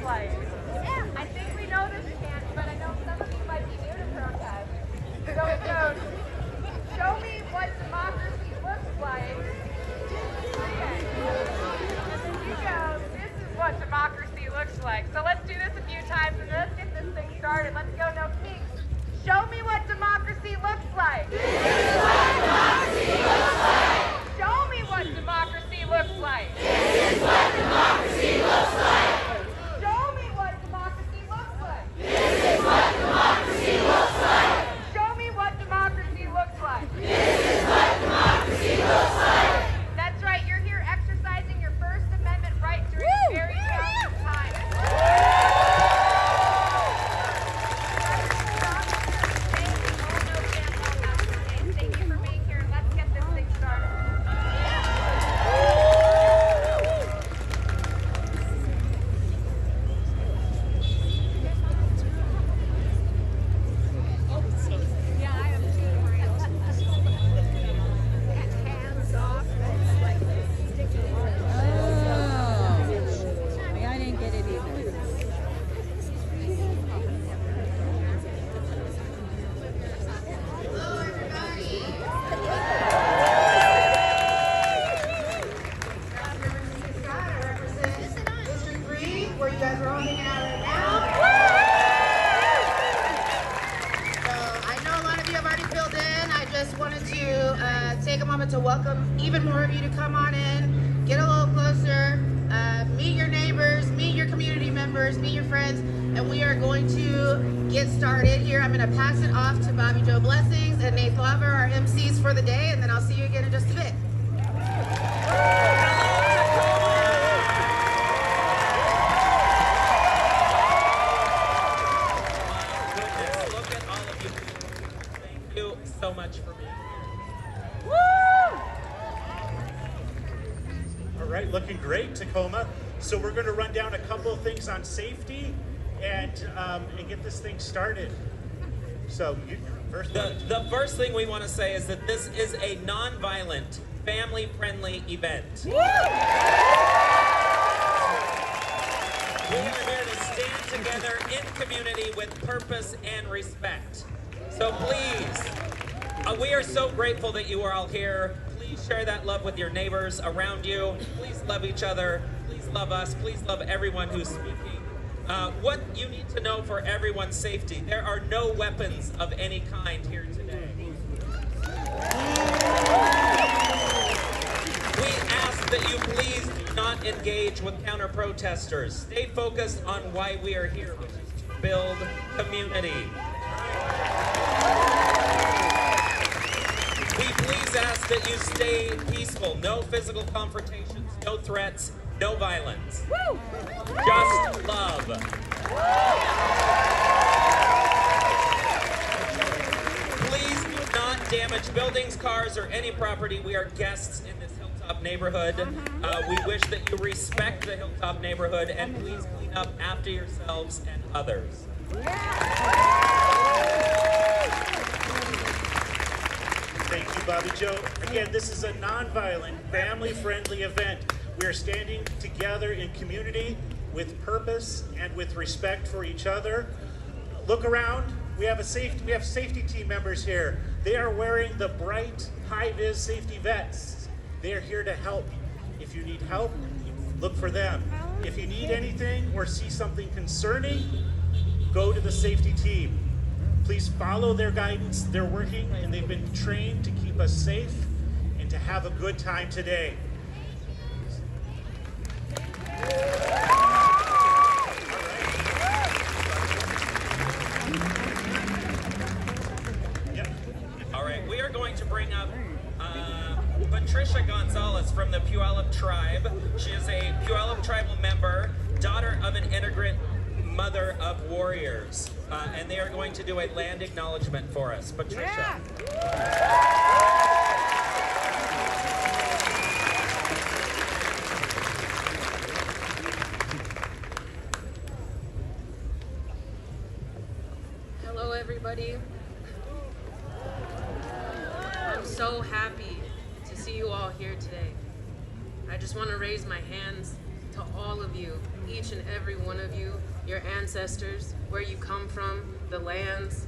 like. I think we know this chant, but I know some of you might be new to protest. So it goes, show me what democracy looks like. Okay. And then you go, this is what democracy looks like. So let's do this a few times and let's get this thing started. Let's go, No Kings. Show me what democracy looks like. This is what democracy looks like. Show me what democracy looks like. This is what democracy looks like. Show me what democracy looks like. This is what democracy looks like. Show me what democracy looks like. This is what democracy looks like. That's right, you're here exercising your First Amendment right during a very challenging time. Thank you for being here. Let's get this thing started. I didn't get it either. I represent District 3, where you guys are all hanging out right now. So I know a lot of you have already filled in. I just wanted to take a moment to welcome even more of you to come on in, get a little closer, meet your neighbors, meet your community members, meet your friends, and we are going to get started here. I'm going to pass it off to Bobby Joe Blessings and Nate Glover, our MCs for the day, and then I'll see you again in just a bit. Goodness, look at all of you. Thank you so much for being here. All right, looking great, Tacoma. So we're going to run down a couple of things on safety and get this thing started. So you first. The first thing we want to say is that this is a non-violent, family-friendly event. We are here to stand together in community with purpose and respect. So please, we are so grateful that you are all here. Please share that love with your neighbors around you. Please love each other. Please love us. Please love everyone who's speaking. What you need to know for everyone's safety: there are no weapons of any kind here today. We ask that you please do not engage with counter-protesters. Stay focused on why we are here, which is to build community. We please ask that you stay peaceful. No physical confrontations, no threats, no violence. Just love. Please do not damage buildings, cars, or any property. We are guests in this Hilltop neighborhood. We wish that you respect the Hilltop neighborhood and please clean up after yourselves and others. Thank you, Bobby Joe. Again, this is a non-violent, family-friendly event. We are standing together in community with purpose and with respect for each other. Look around. We have safety team members here. They are wearing the bright, high-vis safety vests. They are here to help. If you need help, look for them. If you need anything or see something concerning, go to the safety team. Please follow their guidance. They're working and they've been trained to keep us safe and to have a good time today. All right, we are going to bring up Patricia Gonzalez from the Puyallup tribe. She is a Puyallup tribal member, daughter of an immigrant, mother of warriors. And they are going to do a land acknowledgement for us. Patricia. Hello, everybody. I'm so happy to see you all here today. I just want to raise my hands to to all of you, each and every one of you, your ancestors, where you come from, the lands,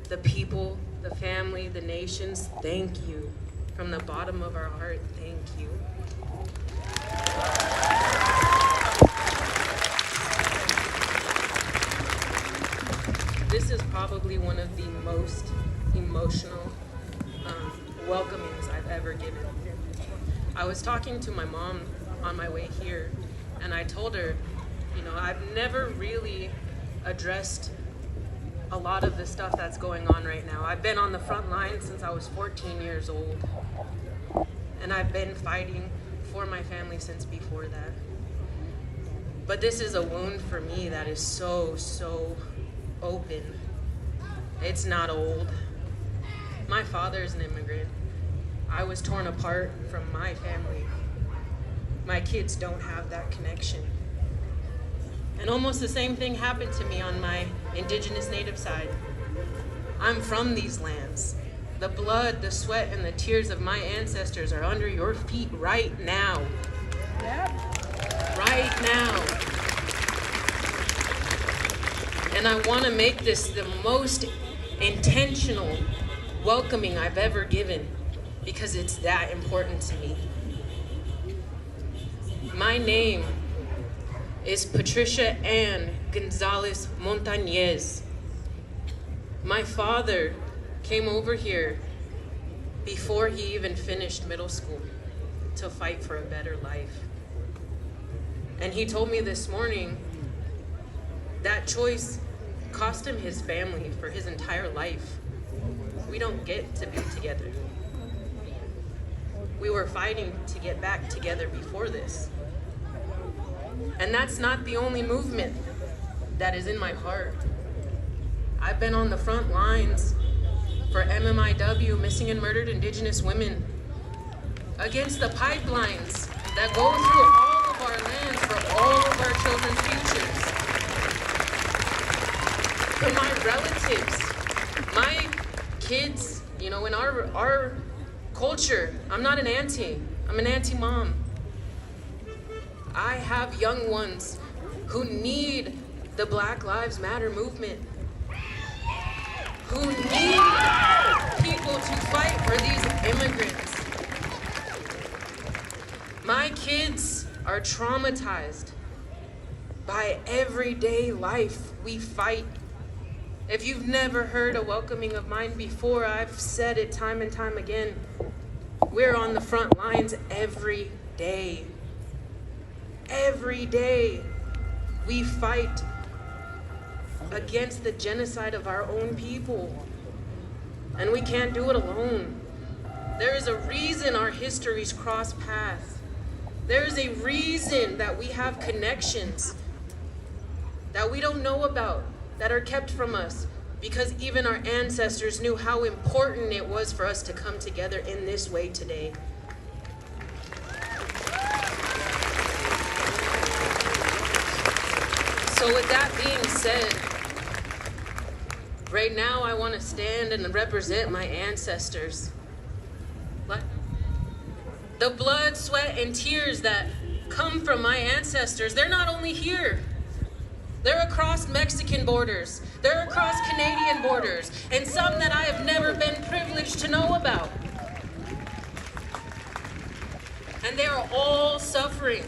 the people, the family, the nations. Thank you. From the bottom of our heart, thank you. This is probably one of the most emotional welcomings I've ever given. I was talking to my mom on my way here, and I told her, you know, I've never really addressed a lot of the stuff that's going on right now. I've been on the front line since I was 14 years old, and I've been fighting for my family since before that. But this is a wound for me that is so, so open. It's not old. My father's an immigrant. I was torn apart from my family. My kids don't have that connection. And almost the same thing happened to me on my indigenous native side. I'm from these lands. The blood, the sweat, and the tears of my ancestors are under your feet right now. Right now. And I want to make this the most intentional welcoming I've ever given, because it's that important to me. My name is Patricia Ann Gonzalez Montañez. My father came over here before he even finished middle school to fight for a better life. And he told me this morning that choice cost him his family for his entire life. We don't get to be together. We were fighting to get back together before this. And that's not the only movement that is in my heart. I've been on the front lines for MMIW, missing and murdered Indigenous women, against the pipelines that go through all of our lands for all of our children's futures. For my relatives, my kids, you know, in our culture, I'm not an auntie, I'm an auntie mom. I have young ones who need the Black Lives Matter movement, who need people to fight for these immigrants. My kids are traumatized by everyday life we fight. If you've never heard a welcoming of mine before, I've said it time and time again. We're on the front lines every day. Every day we fight against the genocide of our own people. And we can't do it alone. There is a reason our histories cross paths. There is a reason that we have connections that we don't know about, that are kept from us, because even our ancestors knew how important it was for us to come together in this way today. So with that being said, right now I want to stand and represent my ancestors. The blood, sweat, and tears that come from my ancestors, they're not only here. They're across Mexican borders. They're across Canadian borders, and some that I have never been privileged to know about. And they are all suffering.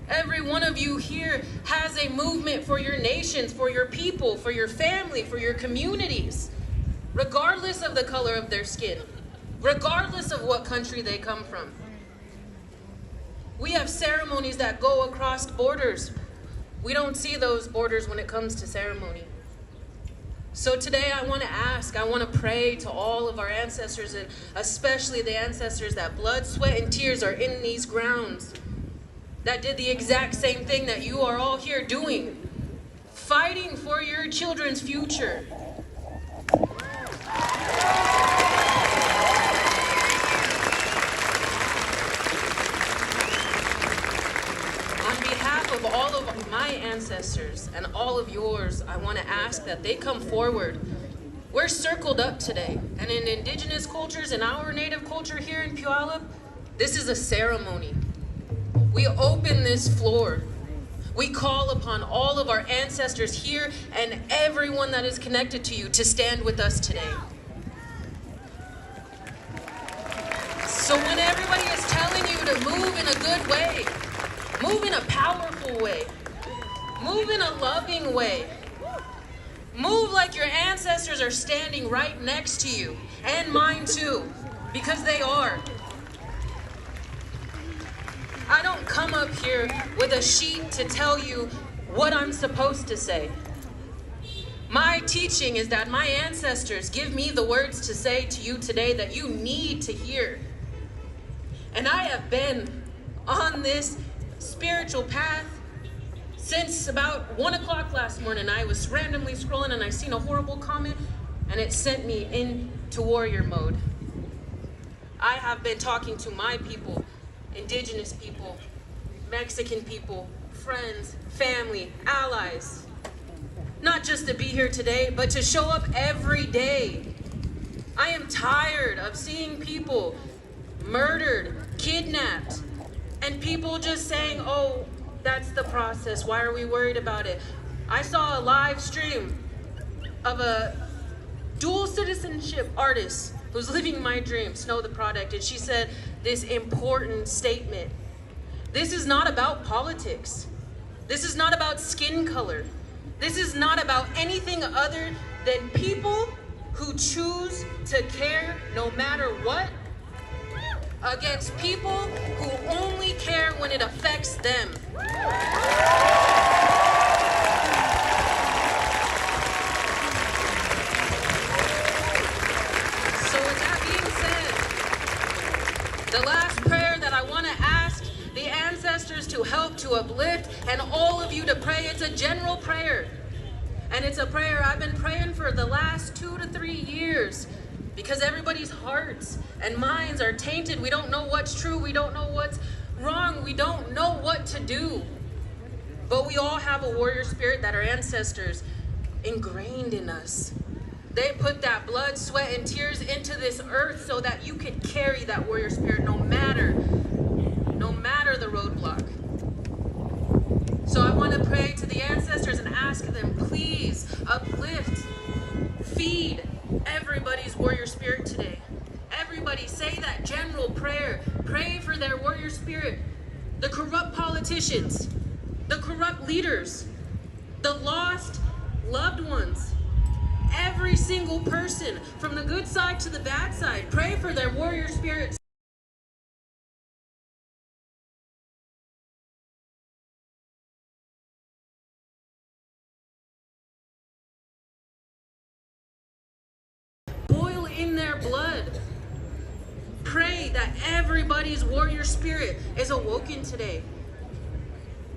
Every one of you here has a movement for your nations, for your people, for your family, for your communities, regardless of the color of their skin, regardless of what country they come from. We have ceremonies that go across borders. We don't see those borders when it comes to ceremony. So today I want to pray to all of our ancestors, and especially the ancestors that blood, sweat, and tears are in these grounds, that did the exact same thing that you are all here doing, fighting for your children's future. On behalf of all of my ancestors and all of yours, I want to ask that they come forward. We're circled up today, and in Indigenous cultures, in our native culture here in Puyallup, this is a ceremony. we open this floor. We call upon all of our ancestors here and everyone that is connected to you to stand with us today. So when everybody is telling you to move in a good way, move in a powerful way, move in a loving way, move like your ancestors are standing right next to you, and mine too, because they are. I don't come up here with a sheet to tell you what I'm supposed to say. My teaching is that my ancestors give me the words to say to you today that you need to hear. And I have been on this spiritual path since about 1 o'clock last morning. I was randomly scrolling and I seen a horrible comment and it sent me into warrior mode. I have been talking to my people, indigenous people, Mexican people, friends, family, allies. Not just to be here today, but to show up every day. I am tired of seeing people murdered, kidnapped, and people just saying, oh, that's the process. Why are we worried about it? I saw a live stream of a dual citizenship artist who's living my dream, Snow the Product, and she said this important statement. This is not about politics. This is not about skin color. This is not about anything other than people who choose to care no matter what against people who only care when it affects them. So with that being said, the last prayer that I want to ask the ancestors to help to uplift and all of you to pray, it's a general prayer. And it's a prayer I've been praying for the last 2 to 3 years because everybody's hearts and minds are tainted. We don't know what's true. We don't know what's wrong. We don't know what to do. But we all have a warrior spirit that our ancestors ingrained in us. They put that blood, sweat, and tears into this earth so that you could carry that warrior spirit no matter the roadblock. So I want to pray to the ancestors and ask them, please uplift, feed everybody's warrior spirit today. Everybody say that general prayer. Pray for their warrior spirit. The corrupt politicians, the corrupt leaders, the lost loved ones, every single person from the good side to the bad side. Pray for their warrior spirits. Boil in their blood. Pray that everybody's warrior spirit is awoken today.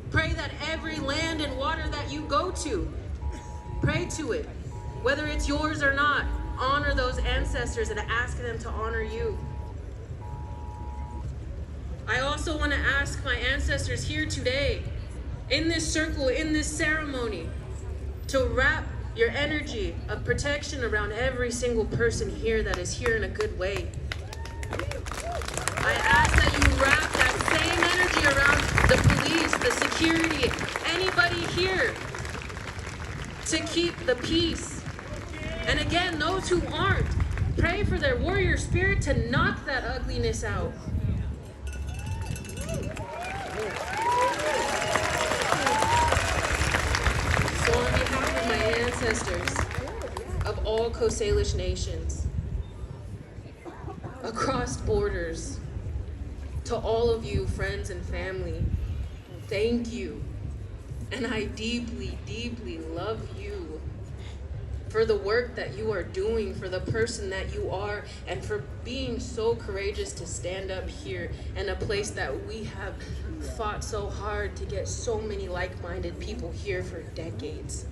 Pray that every land and water that you go to, pray to it. Whether it's yours or not, honor those ancestors and ask them to honor you. I also want to ask my ancestors here today, in this circle, in this ceremony, to wrap your energy of protection around every single person here that is here in a good way. I ask that you wrap that same energy around the police, the security, anybody here to keep the peace. And again, those who aren't, pray for their warrior spirit to knock that ugliness out. So on behalf of my ancestors of all Coast Salish nations, across borders, to all of you, friends and family, thank you. And I deeply, deeply love you for the work that you are doing, for the person that you are, and for being so courageous to stand up here in a place that we have fought so hard to get so many like-minded people here for decades.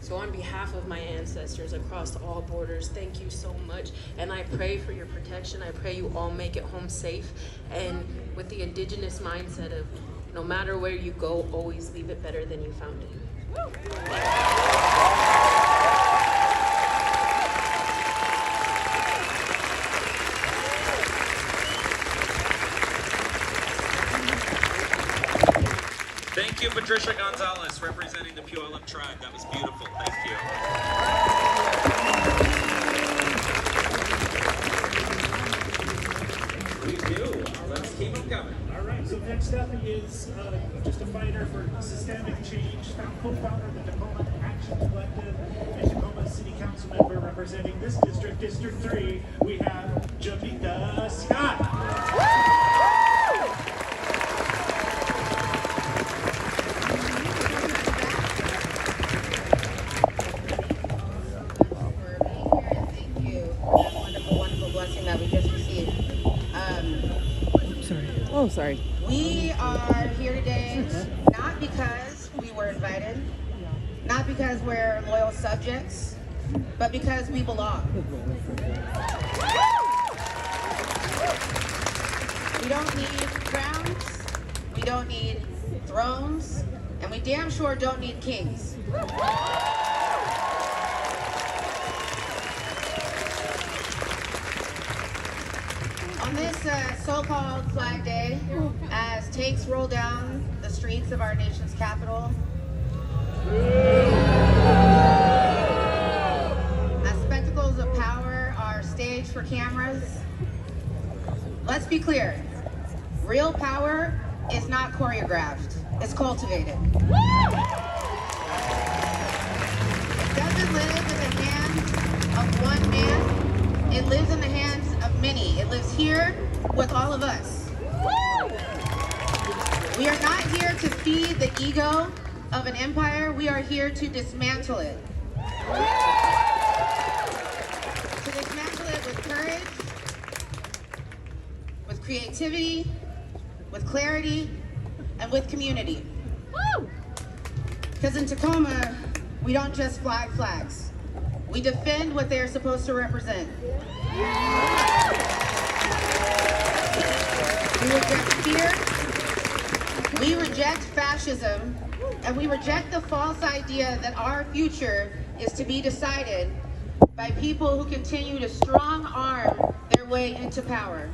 So on behalf of my ancestors across all borders, thank you so much. And I pray for your protection. I pray you all make it home safe. And with the indigenous mindset of no matter where you go, always leave it better than you found it. Thank you, Patricia Gonzalez, representing the Puyallup tribe. That was beautiful. Thank you. We do. Let's keep them coming. All right, so next up is just a fighter for systemic change, co-founder of the Tacoma Action Collective, and Tacoma City Council member representing this district, District 3. We have Jamaica Scott. Oh, sorry. We are here today not because we were invited, not because we're loyal subjects, but because we belong. We don't need crowns, we don't need thrones, and we damn sure don't need kings. On this so-called Flag Day, as tanks roll down the streets of our nation's capital, as spectacles of power are staged for cameras, let's be clear, real power is not choreographed, it's cultivated. It doesn't live in the hands of one man, it lives in the hands of many. It lives here with all of us. We are not here to feed the ego of an empire, we are here to dismantle it. To dismantle it with courage, with creativity, with clarity, and with community. Because in Tacoma, we don't just fly flags. We defend what they're supposed to represent. We reject fear, we reject fascism, and we reject the false idea that our future is to be decided by people who continue to strong-arm their way into power.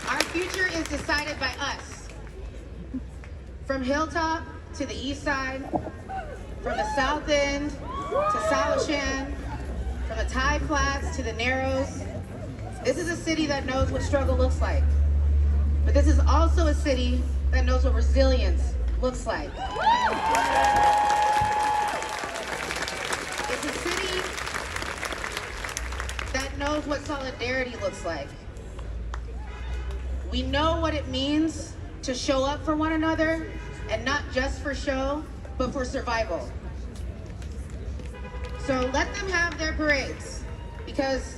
Our future is decided by us. From Hilltop to the east side, from the south end to Salishan, from the Tide Flats to the Narrows. This is a city that knows what struggle looks like. But this is also a city that knows what resilience looks like. It's a city that knows what solidarity looks like. We know what it means to show up for one another, and not just for show, but for survival. So let them have their parades, because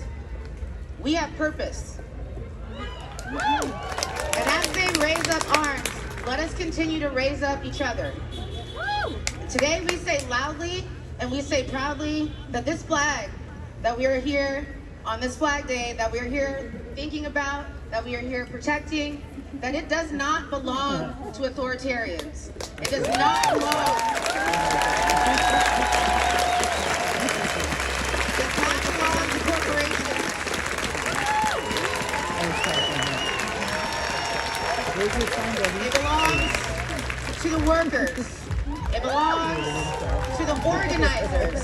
we have purpose. And as they raise up arms, let us continue to raise up each other. Today we say loudly and we say proudly that this flag that we are here on this Flag Day, that we are here thinking about, that we are here protecting, that it does not belong to authoritarians. It does not belong. It does not belong to corporations. It belongs to the workers. It belongs to the organizers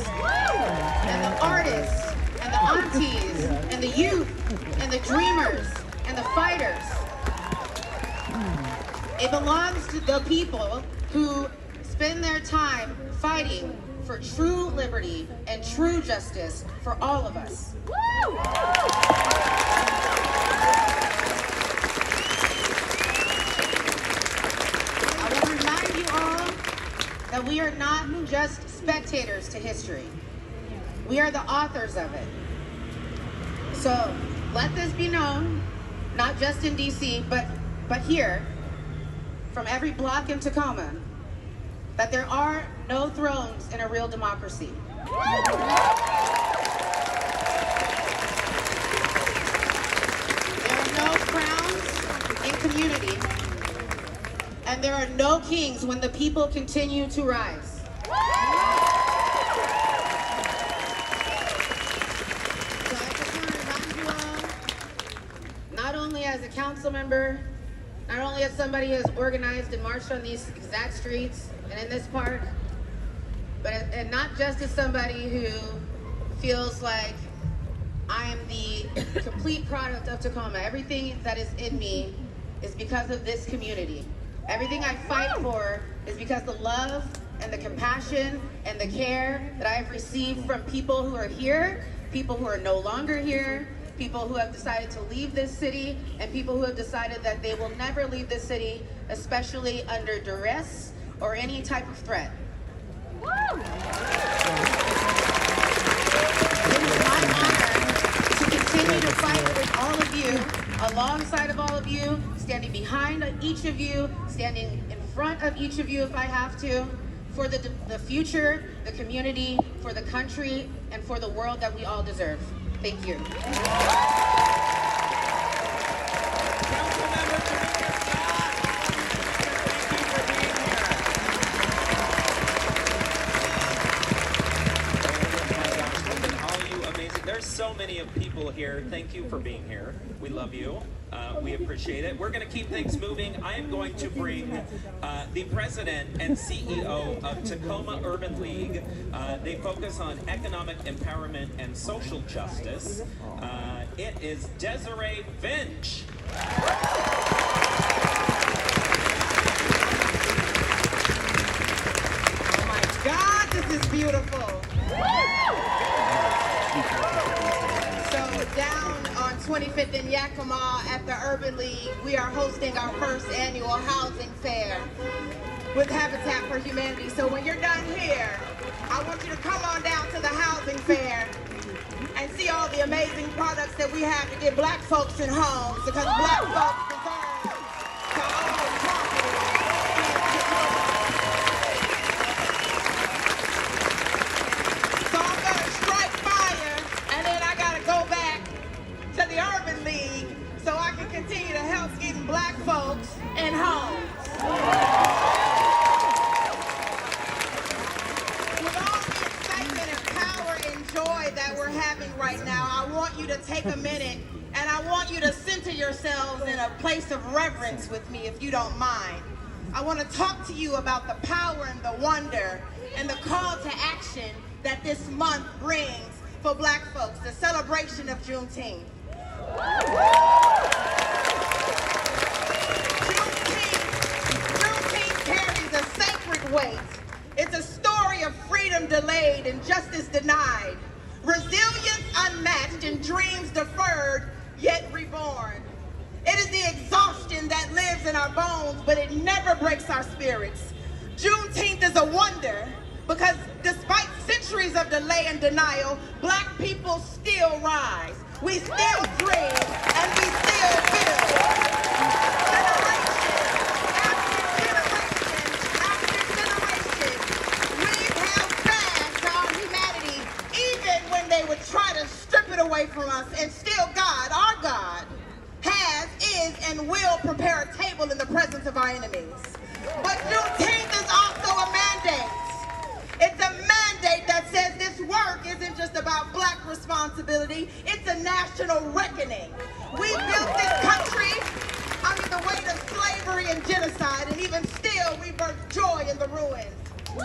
and the artists and the aunties and the youth and the dreamers and the fighters. It belongs to the people who spend their time fighting for true liberty and true justice for all of us. I want to remind you all that we are not just spectators to history. We are the authors of it. So let this be known, not just in DC, but here, from every block in Tacoma, that there are no thrones in a real democracy. There are no crowns in community, and there are no kings when the people continue to rise. So I just want to remind you all, not only as a council member, not only as somebody who has organized and marched on these exact streets and in this park, but and not just as somebody who feels like I am the complete product of Tacoma. Everything that is in me is because of this community. Everything I fight for is because the love and the compassion and the care that I have received from people who are here, people who are no longer here, people who have decided to leave this city, and people who have decided that they will never leave this city, especially under duress or any type of threat. It is my honor to continue to fight with all of you, alongside of all of you, standing behind each of you, standing in front of each of you if I have to, for the future, the community, for the country, and for the world that we all deserve. Thank you. There's so many of people here. Thank you for being here. We love you. We appreciate it. We're going to keep things moving. I am going to bring the president and CEO of Tacoma Urban League. They focus on economic empowerment and social justice. It is Desiree Finch. Oh my God, this is beautiful. So down on 25th and Yakima at the Urban League, we are hosting our first annual housing fair with Habitat for Humanity. So when you're done here, I want you to come on down to the housing fair and see all the amazing products that we have to get black folks in homes, because black folks deserve to own property. So I'm going to strike fire, and then I got to go back to the Urban League so I can continue to help getting black folks in homes. With all the excitement and power and joy that we're having right now, I want you to take a minute and I want you to center yourselves in a place of reverence with me, if you don't mind. I want to talk to you about the power and the wonder and the call to action that this month brings for black folks, the celebration of Juneteenth. Juneteenth carries a sacred weight. It's a story of freedom delayed and justice denied, resilience unmatched and dreams deferred, yet reborn. It is the exhaustion that lives in our bones, but it never breaks our spirits. Juneteenth is a wonder because despite centuries of delay and denial, black people still rise. We still dream and we still build. Generation after generation, we've held fast to our humanity, even when they would try to strip it away from us. And still God, our God, has, is, and will prepare a table in the presence of our enemies. But Juneteenth is also a mandate. It's a mandate that says this work isn't just about black responsibility, it's a national reckoning. We built this country under the weight of slavery and genocide, and even still we birth joy in the ruins. We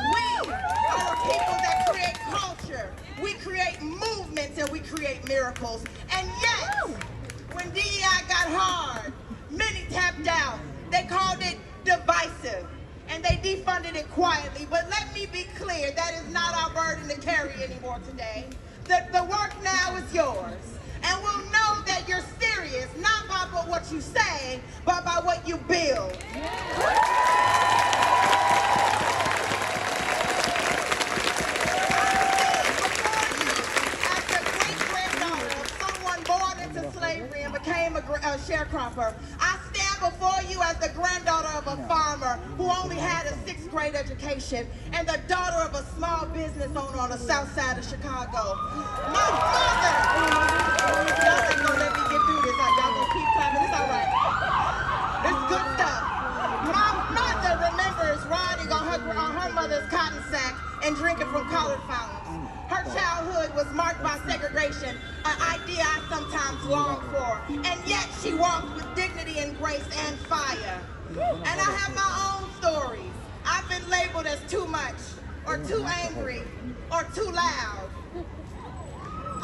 are a people that create culture, we create movements, and we create miracles. And yet, when DEI got hard, many tapped out. They called it divisive, and they defunded it quietly. But let me be clear, that is not our burden to carry anymore today. The work now is yours. And we'll know that you're serious, not by what you say, but by what you build. As the great-granddaughter of someone born into slavery and became a sharecropper, I stand before you as the granddaughter of a farmer who only had a 6th grade education and the daughter of a small business owner on the south side of Chicago. My mother, y'all ain't gonna let me get through this. Y'all gonna keep clapping, it's all right. This is good stuff. My mother remembers riding on her mother's cotton sack and drinking from colored fountains. Her childhood was marked by segregation, an idea I sometimes long for, and yet she walked with dignity dignity and grace and fire. And I have my own stories. I've been labeled as too much, or too angry, or too loud.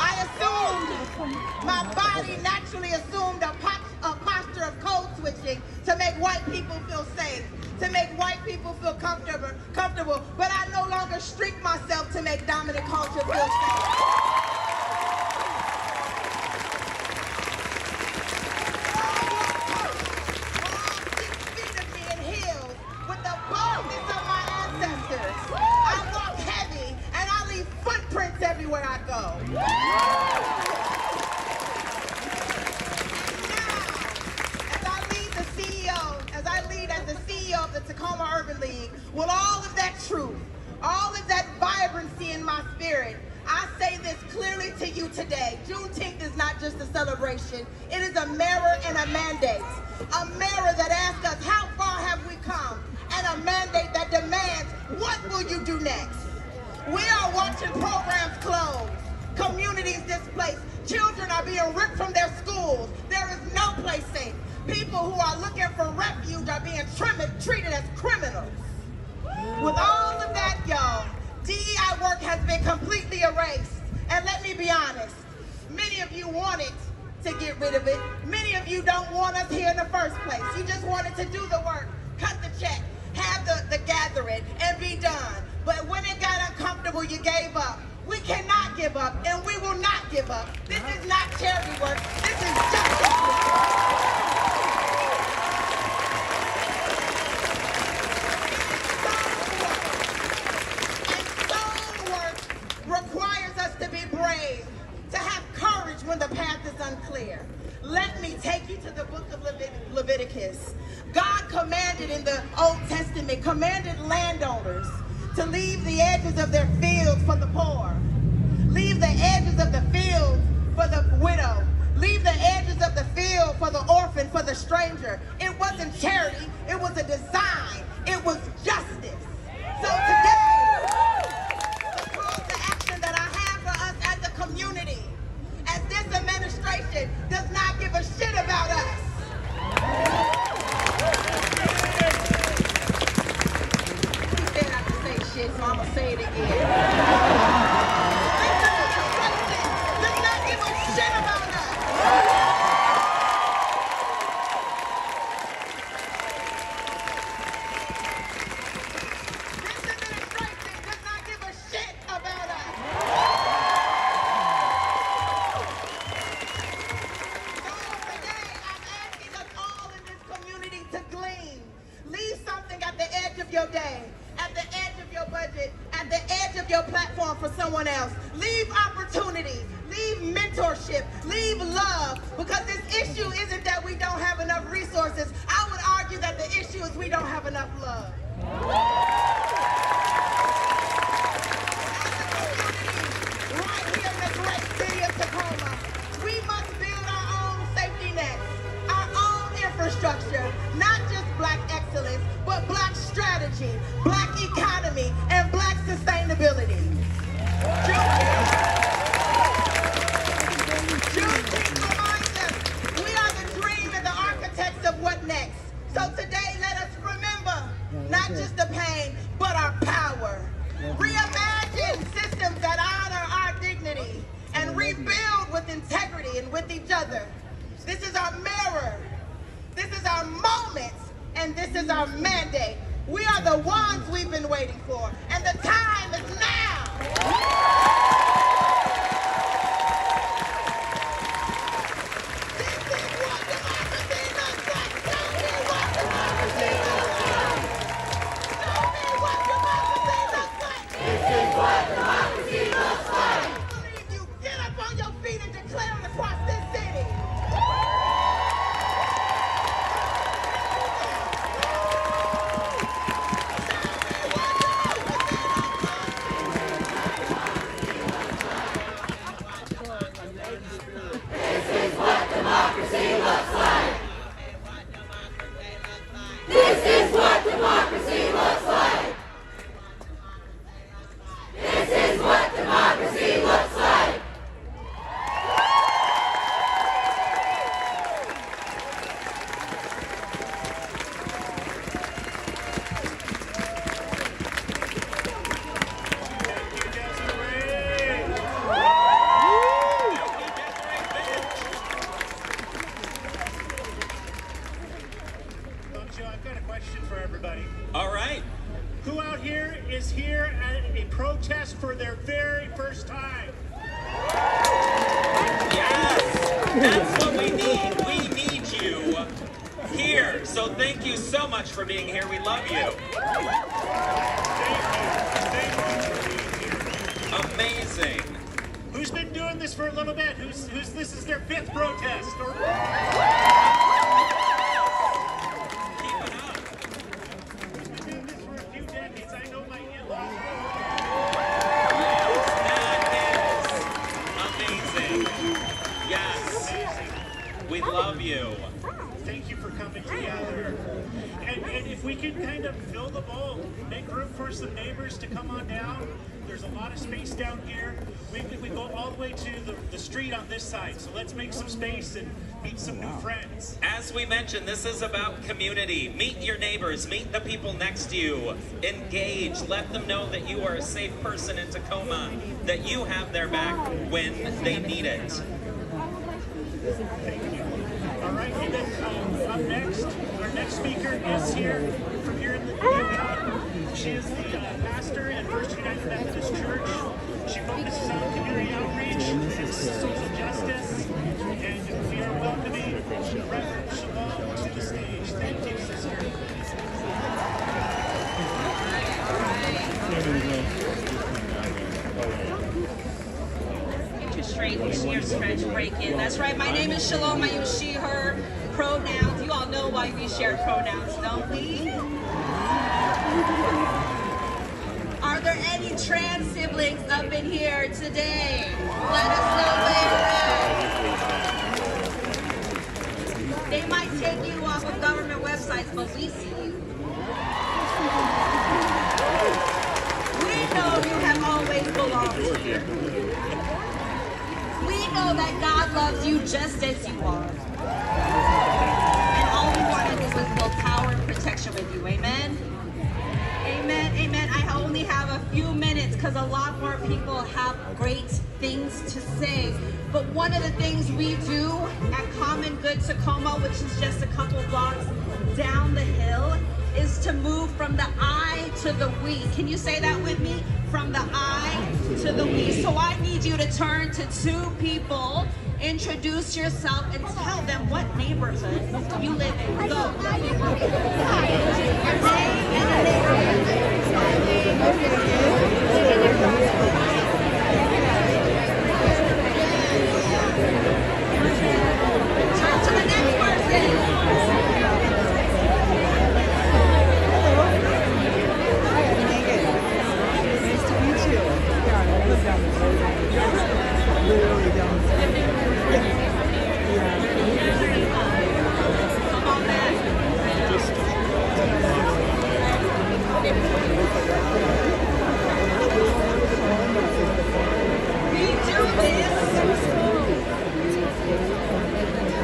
I assumed, my body naturally assumed a posture of code switching to make white people feel safe, to make white people feel comfortable, but I no longer streak myself to make dominant culture feel safe. Everywhere I go. And now, as I lead as the CEO of the Tacoma Urban League, with all of that truth, all of that vibrancy in my spirit, I say this clearly to you today. Juneteenth is not just a celebration. It is a mirror and a mandate. A mirror that asks us, how far have we come? And a mandate that demands, what will you do next? We are watching programs close, communities displaced, children are being ripped from their schools. There is no place safe. People who are looking for refuge are being treated as criminals. With all of that, y'all, DEI work has been completely erased. And let me be honest, many of you wanted to get rid of it. Many of you don't want us here in the first place. You just wanted to do the work, cut the check, have the gathering, and be done. But when it got uncomfortable, you gave up. We cannot give up, and we will not give up. This is not charity work. This is justice work. And soul work requires us to be brave, to have courage when the path is unclear. Let me take you to the book of Leviticus. God commanded in the Old Testament, commanded landowners to leave the edges of their fields for the poor. Leave the edges of the fields for the widow. Leave the edges of the field for the orphan, for the stranger. It wasn't charity, it was a design. It was justice. So today, the call to action that I have for us as a community, as this administration does not give a shit about us. So I'm gonna say it again. This administration does not give a shit about us. This administration does not give a shit about us. So today, I'm asking us all in this community to glean. Leave something at the edge of your day, at the edge of your budget, at the edge of your platform for someone else. Leave opportunity, leave mentorship, leave love, because this issue isn't that we don't have enough resources. I would argue that the issue is we don't have enough love. Right here in the great city of Tacoma, we must build our own safety nets, our own infrastructure, not just Black excellence, but Black strategy, Black economy, and Black sustainability. Juneteenth reminds us we are the dream and the architects of what next. So today, let us remember not just the pain, but our power. Reimagine systems that honor our dignity and rebuild with integrity and with each other. This is our mirror. This is our moment. And this is our mandate. We are the ones we've been waiting for, and the time is now. This is what democracy looks like. Tell me what democracy looks like. Tell me what democracy looks like. This is what democracy looks like. I believe you. Get up on your feet and declare it across this city. question for everybody. All right. Who out here is here at a protest for their very first time? Yes, that's what we need. We need you here. So thank you so much for being here. We love you. Thank you for being here. Amazing. Who's been doing this for a little bit? Who's this is their 5th protest? Or... Keep it up. Who's been doing this for a few decades? I know my in-laws. Amazing. Yes. Amazing. We love you. Thank you for coming together. And if we can kind of fill the bowl, make room for some neighbors to come on down. There's a lot of space down here. We go all the way to the street on this side. So let's make some space and meet some new friends. As we mentioned, this is about community. Meet your neighbors, meet the people next to you, engage, let them know that you are a safe person in Tacoma, that you have their back when they need it. Thank you. All right, and then up next, our next speaker is here from here in the area. She is the pastor at First United Methodist Church. She focuses on community outreach and social justice. And we are welcoming Reverend Shalom to the stage. Thank you, sister. Straight and sheer stretch break in. That's right. My name is Shalom. I use she, her pronouns. You all know why we share pronouns, don't we? Are there any trans siblings up in here today? Let us know where. They might take you off of government websites, but we see you. We know you have always belonged here. We know that God loves you just as you are. And all we want to do is build power and protection with you. Amen? Amen. Amen. I only have a few minutes because a lot more people have great things to say. But one of the things we do at Common Good Tacoma, which is just a couple blocks down the hill, is to move from the I to the we. Can you say that with me? From the I to the we. So I need you to turn to 2 people, introduce yourself, and tell them what neighborhood you live in. Go. Your name and the turn to the next person. Come on back.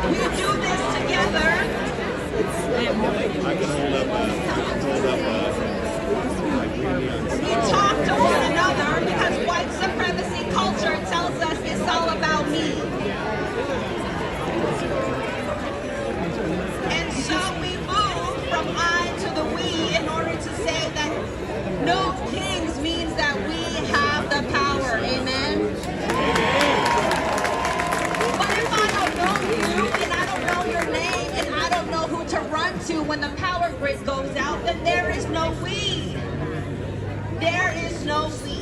We do this together. I can hold up We talk to one another because white supremacy culture tells us it's all about me. And so we move from I to the we in order to say that no kings means that we have the power. Amen? But if I don't know you and I don't know your name and I don't know who to run to when the power grid goes out, then there is no we. There is no we.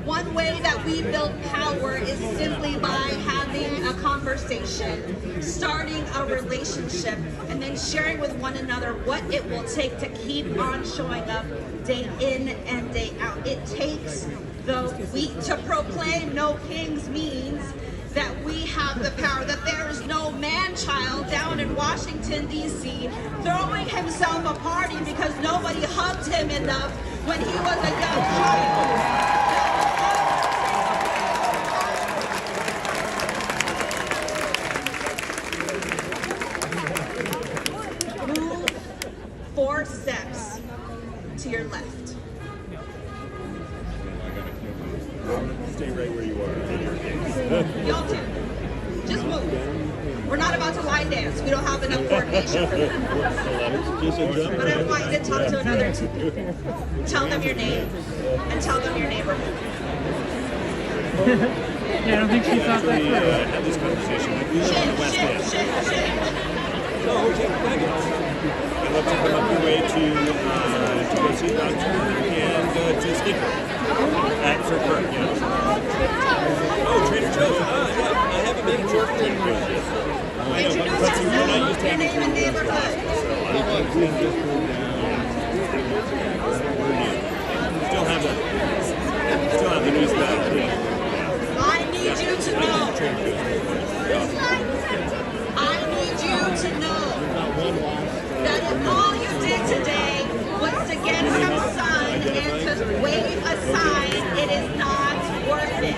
One way that we build power is simply by having a conversation, starting a relationship, and then sharing with one another what it will take to keep on showing up day in and day out. It takes the we. To proclaim no kings means that we have the power, that there is no man-child down in Washington, D.C. throwing himself a party because nobody hugged him enough when he was a young child. Move 4 steps to your left. Stay right where you are. Y'all do. Just move. We're not about to lie dance. We don't have enough coordination for that. Just a jump. But I want you to talk to another two people. Tell them your name and tell them your neighborhood. Yeah, I don't think she thought that through. Had this conversation. We live on the West End. Oh, okay, fabulous. I love to come up your way to go see the doctor and to Sneaker for Kirk, yeah. Oh, Trader Joe's. Yeah. I haven't been to Trader Joe's yet. Introduce yourself, your name and neighborhood. Still have the news battle. I need you to know. I need you to know that if all you did today was to get some sun and to wave a sign, it is not worth it.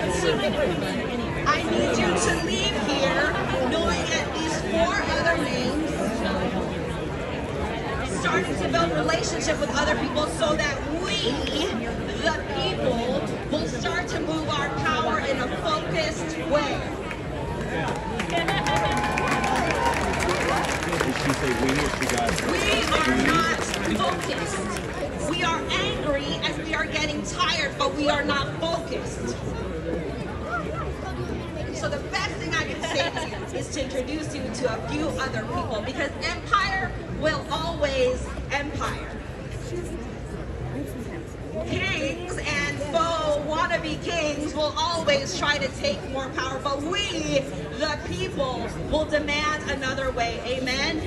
I need you to leave here knowing at least 4 other names, starting to build relationship with other people so that we, the people, will start to move our power in a focused way. We are not focused. We are angry as we are getting tired, but we are not focused. So the best thing I can say to you is to introduce you to a few other people, because empire will always empire. Kings and faux wannabe kings will always try to take more power, but we, the people, will demand another way. Amen?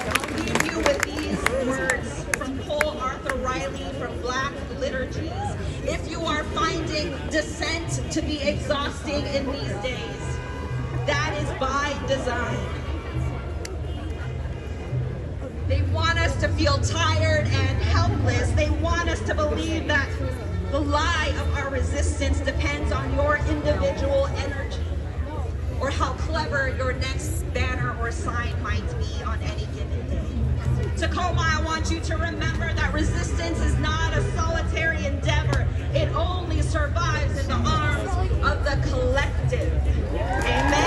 I'll leave you with these words from Paul Arthur Riley from Black Liturgies. If you are finding dissent to be exhausting in these days, that is by design. They want us to feel tired and helpless. They want us to believe that the lie of our resistance depends on your individual energy or how clever your next banner or sign might be on any given day. Tacoma, I want you to remember that resistance is not a solitary endeavor. It only survives in the arms of the collective. Amen.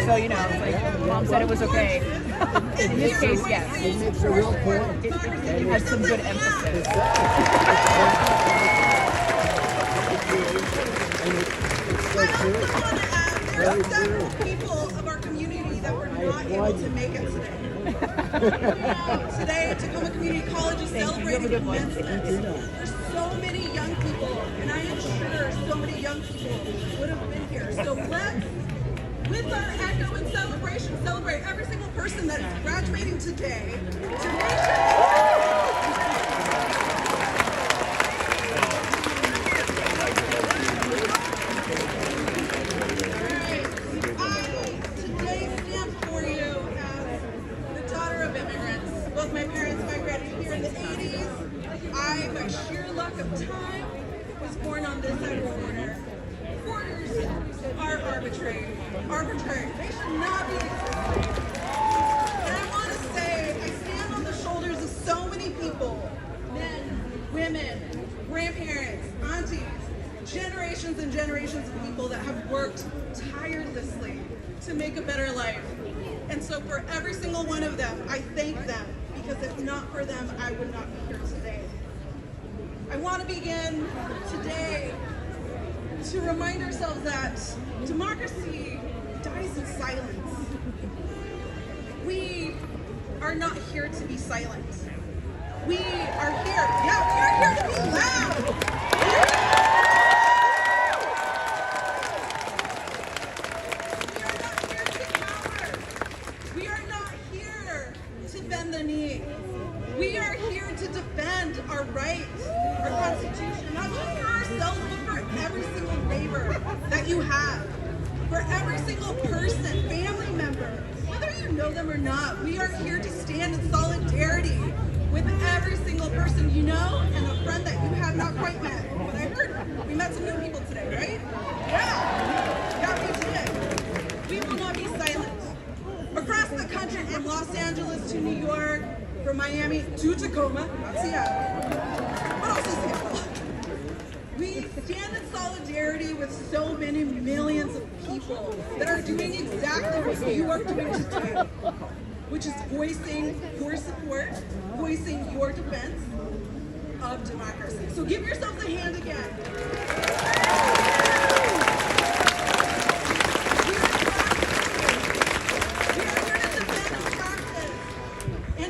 So, you know, like, Mom said it was okay. In this case, yes. It makes a real point. It has some good emphasis. There are several people of our community that were not able to make it today. Today, Tacoma Community College is celebrating commencement. There's so many young people, and I am sure so many young people would have been here. So let's, with our echo and celebration, celebrate every single person that is graduating today to make sure. My parents migrated here in the 80s. I, by sheer luck of time, was born on this side of the border. Borders are arbitrary. Arbitrary. They should not be existing. And I want to say, I stand women, grandparents, aunties, generations and generations of people that have worked tirelessly to make a better life. And so for every single one of them, I thank them, because if not for them, I would not be here today. I want to begin today to remind ourselves that democracy dies in silence. We are not here to be silent. We are here, we are here to be loud. We are not here to bend the knee. We are here to defend our rights, our Constitution, not just for ourselves, but for every single neighbor that you have, for every single person, family member, whether you know them or not. We are here to stand in solidarity with every single person you know and a friend that you have not quite met. But I heard we met some new people today, right? Yeah, we did. We will not be silent. Across the country, from Los Angeles to New York, from Miami to Tacoma, not Seattle, but also Seattle. We stand in solidarity with so many millions of people that are doing exactly what you are doing today, which is voicing your support, voicing your defense of democracy. So give yourselves a hand again.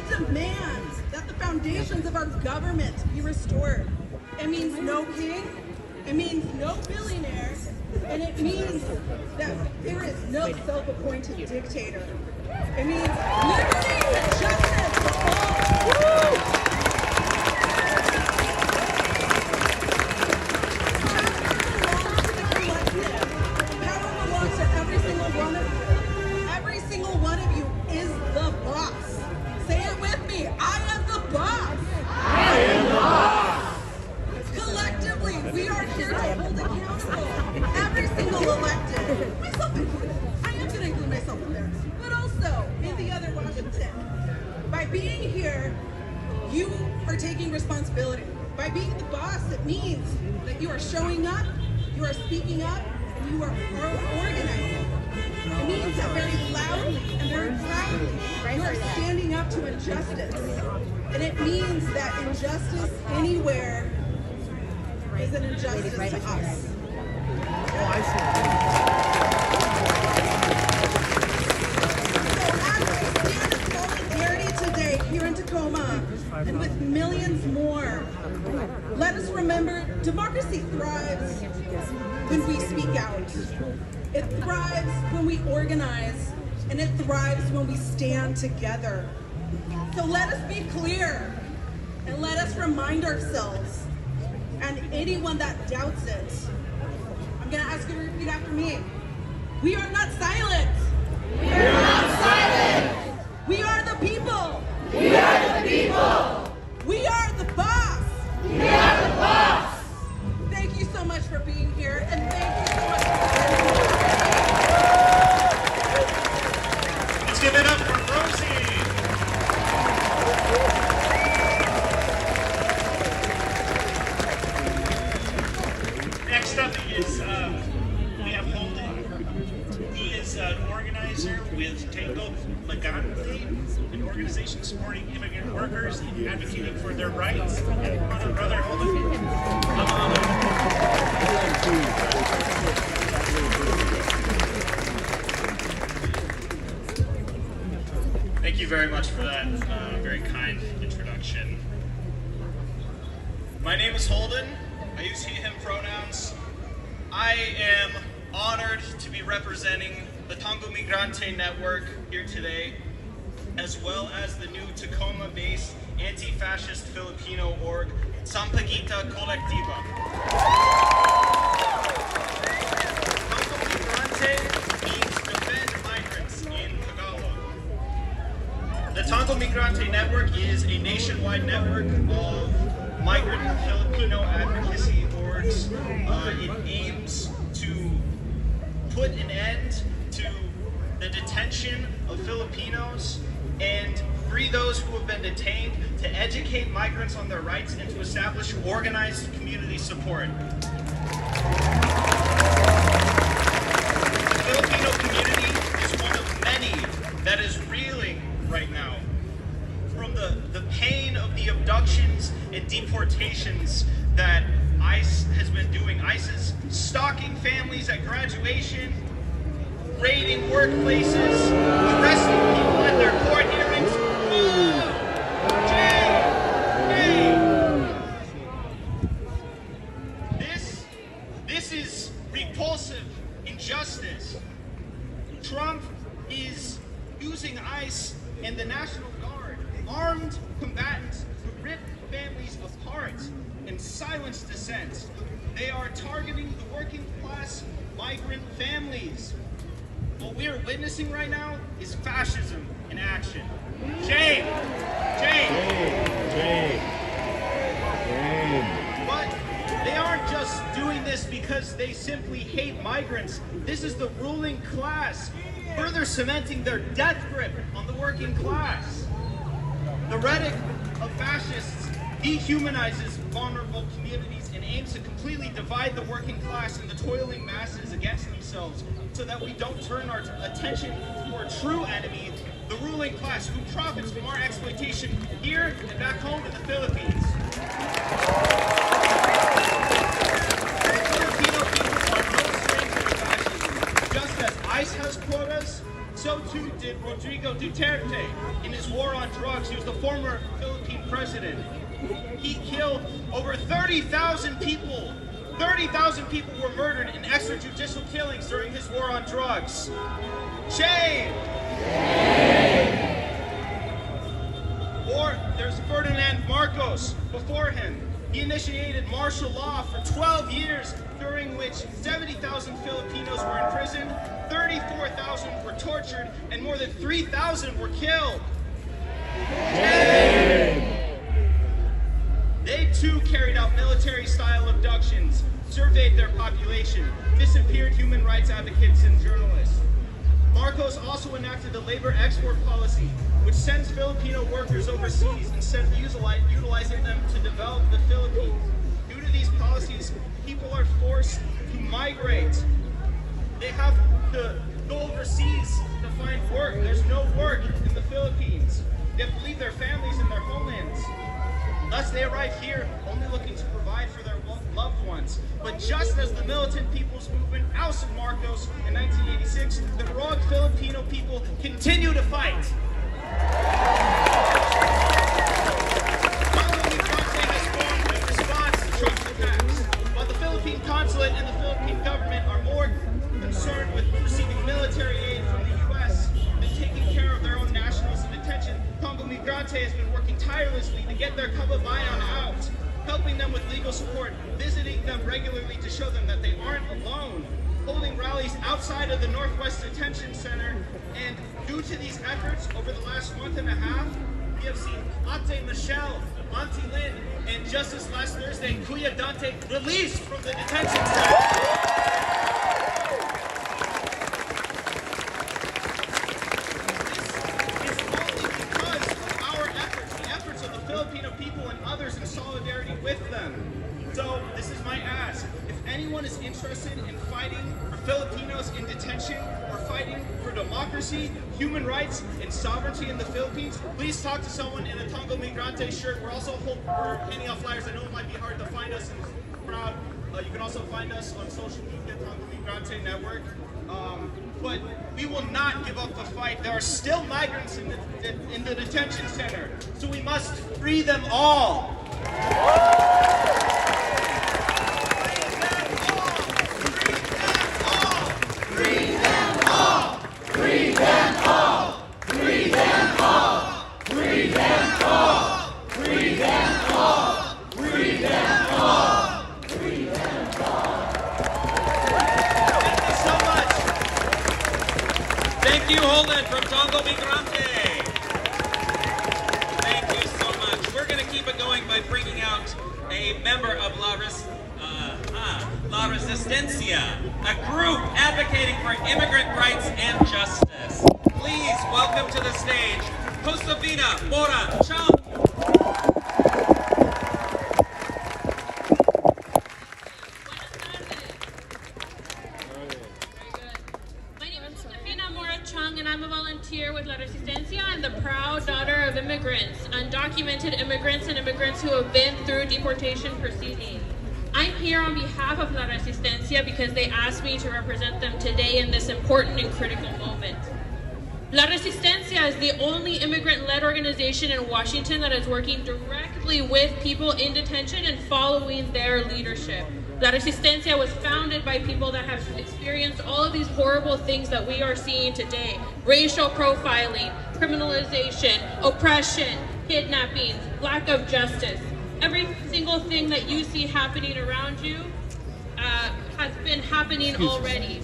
Demands that the foundations of our government be restored. It means no king, it means no billionaire, and it means that there is no self-appointed dictator. It means liberty and justice for all. Power belongs to every single one of you. Every single one of you is the boss. Say it with me. I am the boss. I am the boss. Collectively, we are here to hold accountable every single elected. Myself included. I am going to include myself in there. But also in the other Washington. By being here, you are taking responsibility. By being the boss, it means that you are showing up, you are speaking up, and you are organizing. It means that very loudly and very proudly you are standing up to injustice. And it means that injustice anywhere is an injustice to us. So as we stand in solidarity today here in Tacoma and with millions more, let us remember democracy thrives when we speak out. It thrives when we organize, and it thrives when we stand together. So let us be clear, and let us remind ourselves, and anyone that doubts it, I'm going to ask you to repeat after me. We are not silent. We are not silent. We are the people. We are the people. We are the boss. We are the boss. Thank you so much for being here, and thank you so much for standing here. Let's give it up for Rosie. Next up is we have Holden. He is an organizer with Tacoma No Kings, an organization supporting immigrant workers and advocating for their rights. And brother Holden, come on. Thank you very much for that very kind introduction. My name is Holden. I use he, him pronouns. I am honored to be representing the Tacoma Migrante Network here today, as well as the new Tacoma-based anti-fascist Filipino org, Sampaguita Colectiva. Tacoma Migrante means defend migrants in Tagalog. The Tacoma Migrante Network is a nationwide network of migrant Filipino advocacy orgs. It aims to put an end to the detention of Filipinos and free those who have been detained, to educate migrants on their rights, and to establish organized community support. The Filipino community is one of many that is reeling right now from the pain of the abductions and deportations that ICE has been doing. ICE is stalking families at graduation, raiding workplaces, arresting people at their court hearings. This is repulsive injustice. Trump is using ICE and the National Guard, armed combatants, to rip families apart and silence dissent. They are targeting the working class migrant families. What we are witnessing right now is fascism in action. Shame! Shame! Shame. But they aren't just doing this because they simply hate migrants. This is the ruling class further cementing their death grip on the working class. The rhetoric of fascists dehumanizes vulnerable communities and aims to completely divide the working class and the toiling masses against themselves, so that we don't turn our attention to our true enemy, the ruling class, who profits from our exploitation here and back home in the Philippines. Filipino people are no stranger to fascism. Just as ICE has quotas, so too did Rodrigo Duterte in his war on drugs. He was the former Philippine president. He killed over 30,000 people. 30,000 people were murdered in extrajudicial killings during his war on drugs. Shame! Or there's Ferdinand Marcos before him. He initiated martial law for 12 years, during which 70,000 Filipinos were imprisoned, 34,000 were tortured, and more than 3,000 were killed. Shame! They too carried out military-style abductions, surveyed their population, disappeared human rights advocates and journalists. Marcos also enacted a labor export policy, which sends Filipino workers overseas instead of utilizing them to develop the Philippines. Due to these policies, people are forced to migrate. They have to go overseas to find work. There's no work in the Philippines. They have to leave their families and their homelands. Thus, they arrive here only looking to provide for their loved ones. But just as the militant people's movement ousted Marcos in 1986, the heroic Filipino people continue to fight. Tacoma No Kings has formed in response to Trump's attacks. While the Philippine consulate and the Philippine government are more concerned with receiving military aid from the U.S. than taking care of their own nationals in detention, Tacoma No Kings has been working tirelessly to get their kababayan out, helping them with legal support, visiting them regularly to show them that they aren't alone, holding rallies outside of the Northwest Detention Center. And due to these efforts, over the last month and a half, we have seen Ate Michelle, Auntie Lynn, and just this last Thursday, Kuya Dante released from the detention center. In solidarity with them. So this is my ask. If anyone is interested in fighting for Filipinos in detention or fighting for democracy, human rights, and sovereignty in the Philippines, please talk to someone in a Tango Migrante shirt. We're handing out flyers. I know it might be hard to find us in this crowd. You can also find us on social media, Tango Migrante Network. But we will not give up the fight. There are still migrants in the detention center, so we must free them all. Free them all! Free them all! Free them all! Free them all! Free them all! Free them all! Free them all! Thank you so much. Thank you, Holden from Tango Migrante. Thank you so much. We're going to keep it going by bringing out a member of La Resistencia, a group advocating for immigrant rights and justice. Please welcome to the stage Josefina Mora Chang. My name is Josefina Mora Chung, and I'm a volunteer with La Resistencia. I'm the proud daughter of immigrants, undocumented immigrants, and immigrants who have been through deportation proceedings. I'm here on behalf of La Resistencia because they asked me to represent them today in this important and critical moment. La Resistencia is the only immigrant-led organization in Washington that is working directly with people in detention and following their leadership. La Resistencia was founded by people that have experienced all of these horrible things that we are seeing today: racial profiling, criminalization, oppression, kidnappings, lack of justice. Every single thing that you see happening around you has been happening already.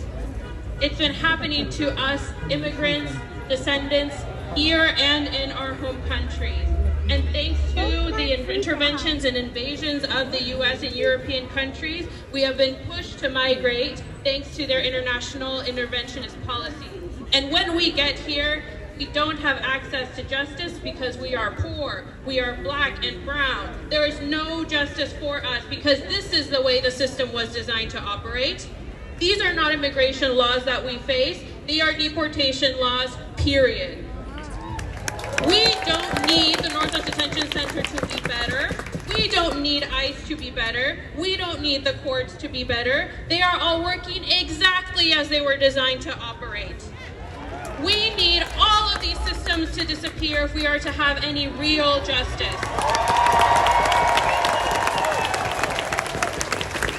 It's been happening to us immigrants, descendants, here and in our home countries. And thanks to the interventions and invasions of the US and European countries, we have been pushed to migrate thanks to their international interventionist policy. And when we get here, we don't have access to justice because we are poor, we are black and brown. There is no justice for us because this is the way the system was designed to operate. These are not immigration laws that we face, they are deportation laws, period. We don't need the Northwest Detention Center to be better. We don't need ICE to be better. We don't need the courts to be better. They are all working exactly as they were designed to operate. We need all of these systems to disappear if we are to have any real justice.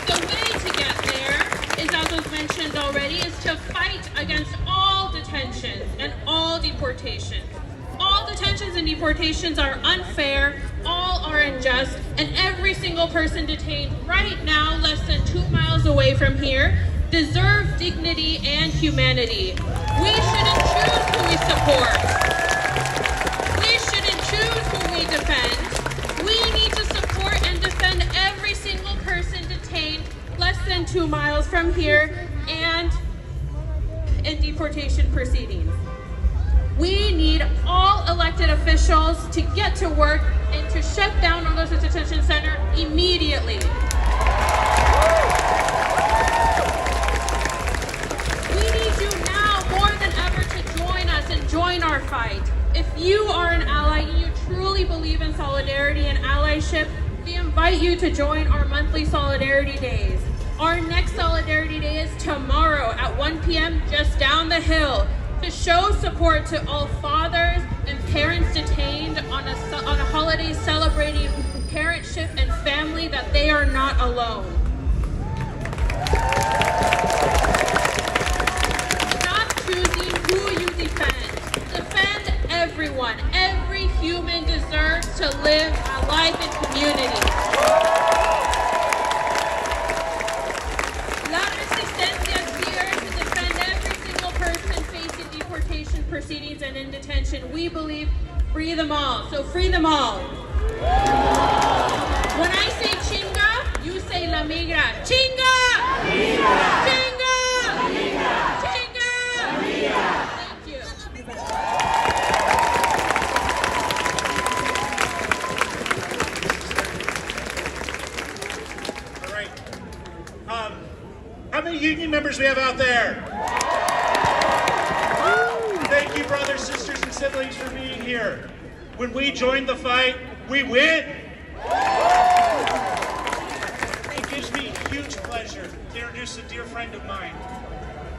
The way to get there is, as was mentioned already, is to fight against all detentions and all deportations. All detentions and deportations are unfair, all are unjust, and every single person detained right now, less than 2 miles away from here, deserve dignity and humanity. We shouldn't choose who we support. We shouldn't choose who we defend. We need to support and defend every single person detained less than 2 miles from here and in deportation proceedings. We need all elected officials to get to work and to shut down Northwest Detention Center immediately. We need you now more than ever to join us and join our fight. If you are an ally and you truly believe in solidarity and allyship, we invite you to join our monthly Solidarity Days. Our next Solidarity Day is tomorrow at 1 p.m. just down the hill, to show support to all fathers and parents detained on a holiday celebrating parentship and family, that they are not alone. Stop choosing who you defend. Defend everyone. Every human deserves to live a life in community. La Resistencia is here to defend every single person facing deportation proceedings and in detention. We believe free them all. So free them all. When I say chinga, you say la migra. Chinga! Chinga! Chinga! Chinga! Thank you. All right. How many union members we have out there? Thank you, brothers, sisters, and siblings, for being here. When we join the fight, we win. It gives me huge pleasure to introduce a dear friend of mine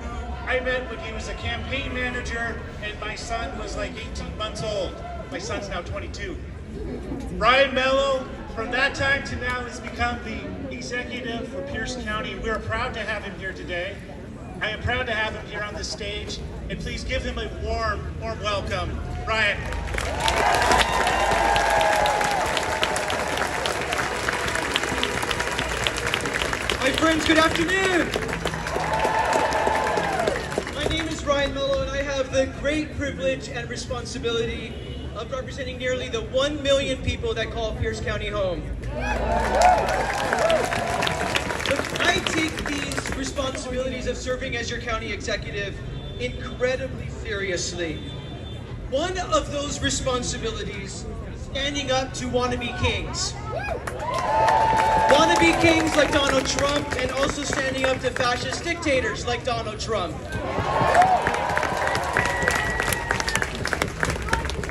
who I met when he was a campaign manager and my son was like 18 months old. My son's now 22. Brian Mello, from that time to now, has become the executive for Pierce County. We're proud to have him here today. I am proud to have him here on this stage, and please give him a warm welcome. Brian. My friends, good afternoon. My name is Ryan Mello, and I have the great privilege and responsibility of representing nearly the 1 million people that call Pierce County home. Look, I take these responsibilities of serving as your county executive incredibly seriously. One of those responsibilities is standing up to wannabe kings. Wannabe kings like Donald Trump, and also standing up to fascist dictators like Donald Trump.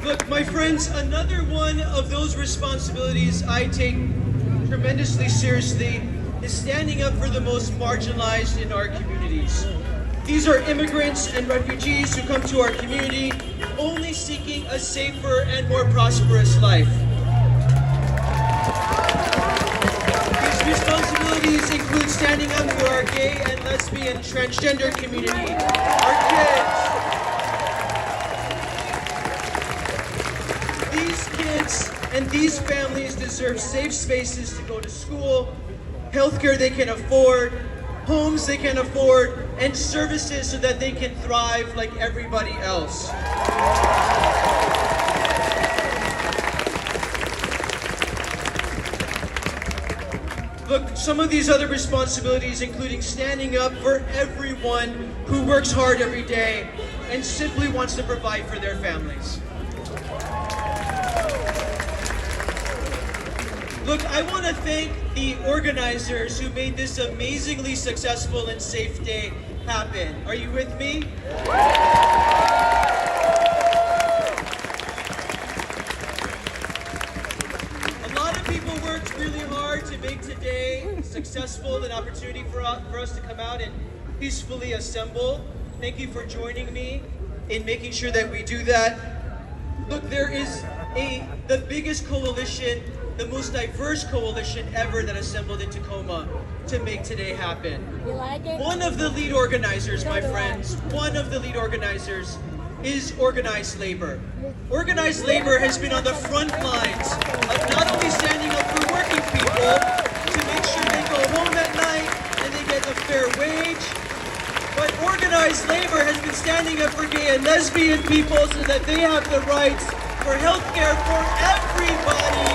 Look, my friends, another one of those responsibilities I take tremendously seriously is standing up for the most marginalized in our communities. These are immigrants and refugees who come to our community only seeking a safer and more prosperous life. These responsibilities include standing up for our gay and lesbian transgender community, our kids. These kids and these families deserve safe spaces to go to school, healthcare they can afford, homes they can afford, and services so that they can thrive like everybody else. Look, some of these other responsibilities, including standing up for everyone who works hard every day and simply wants to provide for their families. Look, I want to thank the organizers who made this amazingly successful and safe day happen. Are you with me? A lot of people worked really hard to make today successful, an opportunity for us to come out and peacefully assemble. Thank you for joining me in making sure that we do that. Look, there is the biggest coalition, the most diverse coalition ever that assembled in Tacoma to make today happen. You like it? One of the lead organizers, my friends, one of the lead organizers is organized labor. Organized labor has been on the front lines of not only standing up for working people to make sure they go home at night and they get a fair wage, but organized labor has been standing up for gay and lesbian people so that they have the rights for health care for everybody.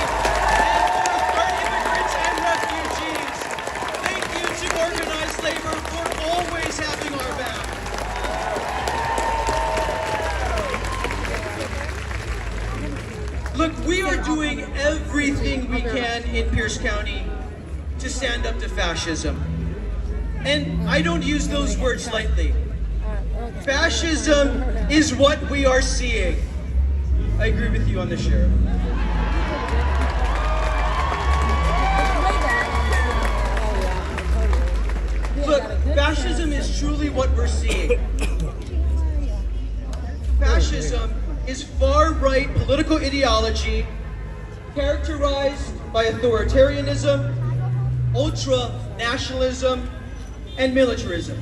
Organized labor for always having our back. Look, we are doing everything we can in Pierce County to stand up to fascism. And I don't use those words lightly. Fascism is what we are seeing. I agree with you on the Sheriff. Look, fascism is truly what we're seeing. Fascism is far-right political ideology characterized by authoritarianism, ultra-nationalism, and militarism.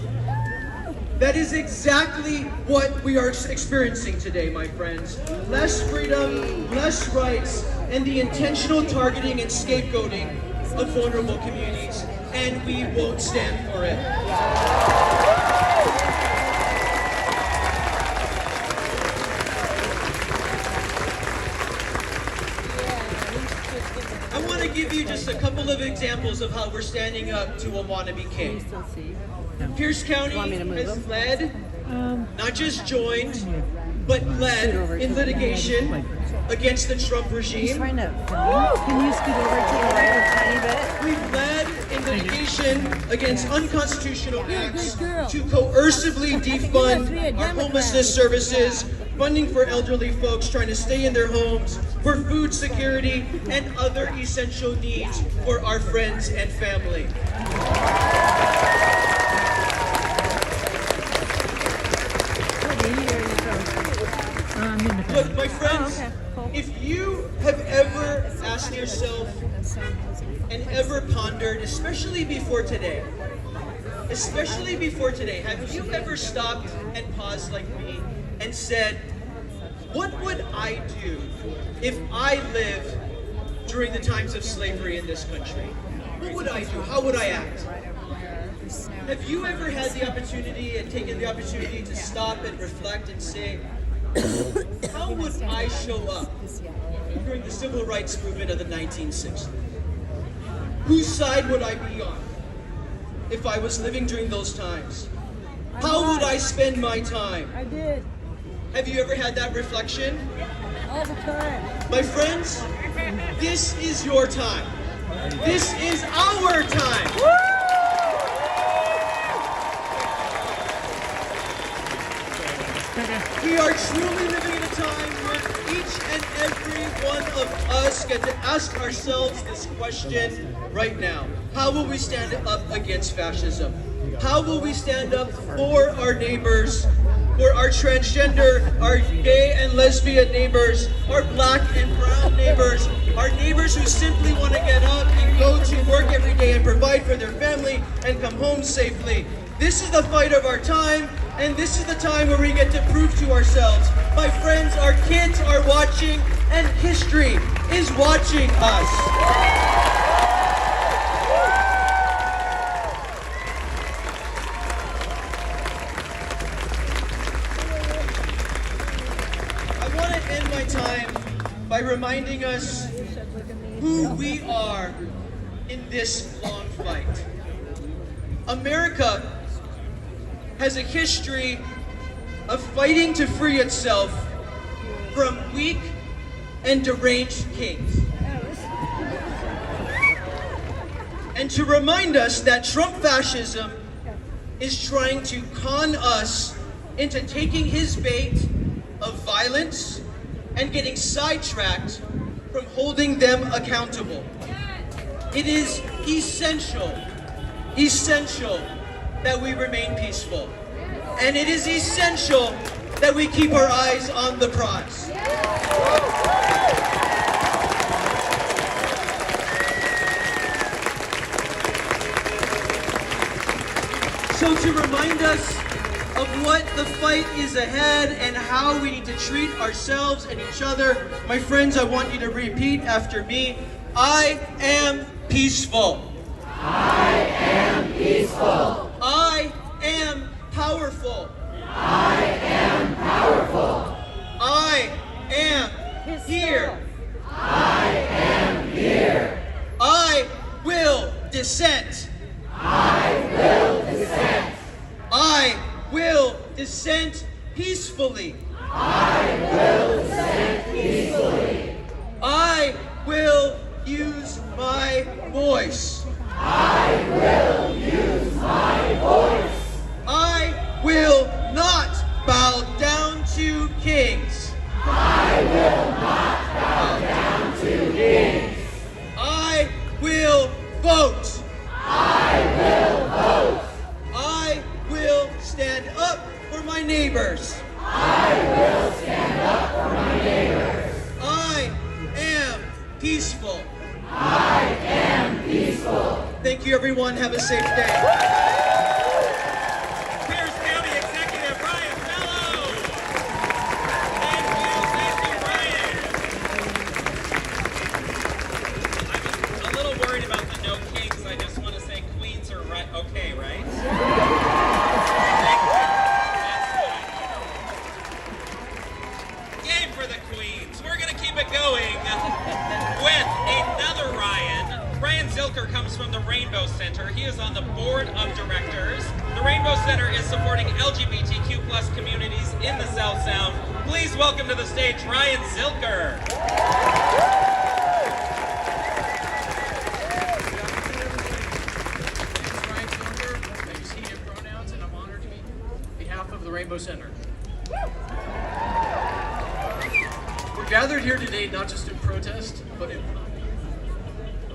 That is exactly what we are experiencing today, my friends. Less freedom, less rights, and the intentional targeting and scapegoating of vulnerable communities. And we won't stand for it. I want to give you just a couple of examples of how we're standing up to a wannabe king. Pierce County has led, not just joined, but led in litigation against the Trump regime. Can you scoot over to the right a tiny bit? We've led in litigation against unconstitutional acts to coercively defund our homelessness services, funding for elderly folks trying to stay in their homes, for food security, and other essential needs for our friends and family. Look, my friends, if you have ever asked yourself and ever pondered, especially before today, have you ever stopped and paused like me and said, what would I do if I lived during the times of slavery in this country? What would I do? How would I act? Have you ever had the opportunity and taken the opportunity to stop and reflect and say, how would I show up during the civil rights movement of the 1960s? Whose side would I be on if I was living during those times? How would I spend my time? I did. Have you ever had that reflection? All the time. My friends, this is your time. This is our time. We are truly living in a time where each and every one of us get to ask ourselves this question right now. How will we stand up against fascism? How will we stand up for our neighbors, for our transgender, our gay and lesbian neighbors, our black and brown neighbors, our neighbors who simply want to get up and go to work every day and provide for their family and come home safely? This is the fight of our time, and this is the time where we get to prove to ourselves, my friends, our kids are watching, and history is watching us. I want to end my time by reminding us who we are in this long fight. America has a history of fighting to free itself from weak and deranged kings. And to remind us that Trump fascism is trying to con us into taking his bait of violence and getting sidetracked from holding them accountable. It is essential that we remain peaceful. And it is essential that we keep our eyes on the prize. So to remind us of what the fight is ahead and how we need to treat ourselves and each other, my friends, I want you to repeat after me. I am peaceful. I am peaceful. I am powerful. I am powerful. I am here. I am here. I will dissent. I will dissent. I will dissent peacefully. I will dissent peacefully. I will use my voice. I will use my voice. I will not bow down to kings. I will not bow down to kings. I will vote. I will vote. I will stand up for my neighbors. I will stand up for my neighbors. I am peaceful. I am peaceful. Thank you, everyone. Have a safe day. Pierce County Executive Ryan Fellows. Thank you, Ryan. I'm a little worried about the no kings. I just want to say queens are right. Okay, right? Thank you. That's good. Yay for the queens. We're gonna keep it going with another Ryan. Ryan Zilker comes from the Rainbow Center. He is on the board of directors. The Rainbow Center is supporting LGBTQ plus communities in the South Sound. Please welcome to the stage Ryan Zilker. Ryan Zilker. I use he, him pronouns, and I'm honored to be on behalf of the Rainbow Center. We're gathered here today not just in protest, but in pride.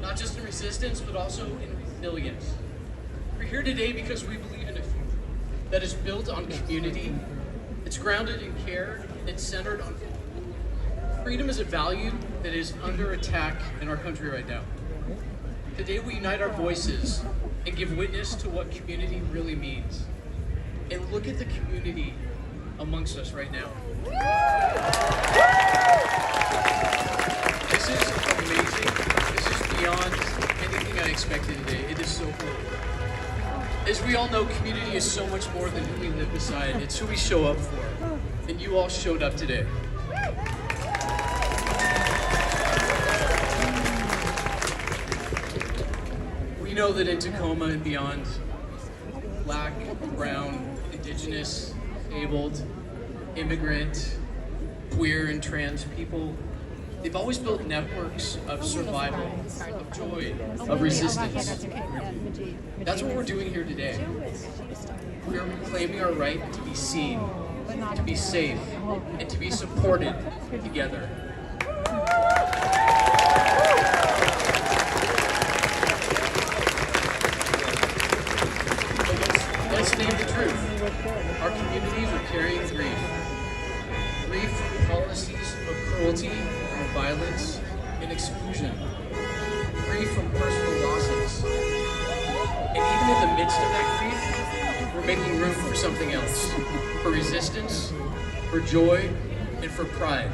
Not just in resistance, but also in resilience. We're here today because we believe in a future that is built on community, it's grounded in care, it's centered on freedom is a value that is under attack in our country right now. Today we unite our voices and give witness to what community really means. And look at the community amongst us right now. This is amazing. This is beyond anything I expected today. It is so cool. As we all know, community is so much more than who we live beside. It's who we show up for. And you all showed up today. We know that in Tacoma and beyond, Black, brown, Indigenous, disabled, immigrant, queer, and trans people, they've always built networks of survival, of joy, of resistance. That's what we're doing here today. We're reclaiming our right to be seen, to be safe, and to be supported together. Let's name the truth. Our communities are carrying grief. Grief from policies of cruelty, violence, and exclusion. Grief from personal losses. And even in the midst of that grief, we're making room for something else. For resistance, for joy, and for pride.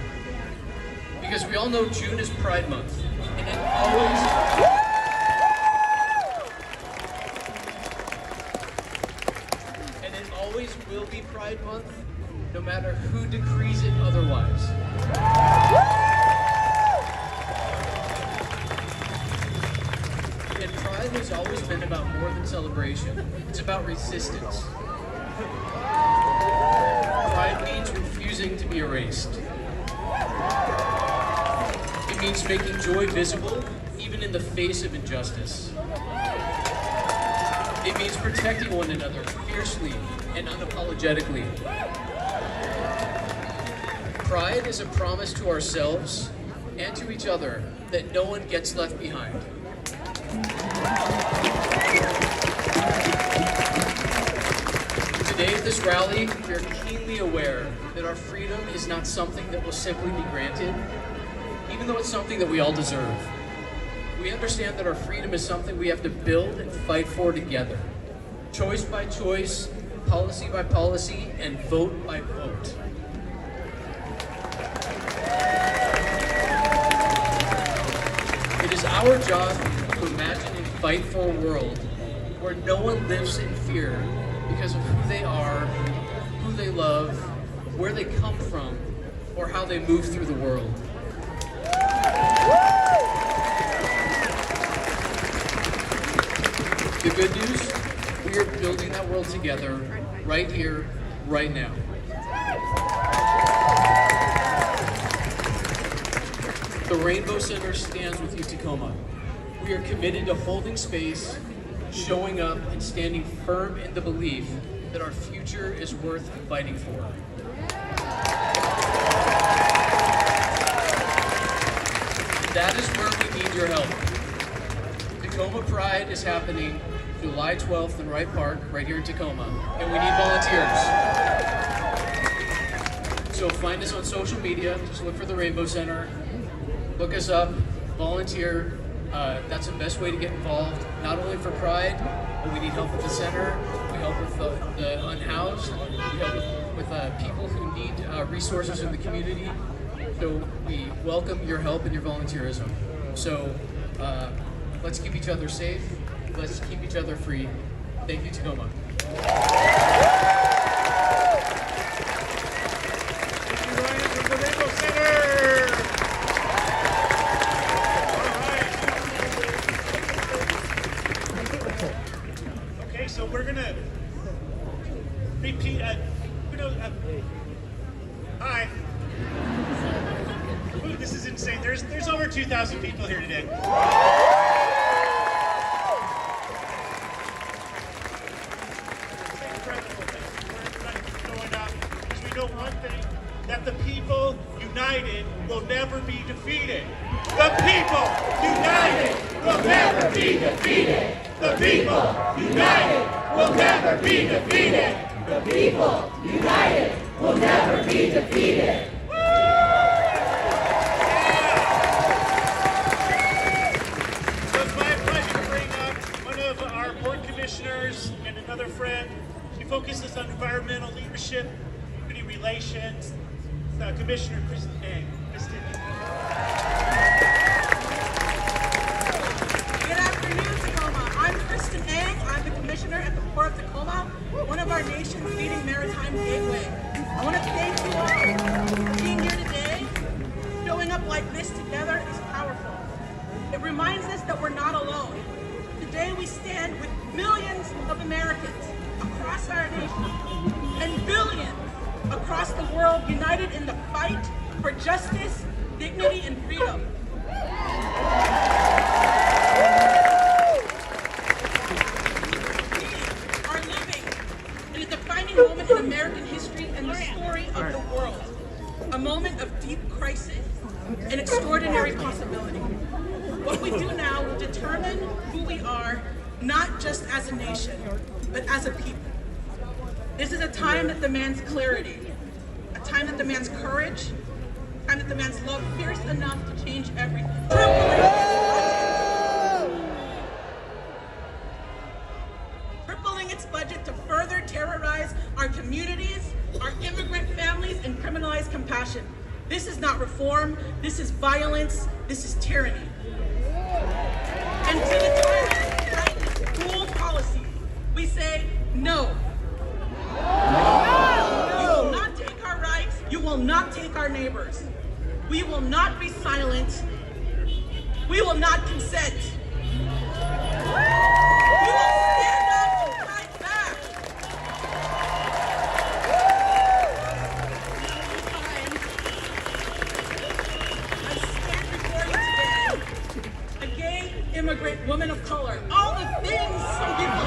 Because we all know June is Pride Month. And it always... will be Pride Month, no matter who decrees it otherwise. And Pride has always been about more than celebration. It's about resistance. Pride means refusing to be erased. It means making joy visible, even in the face of injustice. It means protecting one another fiercely and unapologetically. Pride is a promise to ourselves and to each other that no one gets left behind. Today at this rally, we are keenly aware that our freedom is not something that will simply be granted, even though it's something that we all deserve. We understand that our freedom is something we have to build and fight for together. Choice by choice, policy by policy, and vote by vote. It is our job to imagine and fight for a world where no one lives in fear because of who they are, who they love, where they come from, or how they move through the world. The good news, we are building that world together, right here, right now. The Rainbow Center stands with you, Tacoma. We are committed to holding space, showing up, and standing firm in the belief that our future is worth fighting for. That is where we need your help. Tacoma Pride is happening July 12th in Wright Park, right here in Tacoma, and we need volunteers. So find us on social media, just look for the Rainbow Center, look us up, volunteer. That's the best way to get involved, not only for Pride, but we need help with the center, we help with the unhoused, we help with people who need resources in the community. So we welcome your help and your volunteerism. So let's keep each other safe. Let's keep each other free. Thank you, Tacoma. Thank you, Ryan, from the Rainbow Center. All right. Okay, so we're gonna repeat. Hi. Ooh, this is insane. There's over 2,000 people here today. That the people united will never be defeated. The people united will never be defeated. The people united will never be defeated. The people united will never be defeated. So it's my pleasure to bring up one of our board commissioners and another friend. He focuses on environmental leadership, community relations, Commissioner Kristen Eng. Good afternoon, Tacoma. I'm Kristen Eng. I'm the Commissioner at the Port of Tacoma, one of our nation's leading maritime gateway. I want to thank you all for being here today. Showing up like this together is powerful. It reminds us that we're not alone. Today we stand with millions of Americans across our nation and billions across the world united in the fight for justice, dignity, and freedom. We are living in a defining moment in American history and the story of the world. A moment of deep crisis and extraordinary possibility. What we do now will determine who we are, not just as a nation, but as a people. This is a time that demands clarity, a time that demands courage, a time that demands love fierce enough to change everything. Tripling its budget to further terrorize our communities, our immigrant families, and criminalize compassion. This is not reform, this is violence, this is tyranny. And to the tyrant's cruel policy, we say no. You will not take our rights, you will not take our neighbors. We will not be silent, we will not consent. We will stand up and fight back. I stand before you today, a gay immigrant woman of color, all the things some people.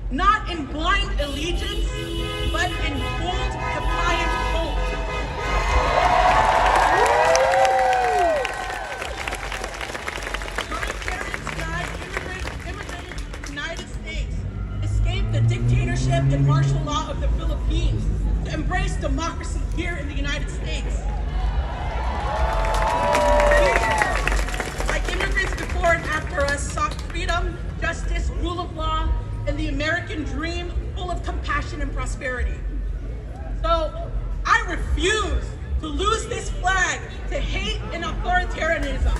Not in blind allegiance, but in bold, defiant hope. My parents died immigrating to the United States, escaped the dictatorship and martial law of the Philippines, to embrace democracy here in the United States. We, like immigrants before and after us, sought freedom, justice, rule of law, and the American dream full of compassion and prosperity. So I refuse to lose this flag to hate and authoritarianism.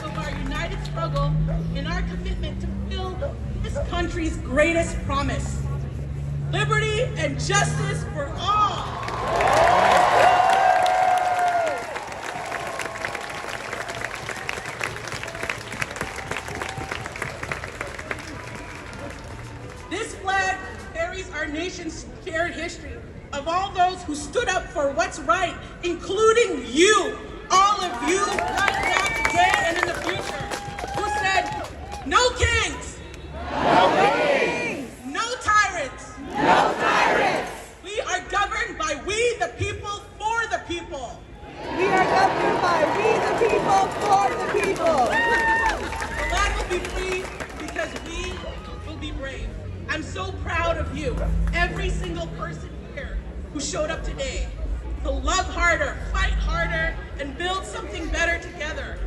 Of our united struggle and our commitment to build this country's greatest promise. Liberty and justice for all. This flag carries our nation's shared history of all those who stood up for what's right, including you, all of you right now today and in the future, who said, no kings. No kings. No tyrants. No tyrants! We are governed by we the people for the people. We are governed by we the people for the people. The land will be free because we will be brave. I'm so proud of you, every single person here who showed up today, to love harder, fight harder, and build something better together.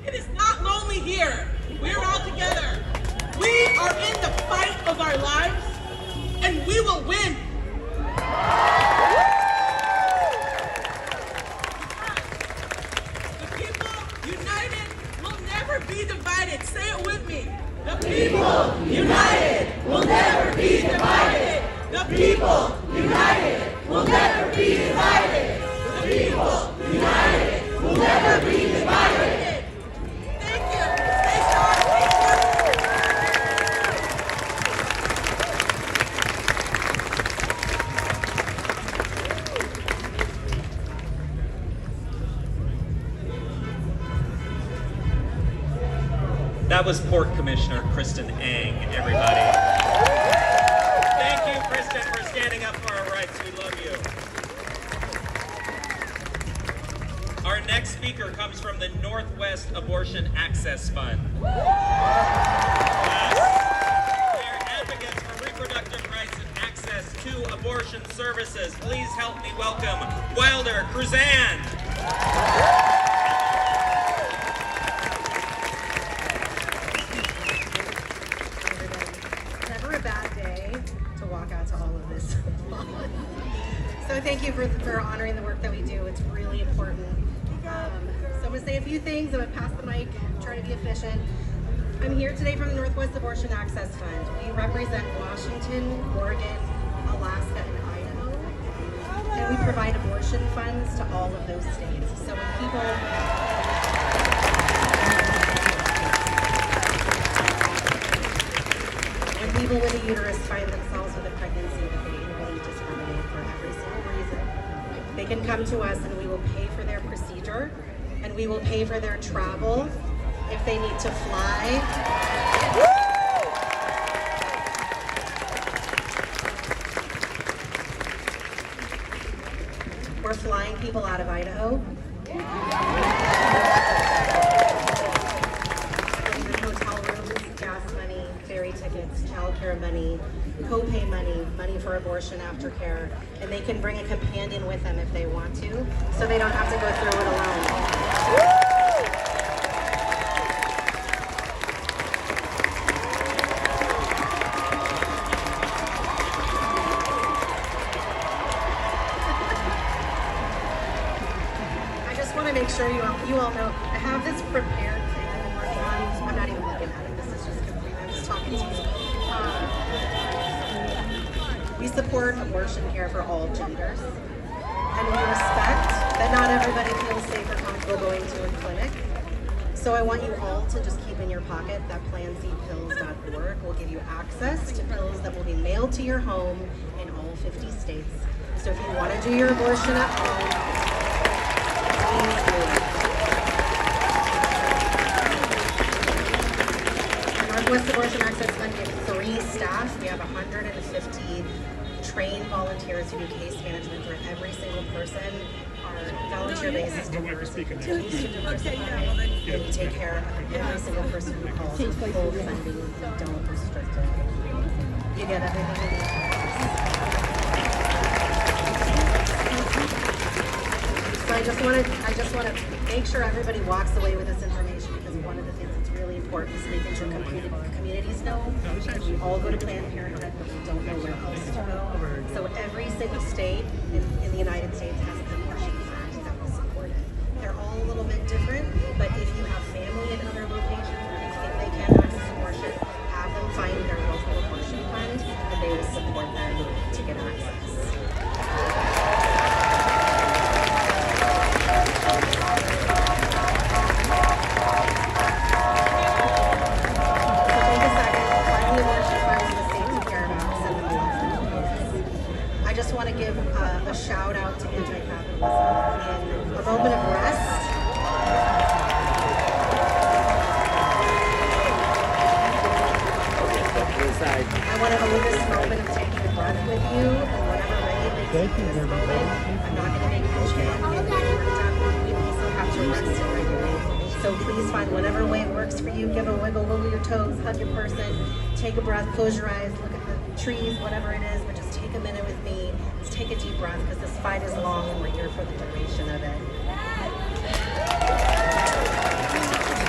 It is not lonely here. We're all together. We are in the fight of our lives, and we will win. The people united will never be divided. Say it with me. The people united will never be divided. The people united will never be divided. The people united will never be divided. That was Port Commissioner Kristen Ang, everybody. Thank you, Kristen, for standing up for our rights. We love you. Our next speaker comes from the Northwest Abortion Access Fund. Yes. They're advocates for reproductive rights and access to abortion services. Please help me welcome Wilder Cruzan. you for honoring the work that we do. It's really important. So I'm going to say a few things. I'm going to pass the mic, try to be efficient. I'm here today from the Northwest Abortion Access Fund. We represent Washington, Oregon, Alaska, and Idaho. And we provide abortion funds to all of those states. So when people with a uterus find themselves with a pregnancy that they really discriminate for every single reason, they can come to us and we will pay for their procedure and we will pay for their travel if they need to fly. We're flying people out of Idaho. Hotel rooms, gas money, ferry tickets, childcare money, co-pay money, money for abortion aftercare, and they can bring a companion with them if they want to, so they don't have to go through it alone. Make sure you all know, I have this prepared thing I've been working on. I'm not even looking at it. This is just complete. I'm just talking to you. We support abortion care for all genders, and we respect that not everybody feels safe or comfortable going to a clinic. So I want you all to just keep in your pocket that PlanCpills.org will give you access to pills that will be mailed to your home in all 50 states. So if you want to do your abortion at home, Northwest Abortion Access Fund, we have 3 staff. We have 150 trained volunteers who do case management for every single person. Our volunteer base is diverse. We take care of every single person who calls with full funding. We don't restrict it. You get everything you need. So I just want to make sure everybody walks away with this information, because one of the things that's really important is making sure communities know. We all go to Planned Parenthood, but we don't know where else to go. So every single state in the United States has an abortion fund that will support it. They're all a little bit different, but if you have family in other locations where they think they can't access abortion, have them find their local abortion fund, and they will support them to get access. I just want to give a shout out to anti-capitalism in a moment of rest. I want to hold this moment of taking a breath with you, and whatever regulates you in this moment, I'm not going to make you chant. We also have to rest and regulate. So please find whatever way works for you. Give a wiggle, wiggle your toes, hug your person, take a breath, close your eyes, look at the trees, whatever it is, but just take a minute with me. Let's take a deep breath, because this fight is long and we're here for the duration of it.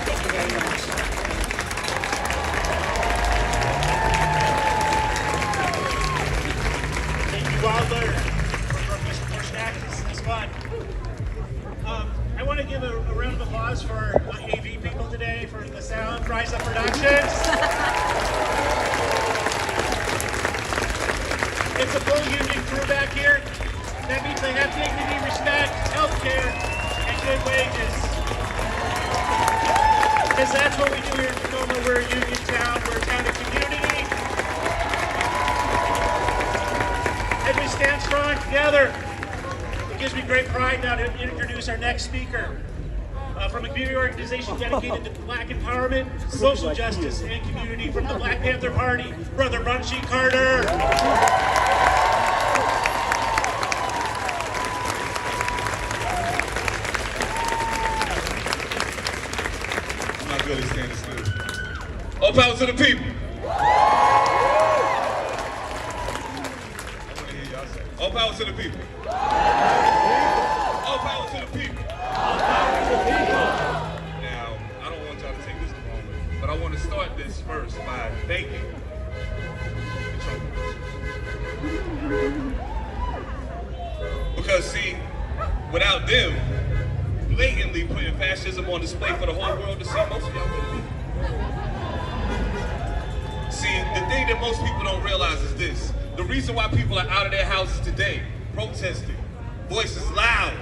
Thank you very much. Thank you, Wilder, for Northwest Abortion Access. That's fun. I want to give a round of applause for our AV people today, for the sound, Rise Up Productions. It's a full union crew back here. That means they have dignity, respect, health care, and good wages. Because that's what we do here in Tacoma. We're a union town. We're a town of community. And we stand strong together. It gives me great pride now to introduce our next speaker. From a community organization dedicated to Black empowerment, social justice, and community, from the Black Panther Party, Brother Bunchy Carter. I'm not good at standing still. All power to the people. I want to hear y'all say. All power to the people. All power to the people. Now, I don't want y'all to take this the wrong way, but I want to start this first by thanking the Trump administration. blatantly putting fascism on display for the whole world to see. Most of y'all wouldn't be. See, the thing that most people don't realize is this. The reason why people are out of their houses today, protesting, voices loud,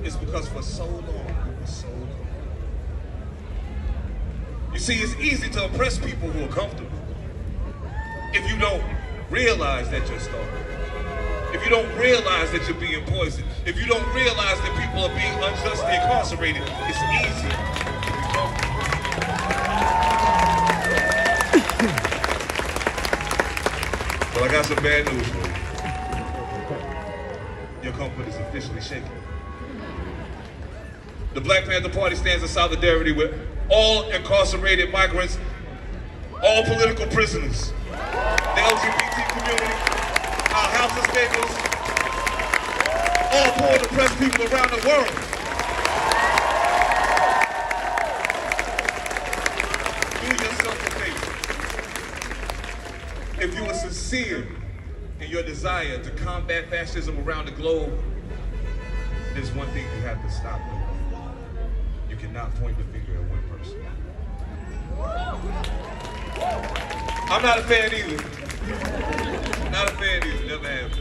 is because for so long, you see, it's easy to oppress people who are comfortable if you don't realize that you're starving. If you don't realize that you're being poisoned, if you don't realize that people are being unjustly incarcerated, it's easy to be comfortable. Well, I got some bad news for you. Your comfort is officially shaken. The Black Panther Party stands in solidarity with all incarcerated migrants, all political prisoners, the LGBT community, our house of staples, all poor and oppressed people around the world. Do yourself a favor. If you are sincere in your desire to combat fascism around the globe, there's one thing you have to stop doing. You cannot point the finger at one person. I'm not a fan either. Not a fan either, never have.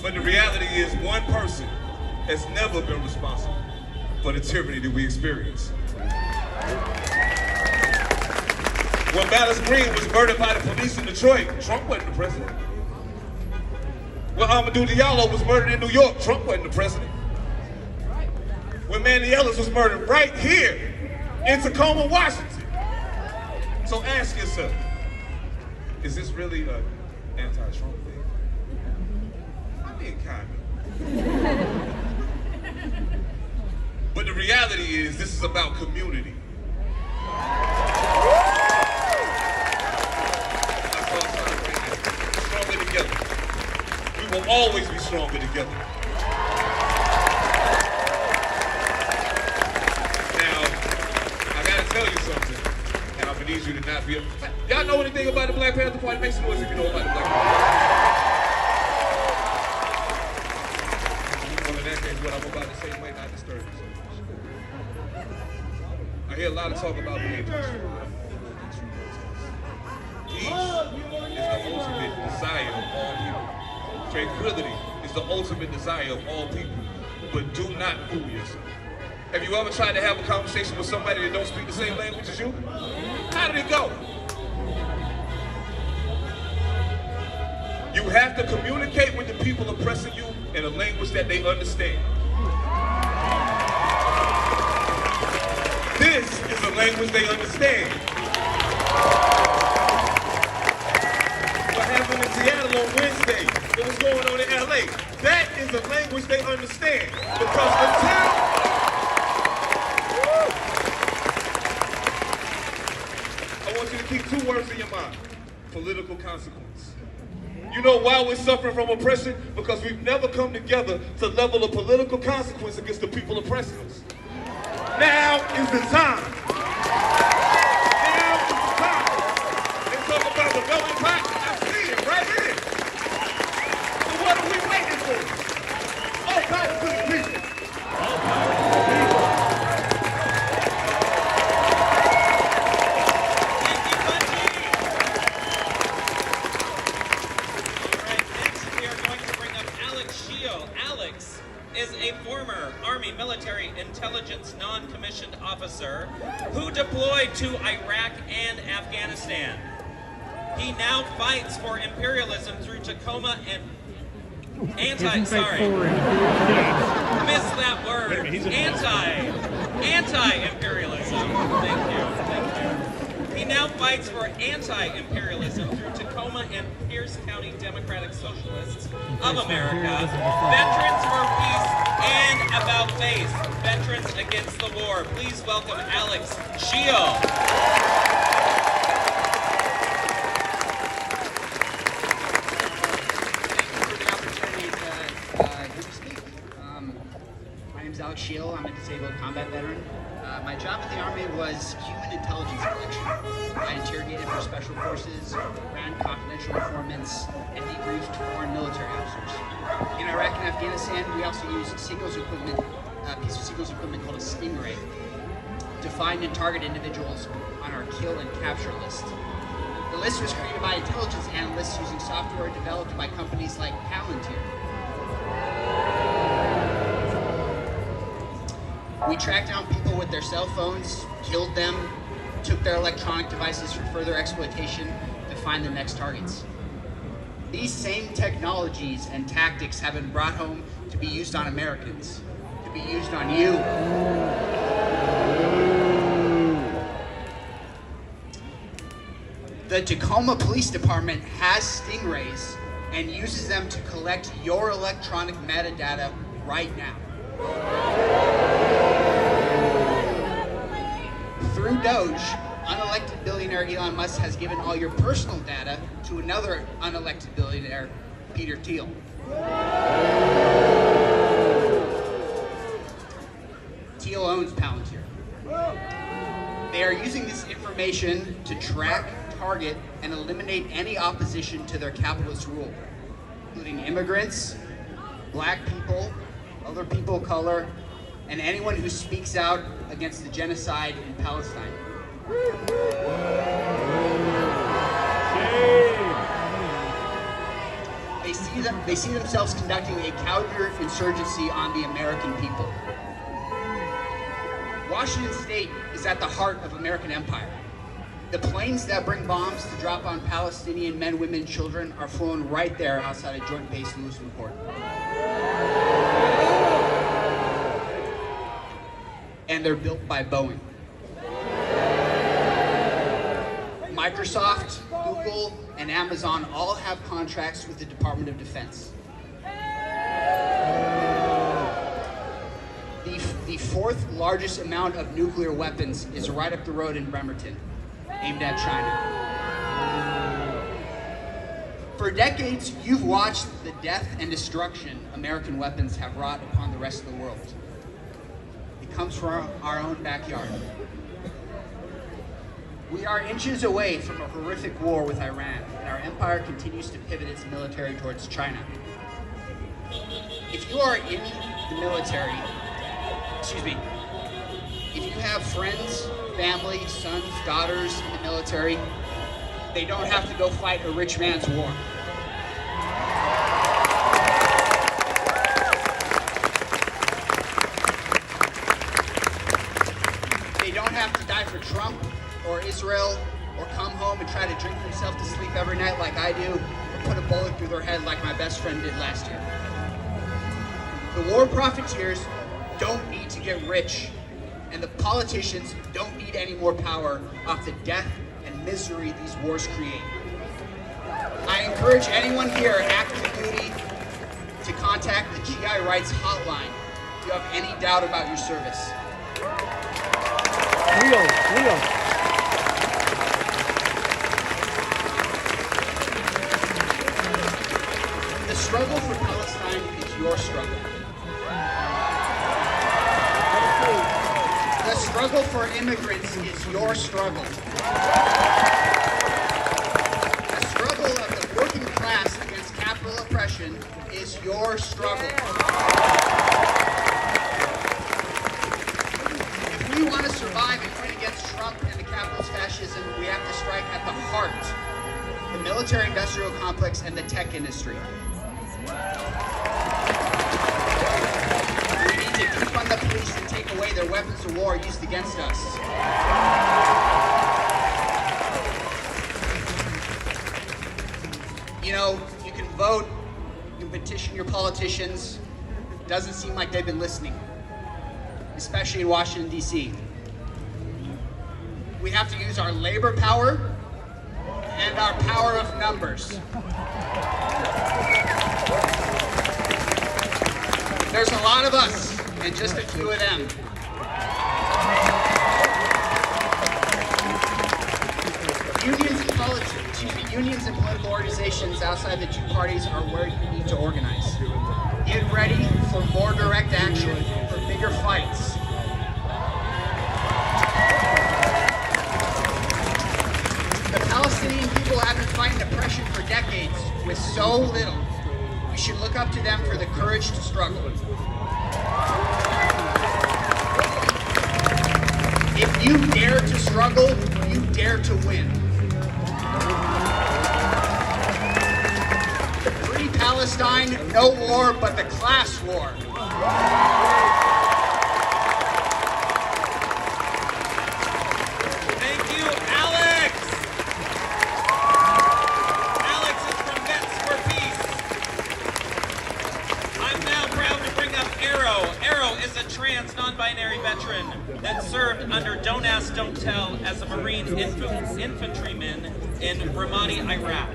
But the reality is one person has never been responsible for the tyranny that we experience. When Ballas Green was murdered by the police in Detroit, Trump wasn't the president. When Amadou Diallo was murdered in New York, Trump wasn't the president. When Manny Ellis was murdered right here in Tacoma, Washington. So ask yourself, is this really an anti-Trump thing? I mean, kind of. But the reality is, this is about community. Stronger together. We will always be stronger together. Tell you something, and I'm gonna need you to not be. Y'all know anything about the Black Panther Party? Make some noise if you know about the Black Panther Party. Well, in that case, what I'm about to say might not disturb you so much. I hear a lot of talk about being peace. Peace is the ultimate desire of all people. Tranquility is the ultimate desire of all people. But do not fool yourself. Have you ever tried to have a conversation with somebody that don't speak the same language as you? How did it go? You have to communicate with the people oppressing you in a language that they understand. This is a language they understand. What happened in Seattle on Wednesday, it was going on in LA. That is a language they understand. Because until I want you to keep two words in your mind. Political consequence. You know why we're suffering from oppression? Because we've never come together to level a political consequence against the people oppressing us. Now is the time. Now is the time. They talk about the melting pot. I see it right here. So what are we waiting for? All power to the people. All power to the people. Is a former Army military intelligence non-commissioned officer who deployed to Iraq and Afghanistan. He now fights for imperialism through Tacoma and missed that word. Anti-imperialism. Thank you. He now fights for anti-imperialism through Tacoma and Pierce County Democratic Socialists of America, Veterans for Peace, and About Face, Veterans Against the War. Please welcome Alex Gio. My name is Alex Shield. I'm a disabled combat veteran. My job in the Army was human intelligence collection. I interrogated for special forces, ran confidential informants, and debriefed foreign military officers. In Iraq and Afghanistan, we also used signals equipment piece of sequence equipment called a Stingray to find and target individuals on our kill and capture list. The list was created by intelligence analysts using software developed by companies like Palantir. We tracked down people with their cell phones, killed them, took their electronic devices for further exploitation to find the next targets. These same technologies and tactics have been brought home to be used on Americans, to be used on you. The Tacoma Police Department has Stingrays and uses them to collect your electronic metadata right now. Through Doge, unelected billionaire Elon Musk has given all your personal data to another unelected billionaire, Peter Thiel. Thiel owns Palantir. They are using this information to track, target, and eliminate any opposition to their capitalist rule, including immigrants, black people, other people of color, and anyone who speaks out against the genocide in Palestine. They see themselves conducting a counterinsurgency on the American people. Washington State is at the heart of American empire. The planes that bring bombs to drop on Palestinian men, women, children are flown right there outside of Joint Base Lewis McChord. And they're built by Boeing. Microsoft, Google, and Amazon all have contracts with the Department of Defense. The fourth largest amount of nuclear weapons is right up the road in Bremerton, aimed at China. For decades, you've watched the death and destruction American weapons have wrought upon the rest of the world. It comes from our own backyard. We are inches away from a horrific war with Iran, and our empire continues to pivot its military towards China. If you are in the military, if you have friends, family, sons, daughters in the military, they don't have to go fight a rich man's war. They don't have to die for Trump or Israel, or come home and try to drink themselves to sleep every night like I do, or put a bullet through their head like my best friend did last year. The war profiteers don't need to get rich, and the politicians don't need any more power off the death and misery these wars create. I encourage anyone here active duty to contact the GI Rights Hotline if you have any doubt about your service. Leo. The struggle for Palestine is your struggle. The struggle for immigrants is your struggle. The struggle of the working class against capital oppression is your struggle. If we want to survive and win against Trump and the capitalist fascism, we have to strike at the heart, the military-industrial complex and the tech industry. We need to defund the police and take away their weapons of war used against us. You know, you can vote, you can petition your politicians. Doesn't seem like they've been listening, especially in Washington, D.C. We have to use our labor power and our power of numbers. There's a lot of us and just a few of them. Unions and political organizations outside the two parties are where you need to organize. Get ready for more direct action, for bigger fights. The Palestinian people have been fighting oppression for decades with so little. We should look up to them for the courage to struggle. If you dare to struggle, you dare to win. Free Palestine, no war but the class war. Thank you, Alex. Alex is from Vets for Peace. I'm now proud to bring up Arrow. Arrow is a trans non-binary veteran that served under Don't Ask, Don't Tell as a Marine infantryman in Ramadi, Iraq.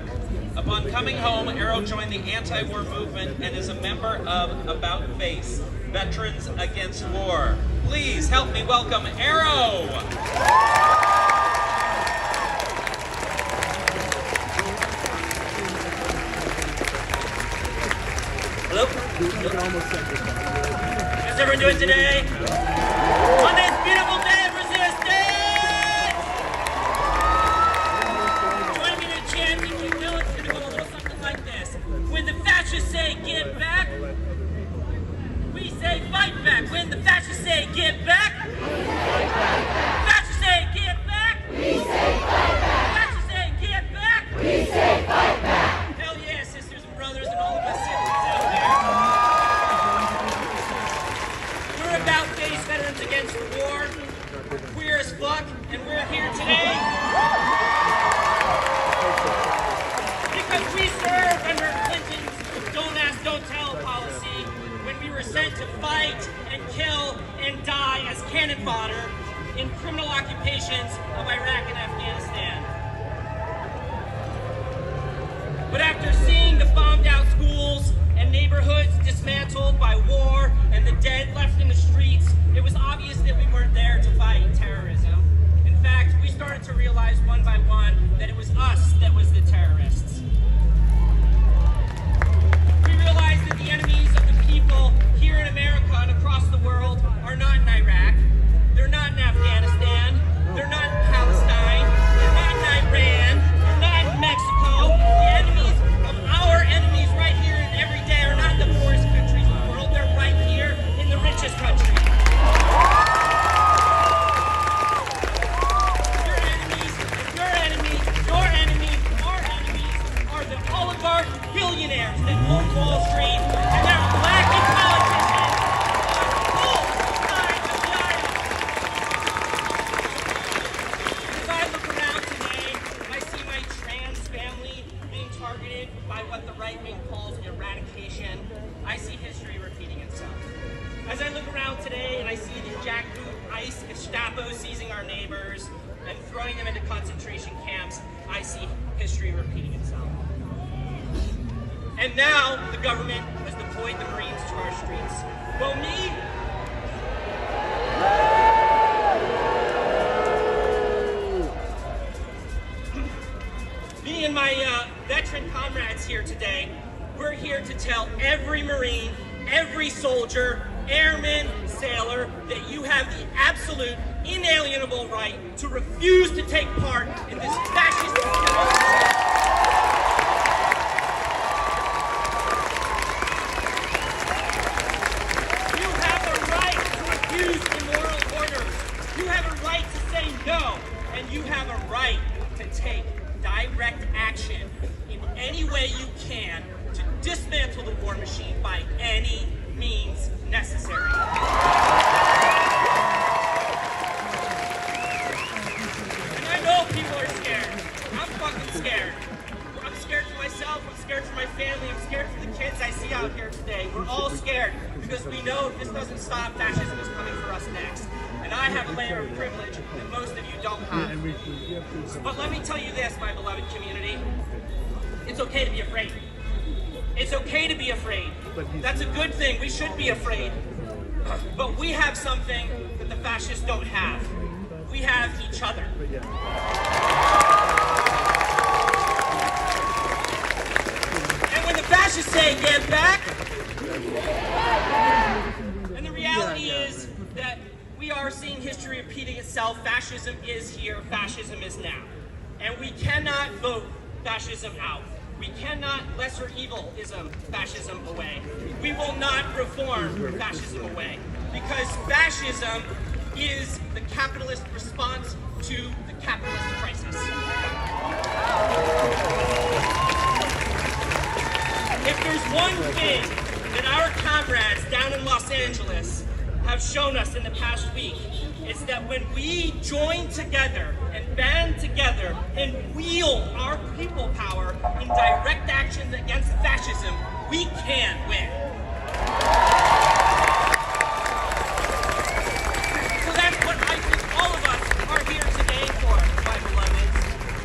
Upon coming home, Arrow joined the anti-war movement and is a member of About Face, Veterans Against War. Please help me welcome Arrow! Hello? How's everyone doing today? On this beautiful day of resistance! Join me to chant, if you know it's gonna go a little something like this. When the fascists say get back, we say fight back. When the fascists say get back, fascists say get back, we say fight back. Fascists say get back, we say fight back. Hell yeah, sisters and brothers and all of us siblings out there. We're About Face, Veterans Against the War. Queer as fuck, and we're here today because we served under Clinton's Don't Ask, Don't Tell policy when we were sent to fight and kill and die as cannon fodder in criminal occupations of Iraq and Afghanistan. But after seeing the bombed out schools and neighborhoods dismantled by war and the dead left in the streets, it was obvious that we weren't there to fight terrorism. In fact, we started to realize one by one that it was us that was the terrorists. We realized that the enemies of the people here in America and across the world are not in Iraq, they're not in Afghanistan, they're not in Palestine, they're not in Iran, they're not in Mexico. The enemies of our enemies right here and every day are not in the poorest countries in the world, they're right here in the richest country. Your enemies, your enemies, your enemies, our enemies are the oligarch billionaires that own Wall Street and their blackened politicians on both sides of the aisle. As I look around today, I see my trans family being targeted by what the right wing calls eradication. I see history repeating itself. As I look around today and I see the jackboot ICE Gestapo seizing our neighbors and throwing them into concentration camps, I see history repeating itself. And now the government has deployed the Marines to our streets. Well, me and my veteran comrades here today, we're here to tell every Marine, every soldier, airman, sailor, that you have the absolute, inalienable right to refuse to take part in this fascist revolution. You have a right to refuse immoral orders. You have a right to say no, and you have a right to take direct action in any way you can to dismantle the war machine by any means necessary. And I know people are scared. I'm fucking scared. I'm scared for myself, I'm scared for my family, I'm scared for the kids I see out here today. We're all scared because we know if this doesn't stop, fascism is coming for us next. And I have a layer of privilege that most of you don't have. But let me tell you this, my beloved community. It's okay to be afraid. It's okay to be afraid. That's a good thing. We should be afraid. But we have something that the fascists don't have. We have each other. And when the fascists say, get back, and the reality is that we are seeing history repeating itself. Fascism is here. Fascism is now. And we cannot vote fascism out. We cannot lesser evilism fascism away. We will not reform fascism away. Because fascism is the capitalist response to the capitalist crisis. If there's one thing that our comrades down in Los Angeles have shown us in the past week, it's that when we join together and band together and wield our people power in direct action against fascism, we can win. So that's what I think all of us are here today for, my beloveds.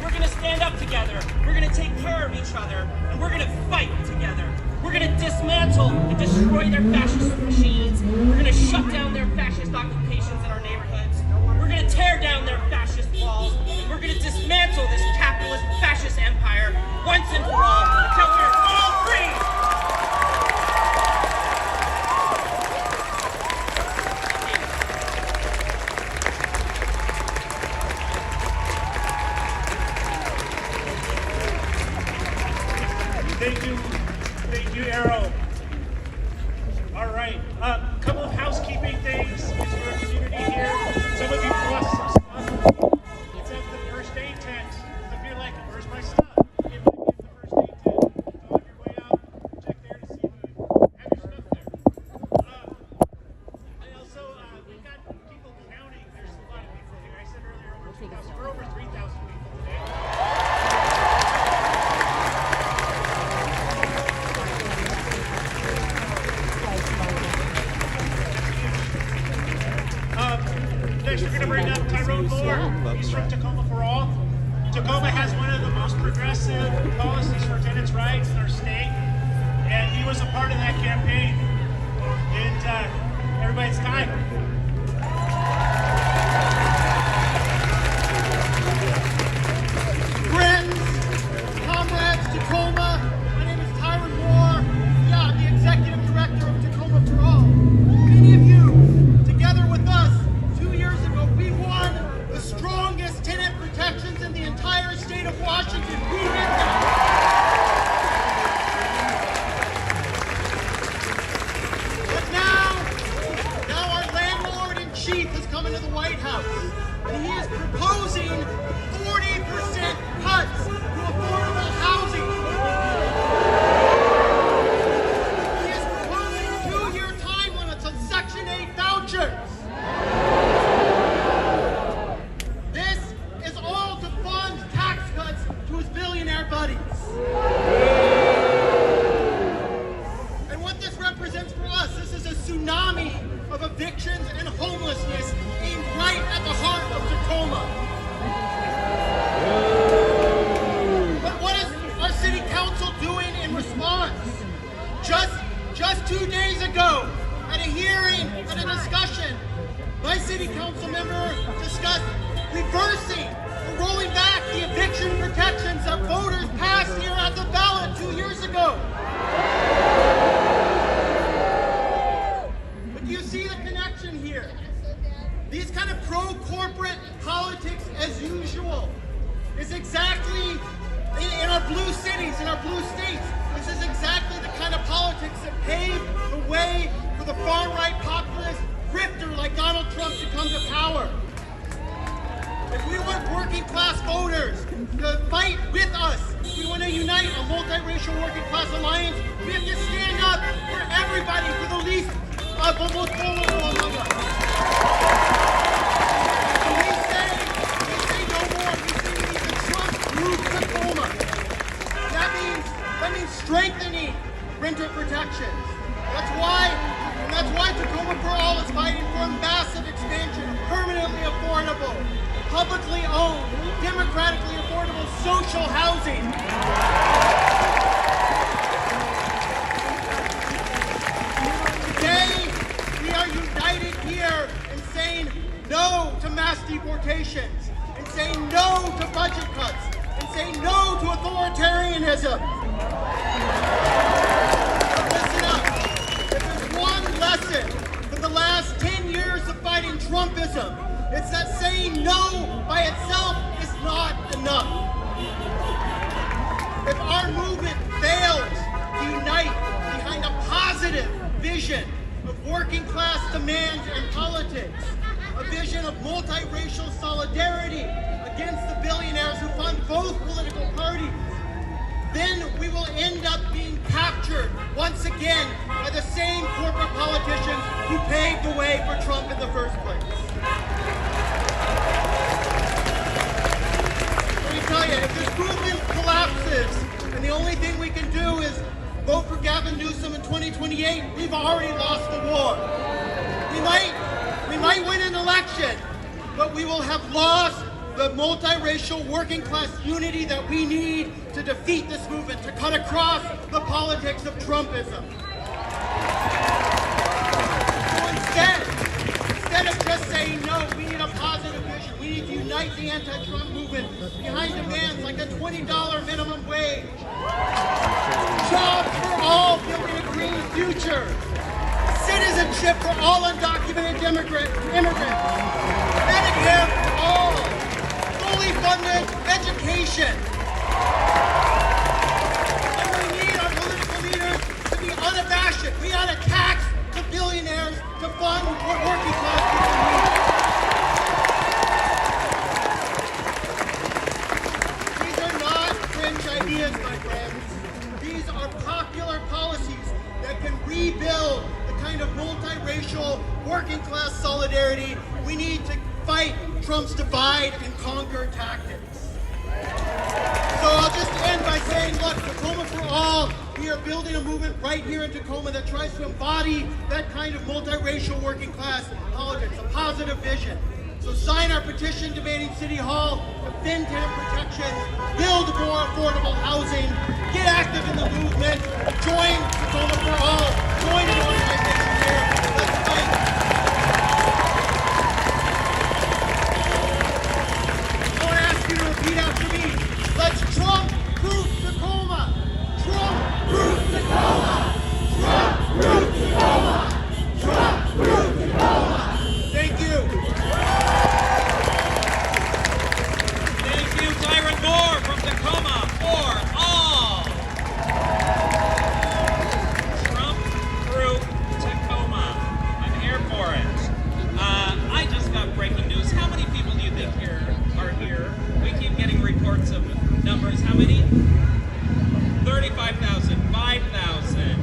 We're going to stand up together, we're going to take care of each other, and we're going to fight together. We're going to dismantle and destroy their fascist machines. We're going to shut down their fascist occupations in our neighborhoods. We're going to tear down their fascist walls. We're going to dismantle this capitalist fascist empire once and for all until we're all free. Thank you, Arrow. All right, a couple of housekeeping things is for our community here. Some of you lost some stuff. It's at the first aid tent. So if you're like, where's my stuff? It might be at the first aid tent. So on your way out, check there to see if you have your stuff there. And also, we've got people counting. There's a lot of people here. I said earlier over 2,000. We're over 3,000 people today. Next, we're going to bring up Tyrone Moore. He's from Tacoma for All. Tacoma has one of the most progressive policies for tenants' rights in our state, and he was a part of that campaign. And everybody's time. Friends, comrades, Tacoma, my name is Tyrone Moore. Yeah, I'm the executive director of Tacoma for All. Many of you, together with us, 2 years ago, we won the strongest tenant protections in the entire state of Washington. We did that. But now our landlord-in-chief has come into the White House, and he is proposing 40% cuts to affordable housing. He is proposing 2-year time limits on Section 8 vouchers. This is all to fund tax cuts to his billionaire buddies. And what this represents for us, this is a tsunami of evictions and homelessness aimed right at the heart of Tacoma. But what is our city council doing in response? Just 2 days ago, at a hearing, at a discussion, my city council member discussed reversing or rolling back the eviction protections that voters passed here at the ballot 2 years ago. But do you see the connection here? These kind of pro-corporate politics as usual is exactly, in our blue cities, in our blue states, this is exactly the kind of politics that paved the way for the far-right populist grifter like Donald Trump to come to power. If we want working-class voters to fight with us, if we want to unite a multiracial working-class alliance, we have to stand up for everybody, for the least of the most vulnerable among us. And we say no more. We say we need to Trump-proof Tacoma. That means strengthening renter protections. That's why Tacoma for All is fighting for a massive expansion of permanently affordable, publicly owned, democratically affordable social housing. Today, we are united here in saying no to mass deportations, and saying no to budget cuts, and saying no to authoritarianism. But listen up. If there's one lesson from the last 10 years of fighting Trumpism, it's that saying no by itself is not enough. If our movement fails to unite behind a positive vision of working class demands and politics, a vision movement of multiracial solidarity against the billionaires who fund both political parties, then we will end up being captured once again by the same corporate politicians who paved the way for Trump in the first place. Let me tell you, if this movement collapses and the only thing we can do is vote for Gavin Newsom in 2028, we've already lost the war. We might win an election, but we will have lost the multiracial working class unity that we need to defeat this movement, to cut across the politics of Trumpism. So instead of just saying no, we need a positive vision. We need to unite the anti-Trump movement behind demands like a $20 minimum wage, jobs for all building a green future, citizenship for all undocumented immigrants, Medicare for all, fully funded education. And we need our political leaders to be unabashed. We ought to tax the billionaires to fund what working class people need. These are not fringe ideas, my friends. These are popular policies that can rebuild the kind of multiracial working class solidarity we need to fight Trump's divide and conquer tactics. So I'll just end by saying, look, Tacoma for All, we are building a movement right here in Tacoma that tries to embody that kind of multiracial working class politics, a positive vision. So sign our petition demanding City Hall defend tenant protections, build more affordable housing, get active in the movement, join Tacoma for All, join an organization here, let's fight. Repeat after me. Let's Trump-proof Tacoma. Trump-proof Tacoma. Trump-proof Tacoma. Trump-proof Tacoma. Thank you. Thank you, Tyron Moore from Tacoma for All. Trump-proof Tacoma. I'm here for it. I just got breaking news. How many people do you think are here? We keep getting reports of numbers. How many? 35,000, 5,000.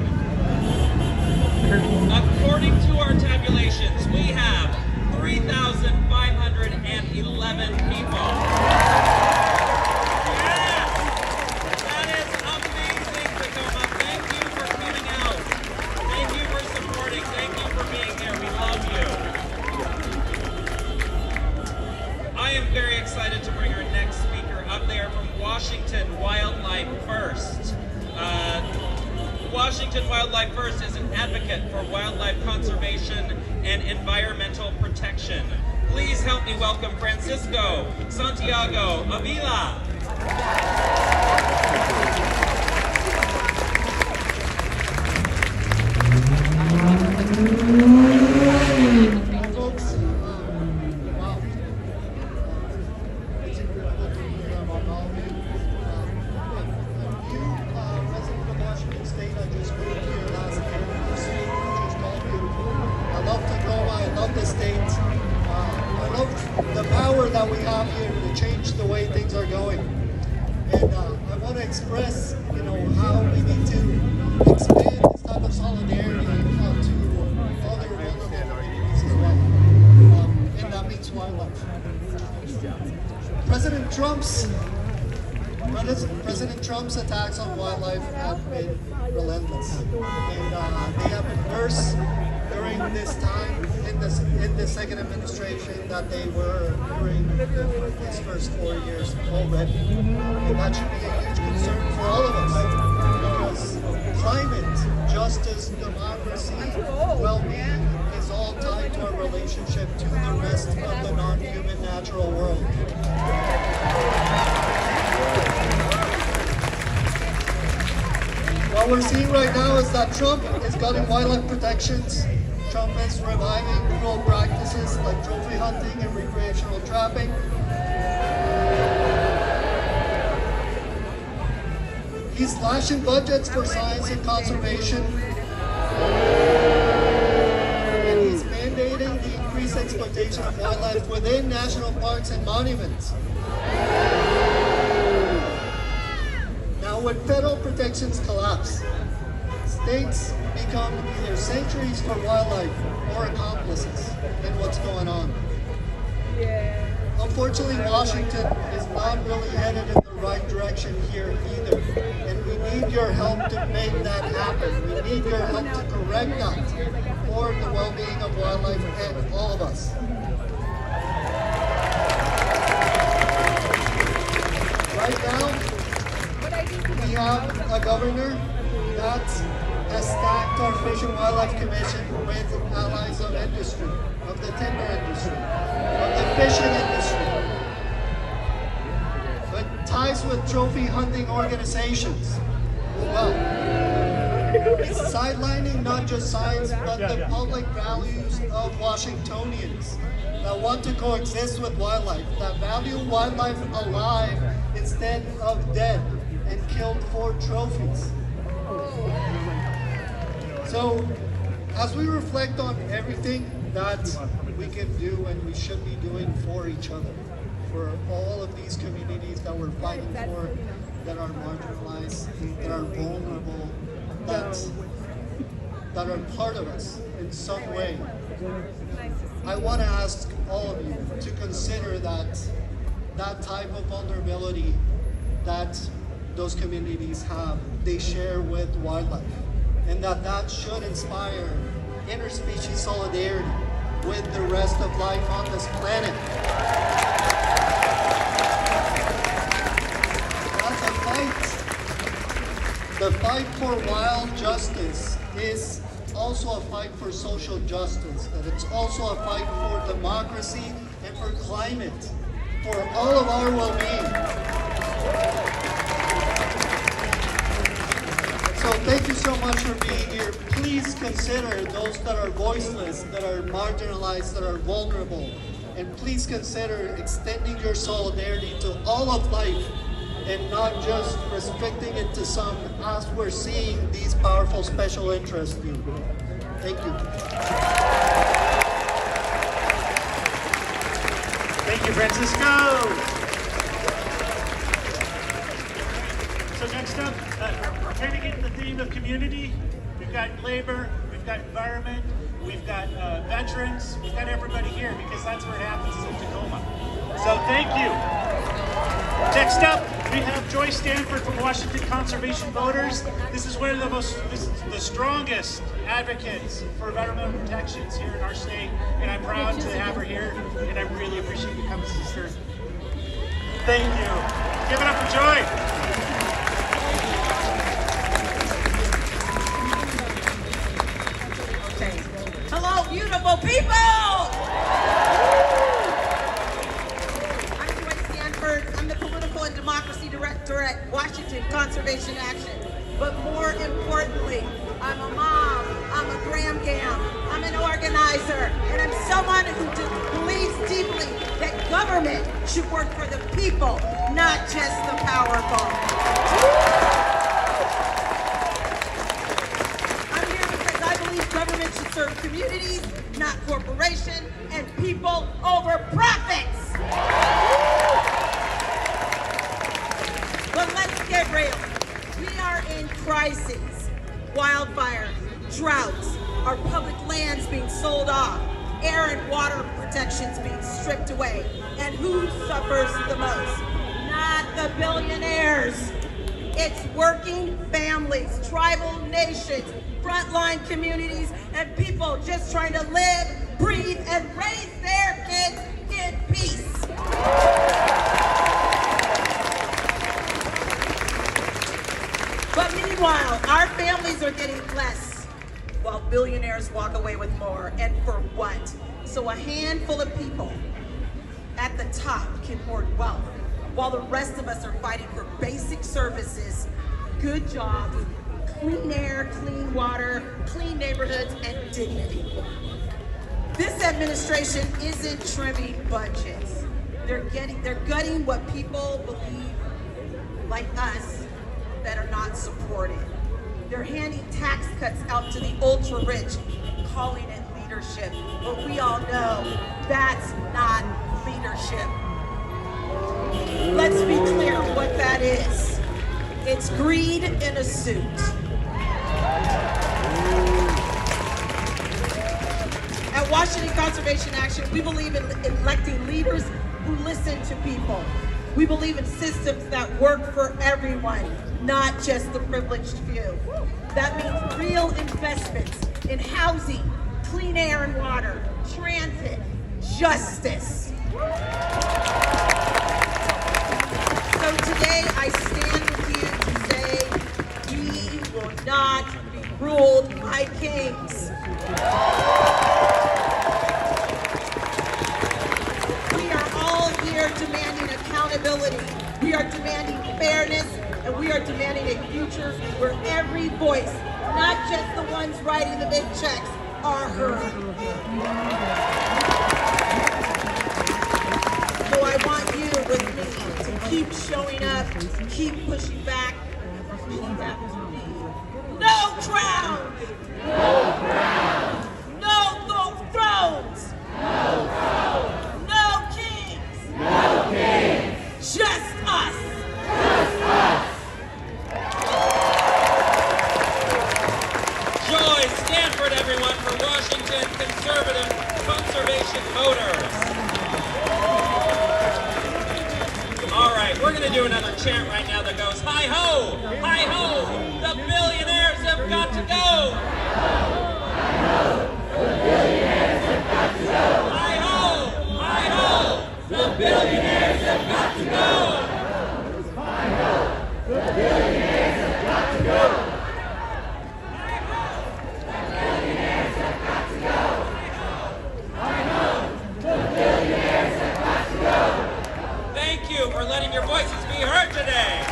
According to our tabulations, we have 3,511 people. Yes! That is amazing, Tacoma. Thank you for coming out. Thank you for supporting. Thank you for being here. We love you. I am very excited to bring our next speaker up there from Washington Wildlife First. Washington Wildlife First is an advocate for wildlife conservation and environmental protection. Please help me welcome Francisco Santiago Avila. Folks, wow. It's incredible to hear about all of you. Resident of Washington State, I just moved here last year. Just all beautiful. I love Tacoma. I love the state. I love the power that we have here to change the way things are going. And I want to express, how we need to expand this type of solidarity to other vulnerable communities as well. And that means wildlife. President Trump's attacks on wildlife have been relentless, and they have been worse during this time in the second administration that they were during his first 4 years already. And that should be a huge concern for all of us, because climate, justice, democracy, well-being is all tied to our relationship to the rest of the non-human natural world. What we're seeing right now is that Trump is gutting wildlife protections. Trump is reviving cruel practices like trophy hunting and recreational trapping. He's slashing budgets for science and conservation. And he's mandating the increased exploitation of wildlife within national parks and monuments. Now, when federal protections collapse, states become either sanctuaries for wildlife or accomplices in what's going on. Unfortunately, Washington is not really headed in the right direction here either. And we need your help to make that happen. We need your help to correct that for the well-being of wildlife and all of us. Right now, we have a governor that has stacked our Fish and Wildlife Commission with allies of industry, of the timber industry, of the fishing industry, but ties with trophy hunting organizations. Well, it's sidelining not just science, but the public values of Washingtonians that want to coexist with wildlife, that value wildlife alive instead of dead and killed for trophies. So, as we reflect on everything that we can do and we should be doing for each other, for all of these communities that we're fighting for, that are marginalized, that are vulnerable, that are part of us in some way, I want to ask all of you to consider that type of vulnerability that those communities have, they share with wildlife. And that should inspire interspecies solidarity with the rest of life on this planet. The fight for wild justice is also a fight for social justice, that it's also a fight for democracy and for climate, for all of our well-being. So thank you so much for being here. Please consider those that are voiceless, that are marginalized, that are vulnerable. And please consider extending your solidarity to all of life and not just restricting it to some as we're seeing these powerful special interests do. Thank you. Thank you, Francisco. So next up, turning into the theme of community, we've got labor, we've got environment, we've got veterans, we've got everybody here because that's where it happens in Tacoma. So thank you. Next up, we have Joy Stanford from Washington Conservation Voters. This is one of the strongest advocates for environmental protections here in our state, and I'm proud to have her here, and I really appreciate you coming, sister. Thank you. Give it up for Joy. Hello, beautiful people! I'm Joy Stanford. I'm the Political and Democracy Director at Washington Conservation Action. But more importantly, I'm a mom, I'm a gram-gam, I'm an organizer, and I'm someone who believes deeply that government should work for the people, not just the powerful. Government should serve communities, not corporations, and people over profits. But let's get real. We are in crises. Wildfire, droughts, our public lands being sold off, air and water protections being stripped away. And who suffers the most? Not the billionaires. It's working families, tribal nations, frontline communities, and people just trying to live, breathe, and raise their kids in peace. But meanwhile, our families are getting less, while billionaires walk away with more. And for what? So a handful of people at the top can hoard wealth, while the rest of us are fighting for basic services, good jobs, clean air, clean water, clean neighborhoods, and dignity. This administration isn't trimming budgets. They're gutting what people believe, like us, that are not supported. They're handing tax cuts out to the ultra-rich, calling it leadership. leadership, but we all know that's not leadership. Let's be clear what that is. It's greed in a suit. At Washington Conservation Action, we believe in electing leaders who listen to people. We believe in systems that work for everyone, not just the privileged few. That means real investments in housing, clean air and water, transit, justice. So today I stand with you to say we will not be ruled by kings. We are all here demanding accountability. We are demanding fairness, and we are demanding a future where every voice, not just the ones writing the big checks, are heard. So I want you with me to keep showing up, keep pushing back. No crowns! No crowns! No thrones! No thrones! No kings! No kings! Just us! Just us! Joy Stanford, everyone, for Washington Conservative Conservation Voters. All right, we're going to do another chant right now that goes, hi-ho, hi-ho, the billionaires have got to go. The billionaires have got to go. Hi-ho, hi-ho, the billionaires have got to go. Hi-ho, the billionaires have got to go. Thank you for letting your voices be heard today.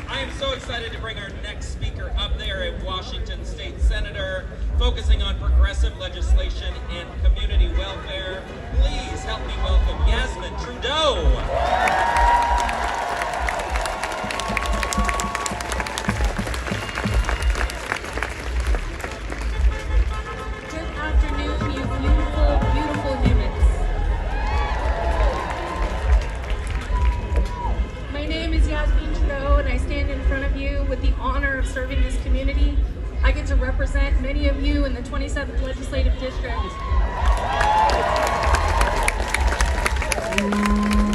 I am so excited to bring our next speaker up there, a Washington State Senator focusing on progressive legislation and community welfare. Please help me welcome Yasmin Trudeau. Serving this community. I get to represent many of you in the 27th Legislative District.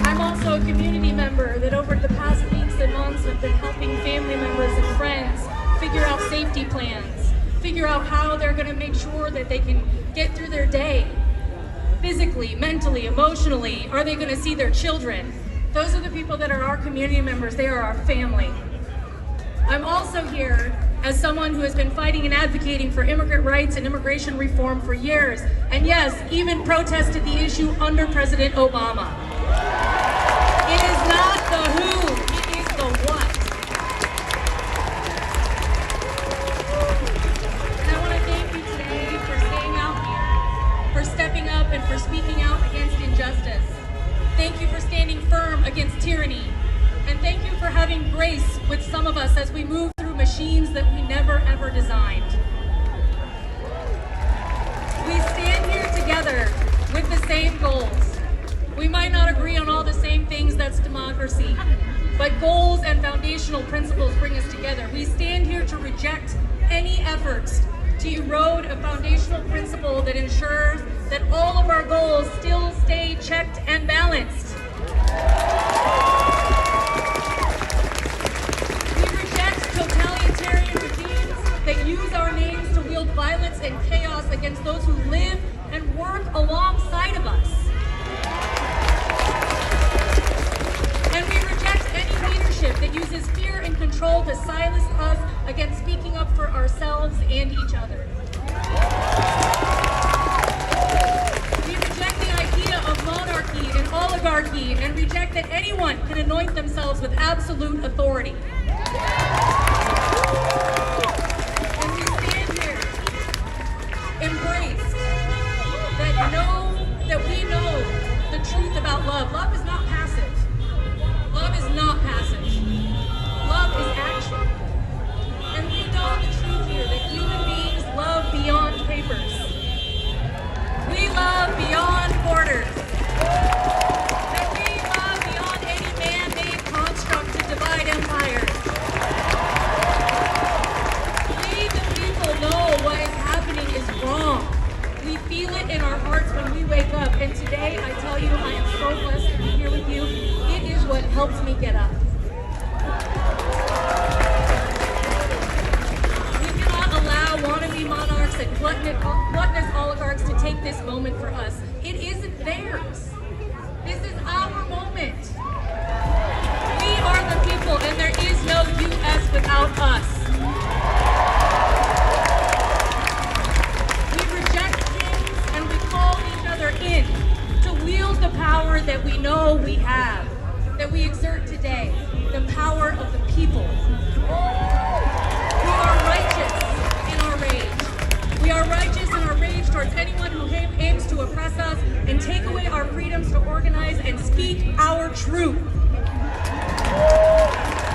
I'm also a community member that over the past weeks and months have been helping family members and friends figure out safety plans, figure out how they're going to make sure that they can get through their day. Physically, mentally, emotionally, are they going to see their children? Those are the people that are our community members. They are our family. I'm also here as someone who has been fighting and advocating for immigrant rights and immigration reform for years, and yes, even protested the issue under President Obama. It is not the who, it is the what. And I want to thank you today for staying out here, for stepping up and for speaking out against injustice. Thank you for standing firm against tyranny. And thank you for having grace with some of us as we move through machines that we never ever designed. We stand here together with the same goals. We might not agree on all the same things, that's democracy, but goals and foundational principles bring us together. We stand here to reject any efforts to erode a foundational principle that ensures that all of our goals still stay checked and balanced. That use our names to wield violence and chaos against those who live and work alongside of us. And we reject any leadership that uses fear and control to silence us against speaking up for ourselves and each other. We reject the idea of monarchy and oligarchy and reject that anyone can anoint themselves with absolute authority. Embrace that we know the truth about love. Love is not passive. Love is not passive. Love is action. And today, I tell you, I am so blessed to be here with you. It is what helps me get up. We cannot allow wannabe monarchs and gluttonous oligarchs to take this moment for us. It isn't theirs. This is our moment. We are the people, and there is no U.S. without us. We reject kings, and we call each other in to wield the power that we know we have, that we exert today, the power of the people. We are righteous in our rage. We are righteous in our rage towards anyone who aims to oppress us and take away our freedoms to organize and speak our truth.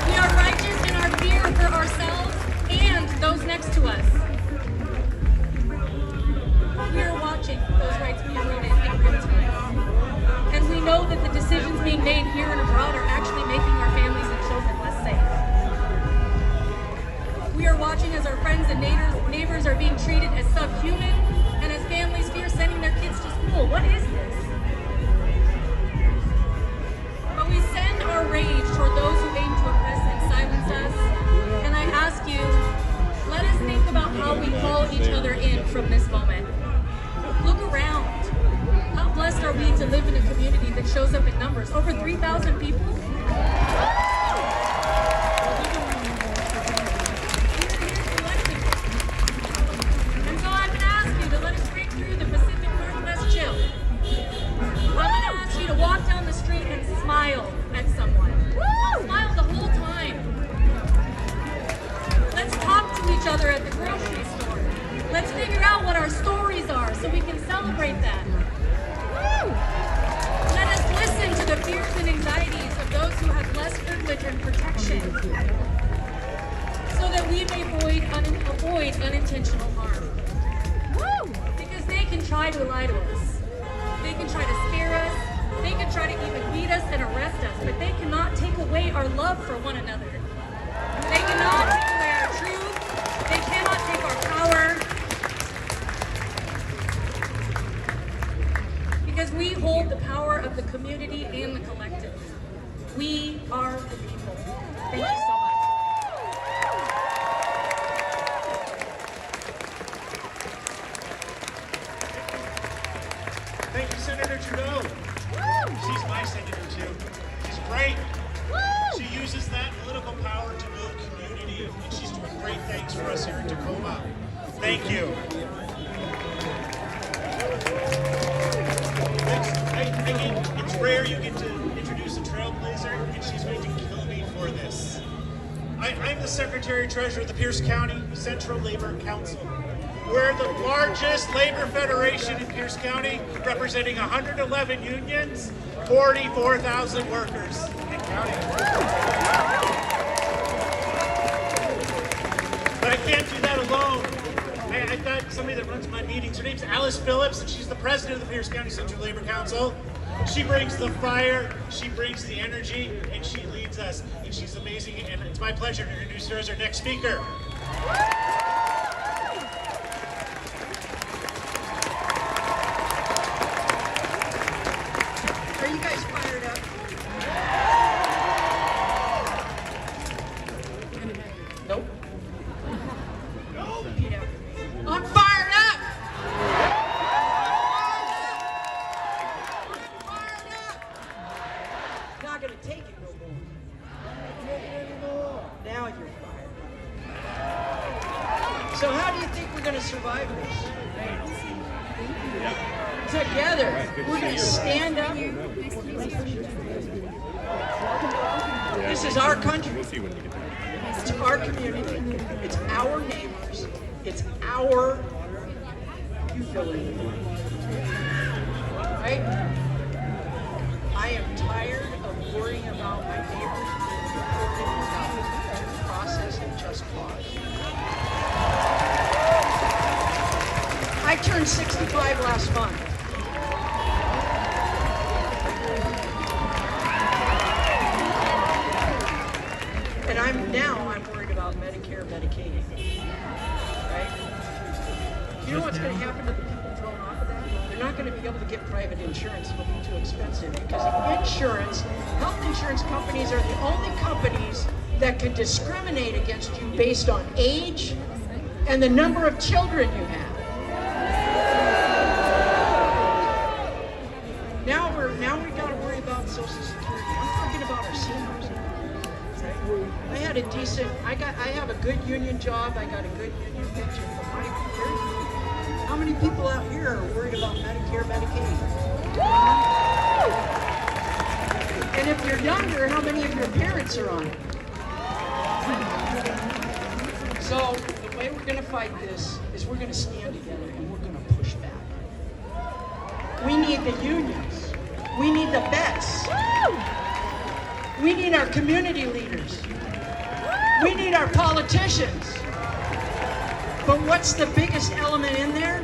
We are righteous in our fear for ourselves and those next to us. We are watching those rights be eroded in real time. And we know that the decisions being made here and abroad are actually making our families and children less safe. We are watching as our friends and neighbors are being treated as subhuman, and as families fear sending their kids to school. What is this? But we send our rage toward those who aim to oppress and silence us. And I ask you, let us think about how we call each other in from this moment. Look around. How blessed are we to live in a community that shows up in numbers? Over 3,000 people? And so I'm going to ask you to let us break through the Pacific Northwest chill. I'm going to ask you to walk down the street and smile at someone. Smile the whole time. Let's talk to each other at the grocery store. Let's figure out what our stories are so we can celebrate that. Let us listen to the fears and anxieties of those who have less privilege and protection so that we may avoid unintentional harm. Because they can try to lie to us. They can try to scare us. They can try to even beat us and arrest us, but they cannot take away our love for one another. They cannot take away our truth. They cannot take our power. Because we hold the power of the community and the collective. We are the people. Thank you so much. Thank you, Senator Trudeau. She's my senator too. She's great. She uses that political power to build community, and she's doing great things for us here in Tacoma. Thank you. It's rare you get to introduce a trailblazer, and she's going to kill me for this. I'm the Secretary-Treasurer of the Pierce County Central Labor Council. We're the largest labor federation in Pierce County, representing 111 unions, 44,000 workers in county. But I can't do that alone. I've got somebody that runs my meetings. Her name's Alice Phillips, and she's the president of the Pierce County Central Labor Council. She brings the fire, she brings the energy, and she leads us. And she's amazing, and it's my pleasure to introduce her as our next speaker. Are you guys fired up? Nope. Yeah. I'm fired up! Not gonna take it no more. Now you're fired up. So how do you think we're gonna survive this? Together, we're gonna stand up. This is our country. It's our community. It's our neighbors. It's our, you fill in the blank. Right? I am tired of worrying about my neighbors being deported without due process and just cause. I turned 65 last month. And I'm worried about Medicare, Medicaid. Right? You know what's going to happen to the people thrown off of that? you're not going to be able to get private insurance. It'll be too expensive because health insurance companies are the only companies that can discriminate against you based on age and the number of children you have. Now we got to worry about Social Security. I'm talking about our seniors. I had I have a good union job. I got a good union pension. How many people out here are worried about Medicare, Medicaid? And if you're younger, how many of your parents are on it? So the way we're going to fight this is we're going to stand together and we're going to push back. We need the unions. We need the vets. We need our community leaders. We need our politicians. But what's the biggest element in there?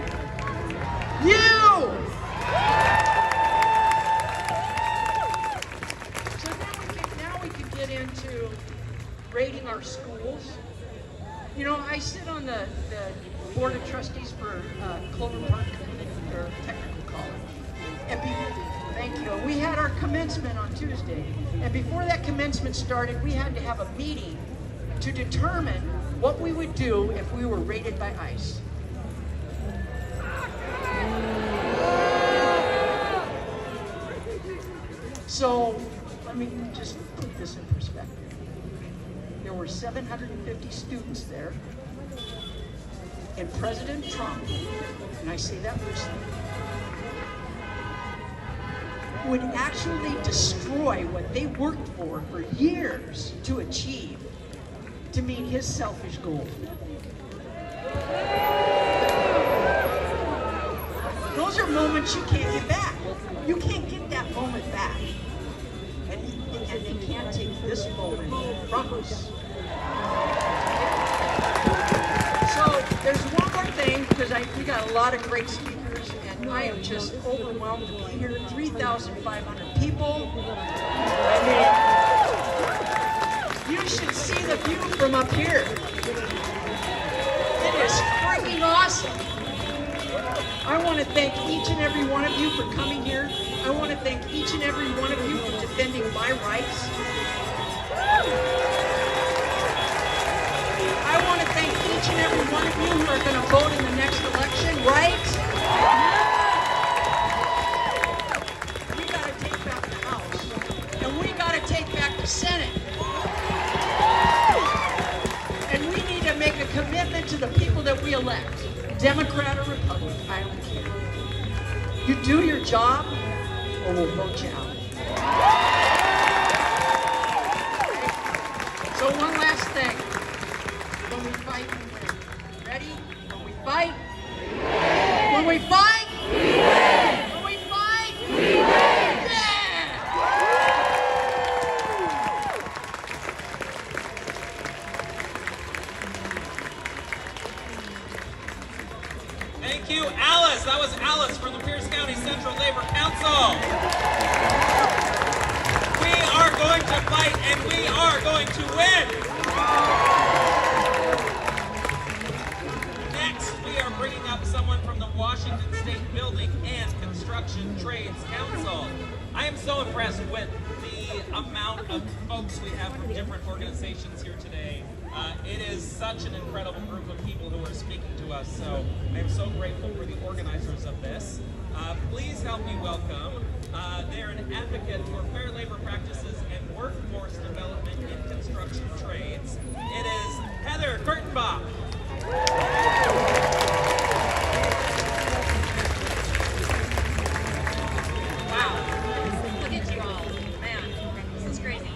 You! So now we can get into rating our schools. You know, I sit on the board of trustees for Clover Park Technical College. And thank you. We had our commencement on Tuesday. And before that commencement started, we had to have a meeting to determine what we would do if we were raided by ICE. So let me just put this in perspective. There were 750 students there, and President Trump, and I say that loosely, would actually destroy what they worked for years to achieve, to meet his selfish goal. Those are moments you can't get back. You can't get that moment back. And they can't take this moment from us. So there's one more thing, because we got a lot of great speakers, and I am just overwhelmed to be here. 3,500 people. I mean, you should see the view from up here. It is freaking awesome. I want to thank each and every one of you for coming here. I want to thank each and every one of you for defending my rights. I want to thank each and every one of you who are going to vote in the next election, right? We got to take back the House. And we got to take back the Senate. And we need to make a commitment to the people that we elect. Democrat or Republican, I don't care. You do your job, or we'll vote you out. So one last thing. When we fight, we win. Ready? When we fight, we win. When we fight, we win. When we fight, we win. Yeah! Thank you, Alice. That was Alice from the Pierce County Central Labor Council. We are going to fight and we are going to win. Next, we are bringing up someone from the Washington State Building and Construction Trades Council. I am so impressed with the amount of folks we have from different organizations here today. It is such an incredible group of people who are speaking to us, so I am so grateful for the organizers of this. Please help me welcome. They're an advocate for fair labor practices and workforce development in construction trades. It is Heather Kurtenbach. Wow, look at you all. Man, this is crazy.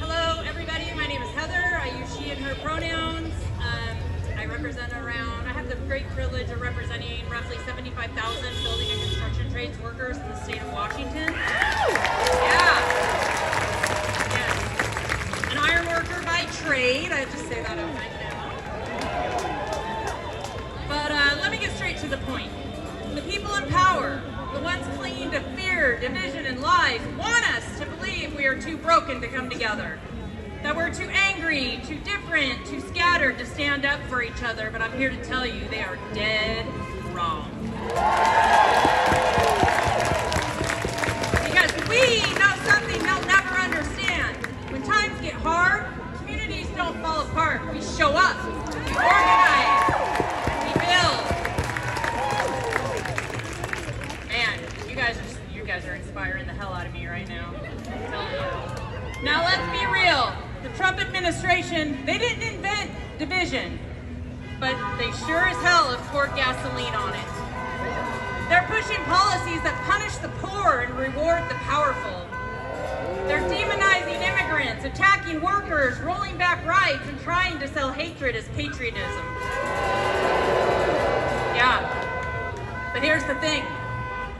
Hello, everybody. My name is Heather. I use she and her pronouns. I have the great privilege of representing roughly 75,000 building and construction trades workers in the state of Washington. Yeah. Yes. An iron worker by trade. I have to say that out right now. But let me get straight to the point. The people in power, the ones clinging to fear, division, and lies, want us to believe we are too broken to come together. That we're too angry, too different, too scattered to stand up for each other, but I'm here to tell you they are dead wrong. We show up. We organize. We build. Man, you guys are inspiring the hell out of me right now. I'm telling you. Now let's be real. The Trump administration, they didn't invent division, but they sure as hell have poured gasoline on it. They're pushing policies that punish the poor and reward the powerful. They're demonizing immigrants, attacking workers, rolling back rights, and trying to sell hatred as patriotism. Yeah, but here's the thing.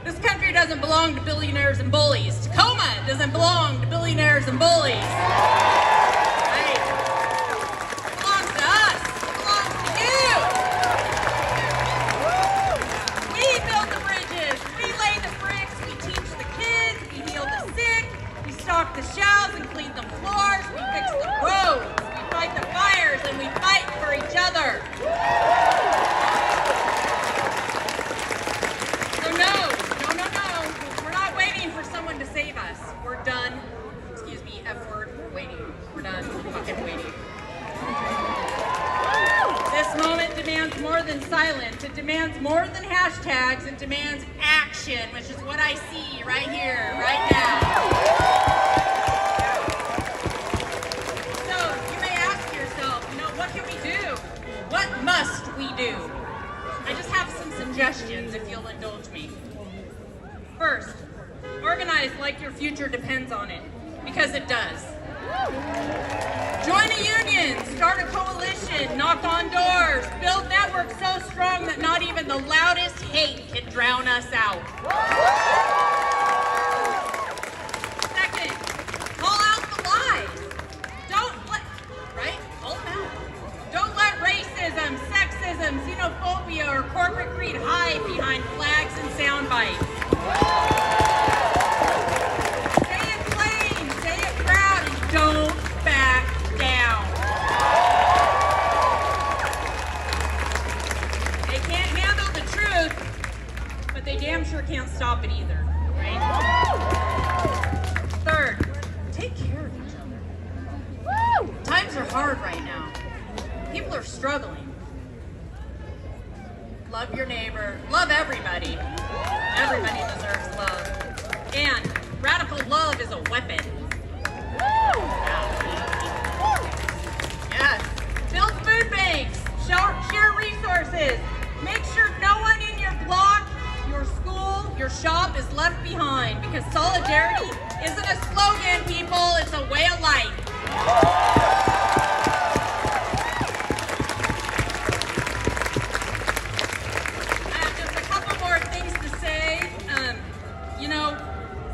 This country doesn't belong to billionaires and bullies. Tacoma doesn't belong to billionaires and bullies. Right? It belongs to us. It belongs to you. We build the bridges. We lay the bricks. We teach the kids. We heal the sick. We stock the shelves and clean the floors. We fix the roads. We fight the fires, and we fight for each other. So no. We're not waiting for someone to save us. We're done. Excuse me, F word. We're waiting. We're done fucking waiting. This moment demands more than silence. It demands more than hashtags. It demands action, which is what I see right here, right now. So you may ask yourself, what can we do? What must we do? I just have some suggestions if you'll indulge me. First, organize like your future depends on it, because it does. Join a union, start a coalition, knock on doors, build networks so strong that not even the loudest hate can drown us out. Second, call out the lies. Call them out. Don't let racism, sexism, xenophobia, or corporate greed hide behind flags and sound bites. Say it plain, say it proud, and don't back down. They can't handle the truth, but they damn sure can't stop it either, right? Third, take care of each other. Times are hard right now. People are struggling. Love your neighbor. Love everybody. Everybody deserves love. And radical love is a weapon. Yes. Build food banks. Share resources. Make sure no one in your block, your school, your shop is left behind, because solidarity isn't a slogan, people. It's a way of life.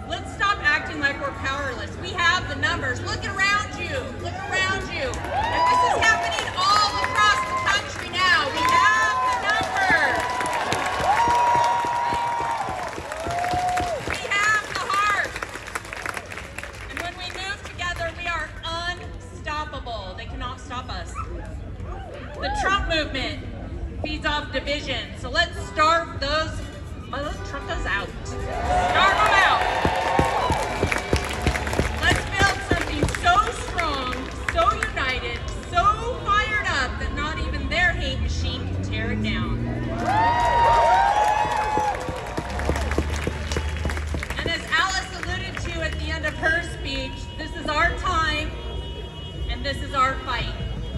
Let's stop acting like we're powerless. We have the numbers. Look around you. Look around you. And this is happening all across the country now. We have the numbers. We have the heart. And when we move together, we are unstoppable. They cannot stop us. The Trump movement feeds off division. So let's starve those truckers out. Starve them out. Let's build something so strong, so united, so fired up that not even their hate machine can tear it down. And as Alice alluded to at the end of her speech, this is our time and this is our fight.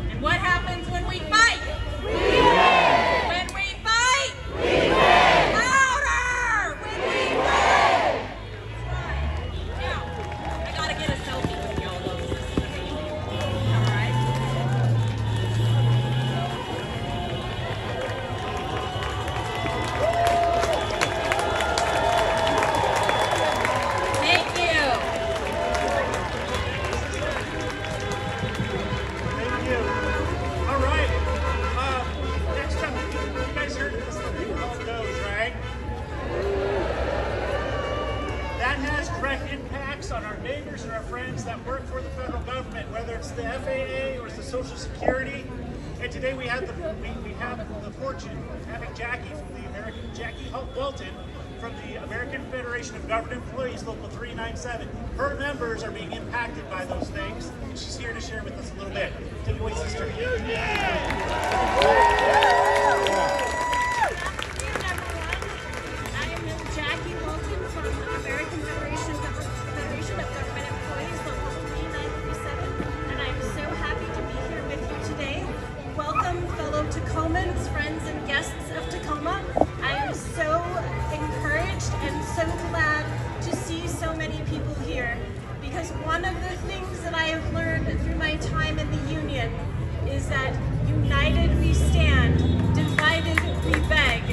And what happens when we fight? We win! When we fight? We win! On our neighbors and our friends that work for the federal government, whether it's the FAA or it's the Social Security. And today we have the fortune of having Jackie from the American, Jackie Walton from the American Federation of Government Employees, Local 397. Her members are being impacted by those things, and she's here to share with us a little bit. Take it away, sister. Jackie Walton from American Federation of Government Employees, Local 3937, and I'm so happy to be here with you today. Welcome, fellow Tacomans, friends and guests of Tacoma. I am so encouraged and so glad to see so many people here, because one of the things that I have learned through my time in the union is that united we stand, divided we beg.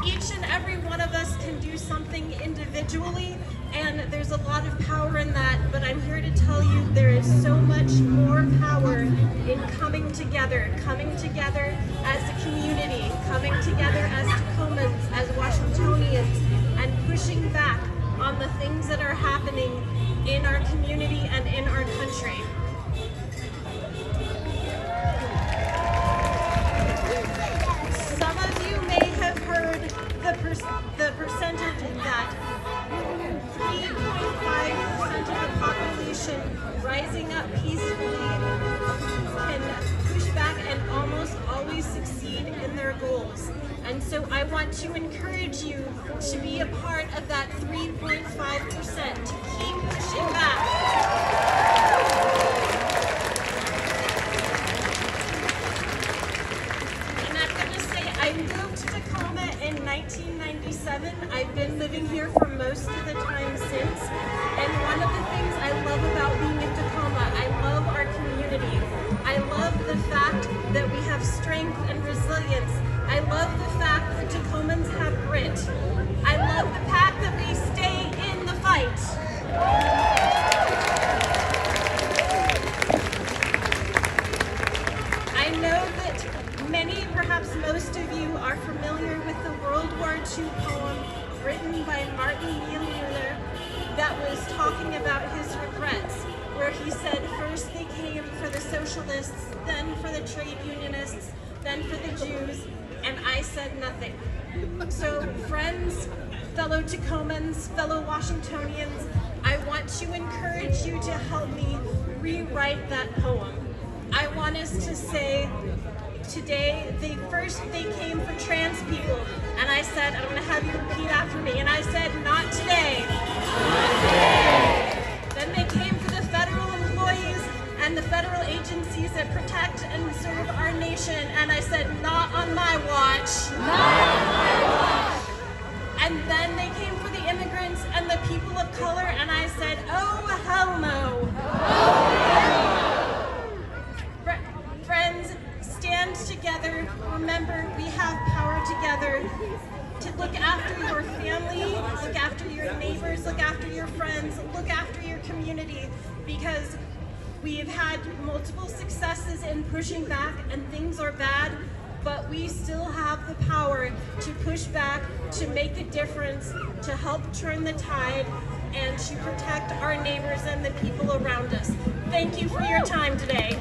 Each and every one of us can do something individually, and there's a lot of power in that, but I'm here to tell you there is so much more power in coming together as a community, coming together as Tacomans, as Washingtonians, and pushing back on the things that are happening in our community and in our country. Some of you may have heard the percentage that 3.5% of the population rising up peacefully can push back and almost always succeed in their goals. And so I want to encourage you to be a part of that 3.5%, to keep pushing back. I moved to Tacoma in 1997. I've been living here for most of the time since. And one of the things I love about being in Tacoma, I love our community. I love the fact that we have strength and resilience. I love the fact that Tacomans have grit. I love the fact that we stay in the fight. I know that many, perhaps most of you, are familiar with the World War II poem written by Martin Niemöller that was talking about his regrets, where he said first they came for the socialists, then for the trade unionists, then for the Jews, and I said nothing. So friends, fellow Tacomans, fellow Washingtonians, I want to encourage you to help me rewrite that poem. I want us to say, today, they came for trans people, and I said, I'm going to have you repeat after me, and I said, not today. Not today. Then they came for the federal employees and the federal agencies that protect and serve our nation, and I said, not on my watch. Not on my watch. And then they came for the immigrants and the people of color, and I said, oh, hell no. Oh, hell no. Friends, stand together. Remember, we have power together to look after your family, look after your neighbors, look after your friends, look after your community, because we have had multiple successes in pushing back and things are bad, but we still have the power to push back, to make a difference, to help turn the tide, and to protect our neighbors and the people around us. Thank you for your time today.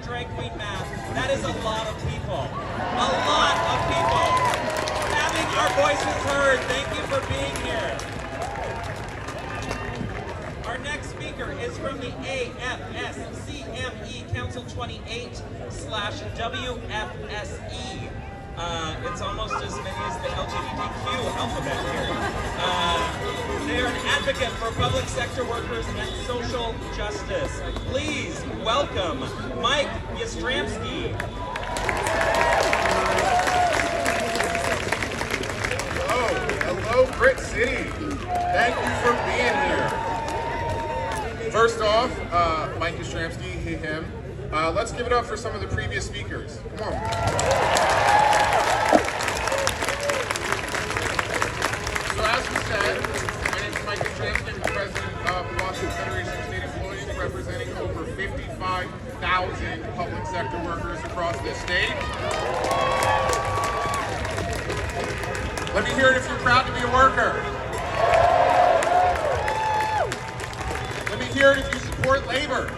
Drag queen math, that is a lot of people. A lot of people. Having our voices heard. Thank you for being here. Our next speaker is from the AFSCME Council 28/WFSE. It's almost as many as the LGBTQ alphabet here. They are an advocate for public sector workers and social justice. Please welcome Mike Yastramski. Hello, Grit City. Thank you for being here. First off, Mike Yastramski, he, him. Let's give it up for some of the previous speakers. Come on. So as we said, my name is Mike Yastramski. Boston Federation of State Employees, representing over 55,000 public sector workers across this state. Let me hear it if you're proud to be a worker. Let me hear it if you support labor.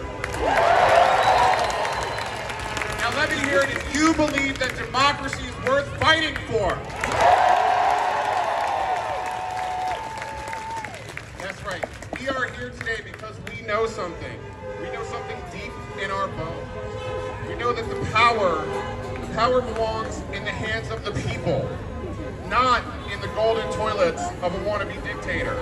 Now let me hear it if you believe that democracy is worth fighting for. That's right. We are here today because we know something. We know something deep in our bones. We know that the power belongs in the hands of the people, not in the golden toilets of a wannabe dictator.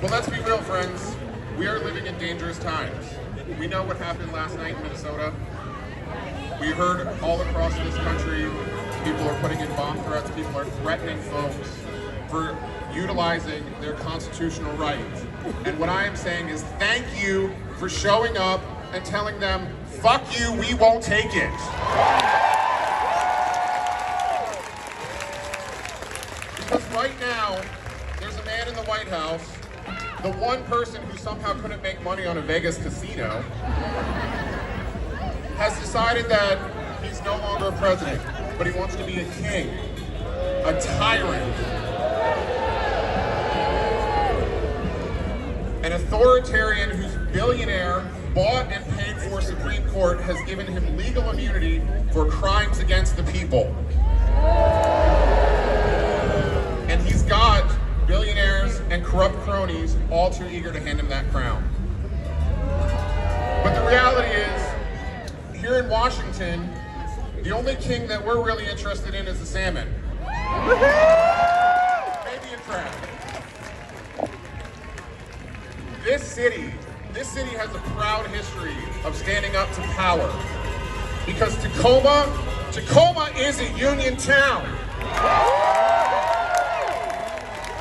Well, let's be real, friends. We are living in dangerous times. We know what happened last night in Minnesota. We heard all across this country, people are putting in bomb threats, people are threatening folks for utilizing their constitutional rights. And what I am saying is thank you for showing up and telling them, fuck you, we won't take it. Because right now, there's a man in the White House, the one person who somehow couldn't make money on a Vegas casino, has decided that he's no longer a president, but he wants to be a king, a tyrant, an authoritarian whose billionaire bought and paid for Supreme Court has given him legal immunity for crimes against the people. And he's got billionaires and corrupt cronies all too eager to hand him that crown. But the reality is, here in Washington, the only king that we're really interested in is the salmon. Maybe a crab. This city has a proud history of standing up to power. Because Tacoma is a union town.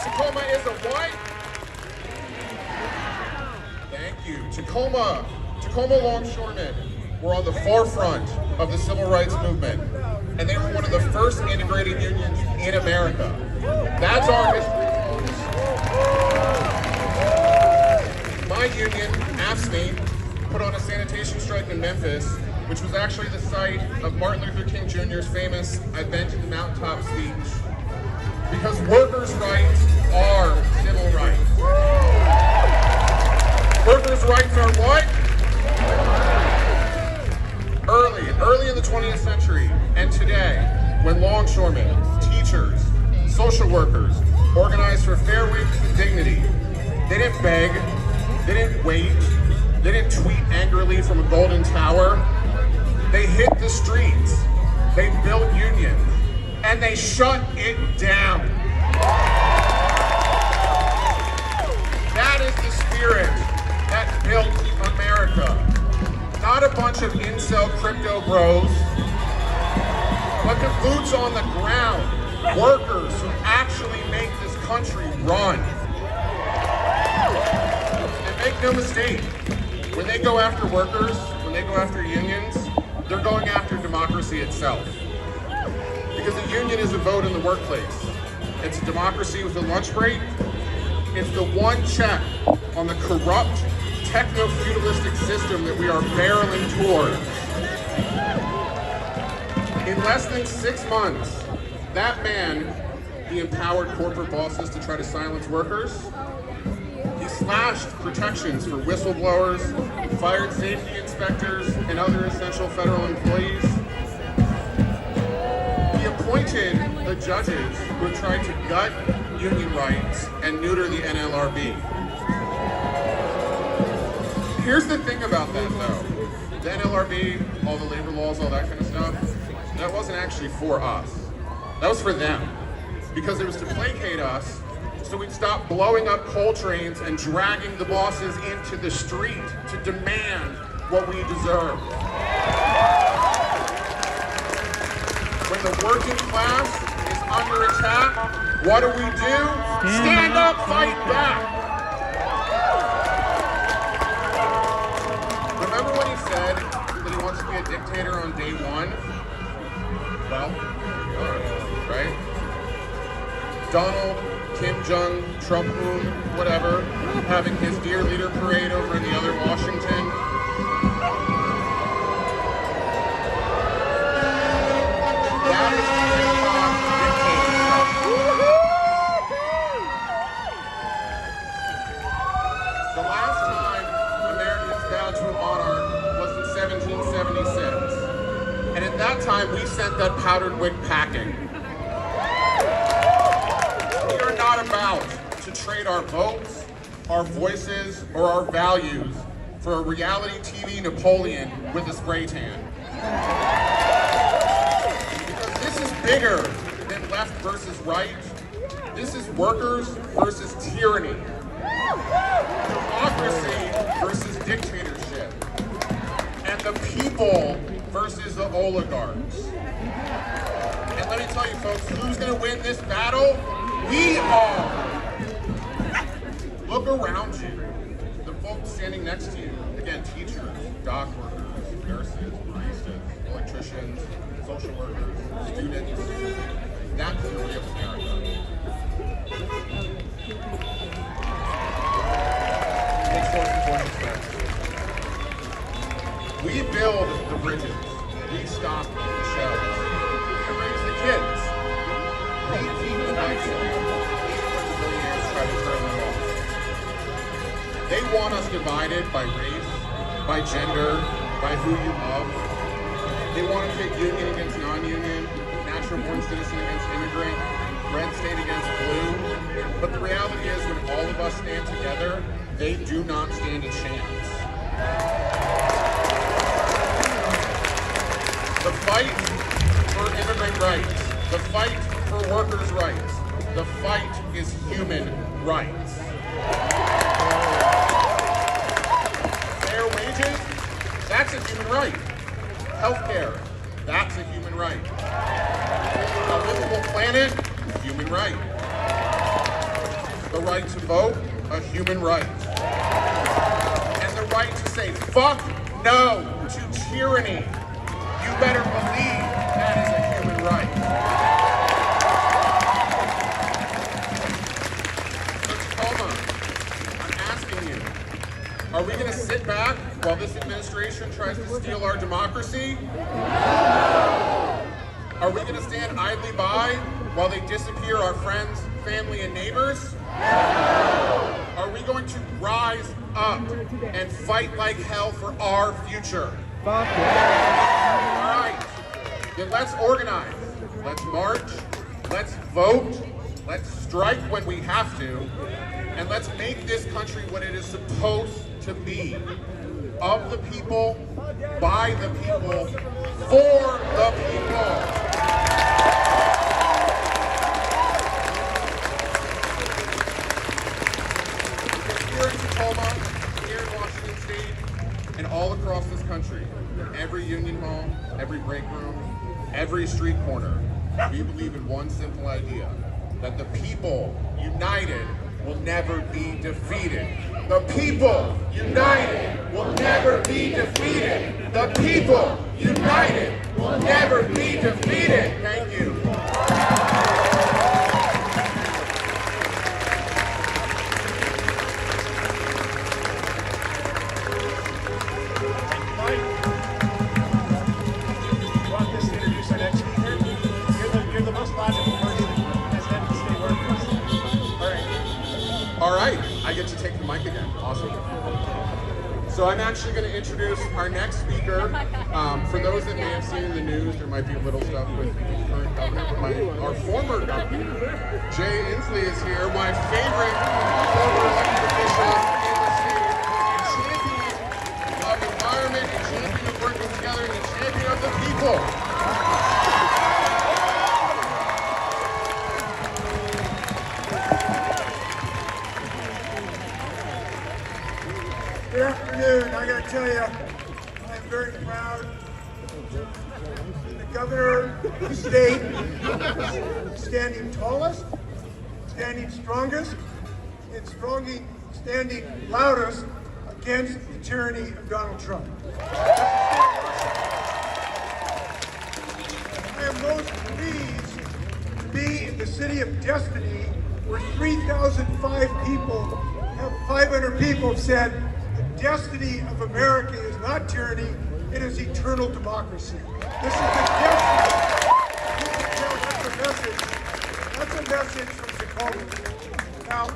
Tacoma is a what? Thank you. Tacoma longshoremen were on the forefront of the civil rights movement, and they were one of the first integrated unions in America. That's our history. My union, AFSCME, put on a sanitation strike in Memphis, which was actually the site of Martin Luther King Jr.'s famous "I've been to the mountaintop" speech. Because workers' rights are civil rights. Workers' rights are what? Early in the 20th century and today, when longshoremen, teachers, social workers organized for fair wages and dignity, they didn't beg, they didn't wait, they didn't tweet angrily from a golden tower. They hit the streets, they built unions, and they shut it down. That is the spirit that built America. Not a bunch of incel crypto bros, but the boots on the ground, workers who actually make this country run. And make no mistake, when they go after workers, when they go after unions, they're going after democracy itself. Because a union is a vote in the workplace. It's a democracy with a lunch break. It's the one check on the corrupt, techno-feudalistic system that we are barreling toward. In less than 6 months, that man, he empowered corporate bosses to try to silence workers. He slashed protections for whistleblowers, fired safety inspectors, and other essential federal employees. He appointed the judges who had tried to gut union rights and neuter the NLRB. Here's the thing about that, though. The NLRB, all the labor laws, all that kind of stuff, that wasn't actually for us. That was for them. Because it was to placate us, so we'd stop blowing up coal trains and dragging the bosses into the street to demand what we deserve. When the working class is under attack, what do? Stand up, fight back. Remember when he said that he wants to be a dictator on day one? Well, right? Donald Kim Jong Trump Moon, whatever, having his Dear Leader parade over in the other Washington. That is TikTok dictatorship. The last time Americans bowed to a monarch was in 1776. And at that time, we sent that powdered wig packing. We are not about to trade our votes, our voices, or our values for a reality TV Napoleon with a spray tan. Because this is bigger than left versus right. This is workers versus tyranny. Democracy versus dictatorship. And the people versus the oligarchs. And let me tell you folks, who's gonna win this battle? We are! Look around you. The folks standing next to you, again, teachers, dock workers, nurses, baristas, electricians, social workers, students. That's the real America. Takes force before respect. We build the bridges. We stock the shelves. And raise the kids. We keep the lights on. Even when the billionaires try to turn them off. They want us divided by race, by gender, by who you love. They want to take union against non-union, natural-born citizen against immigrant, red state against blue. But the reality is, when all of us stand together, they do not stand a chance. The fight for immigrant rights, the fight for workers' rights, the fight is human rights. Fair wages, that's a human right. Healthcare, that's a human right. A livable planet, human right. The right to vote, a human right. And the right to say fuck no to tyranny. You better believe that is a human right. So Tacoma, I'm asking you, are we going to sit back while this administration tries to steal our democracy? No! Are we going to stand idly by while they disappear our friends, family, and neighbors? No! Are we going to rise up and fight like hell for our future? Fuck yeah. All right, then let's organize. Let's march. Let's vote. Let's strike when we have to. And let's make this country what it is supposed to be. Of the people, by the people, for the people. Here in Tacoma, here in Washington State, and all across this country, every union hall, every break room, every street corner, we believe in one simple idea, that the people united will never be defeated. The people united will never be defeated. The people united will never be defeated. Thank you. All right, I get to take the mic again. Awesome. So I'm actually going to introduce our next speaker. For those that may have seen in the news, there might be a little stuff with the current governor, but our former governor, Jay Inslee, is here. My favorite former elected official in the state, a champion of environment, a champion of working together, and a champion of the people. Good afternoon. I got to tell you, I'm very proud. The governor of the state standing tallest, standing strongest, and standing loudest against the tyranny of Donald Trump. I am most pleased be in the city of Destiny, where 500 people have said the destiny of America is not tyranny, it is eternal democracy. This is the destiny. That's a message from Tacoma. Now,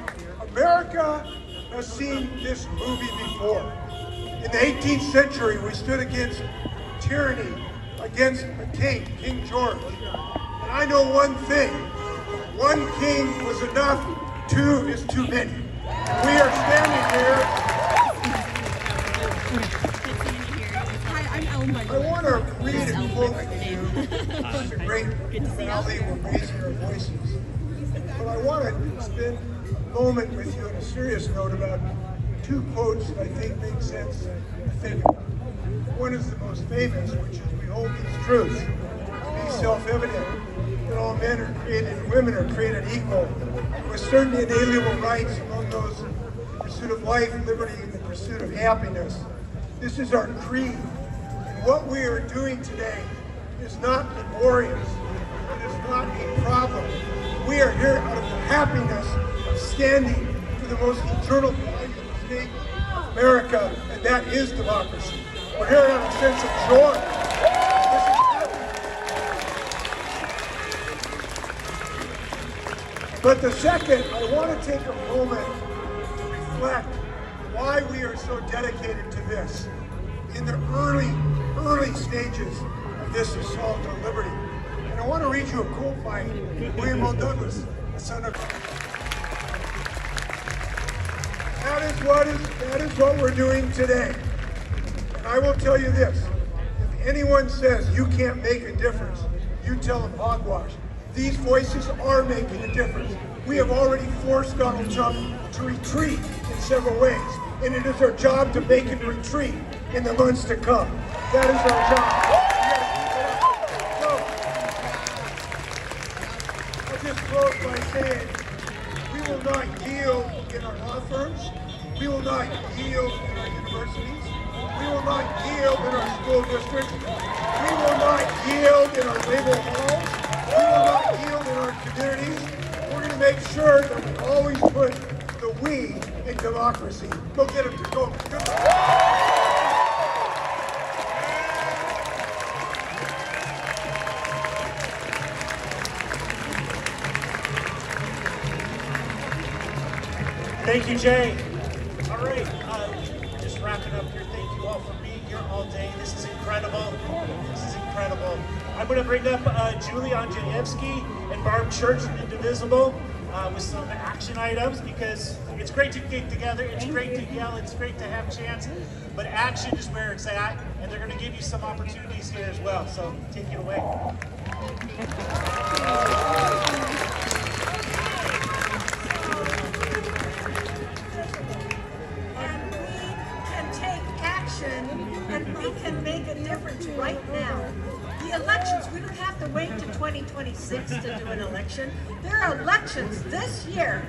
America has seen this movie before. In the 18th century, we stood against tyranny, against a king, King George. And I know one thing, one king was enough, two is too many. And we are standing here. I want to read a quote for you. It's a great rally, we're raising our voices. But I want to spend a moment with you on a serious note about two quotes that I think make sense to think about. One is the most famous, which is, we hold these truths to be self-evident, that all men are created and women are created equal, with certain inalienable rights among those in the pursuit of life, liberty, and the pursuit of happiness. This is our creed. And what we are doing today is not laborious. It is not a problem. We are here out of the happiness of standing for the most eternal value of the state of America, and that is democracy. We're here out of a sense of joy. This is happiness. But the second, I want to take a moment to reflect why we are so dedicated to this in the early stages of this assault on liberty. And I want to read you a quote by William L. Douglas, a son of... That is what we're doing today. And I will tell you this, if anyone says you can't make a difference, you tell them hogwash. These voices are making a difference. We have already forced Donald Trump to retreat in several ways, and it is our job to make him retreat in the months to come. That is our job. So, I'll just close by saying, we will not yield in our law firms. We will not yield in our universities. We will not yield in our school districts. We will not yield in our labor halls. We will not yield in our communities. We're going to make sure that we always put the we in democracy. Go get them, Tacoma. Good luck. Thank you, Jay. All right, just wrapping up here. Thank you all for being here all day. This is incredible. This is incredible. I'm going to bring up Julie Andrzejewski and Barb Church from Indivisible with some action items, because it's great to get together, it's great to yell, it's great to have chants, but action is where it's at, and they're going to give you some opportunities here as well. So take it away. And we can make a difference right now. The elections, we don't have to wait to 2026 to do an election. There are elections this year.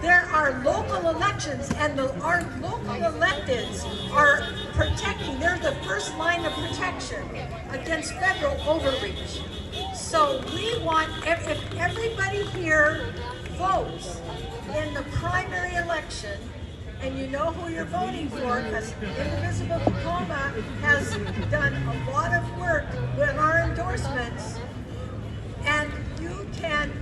There are local elections, and our local electeds are protecting. They're the first line of protection against federal overreach. So we want, if everybody here votes in the primary election, and you know who you're voting for, because Indivisible Tacoma has done a lot of work with our endorsements, and you can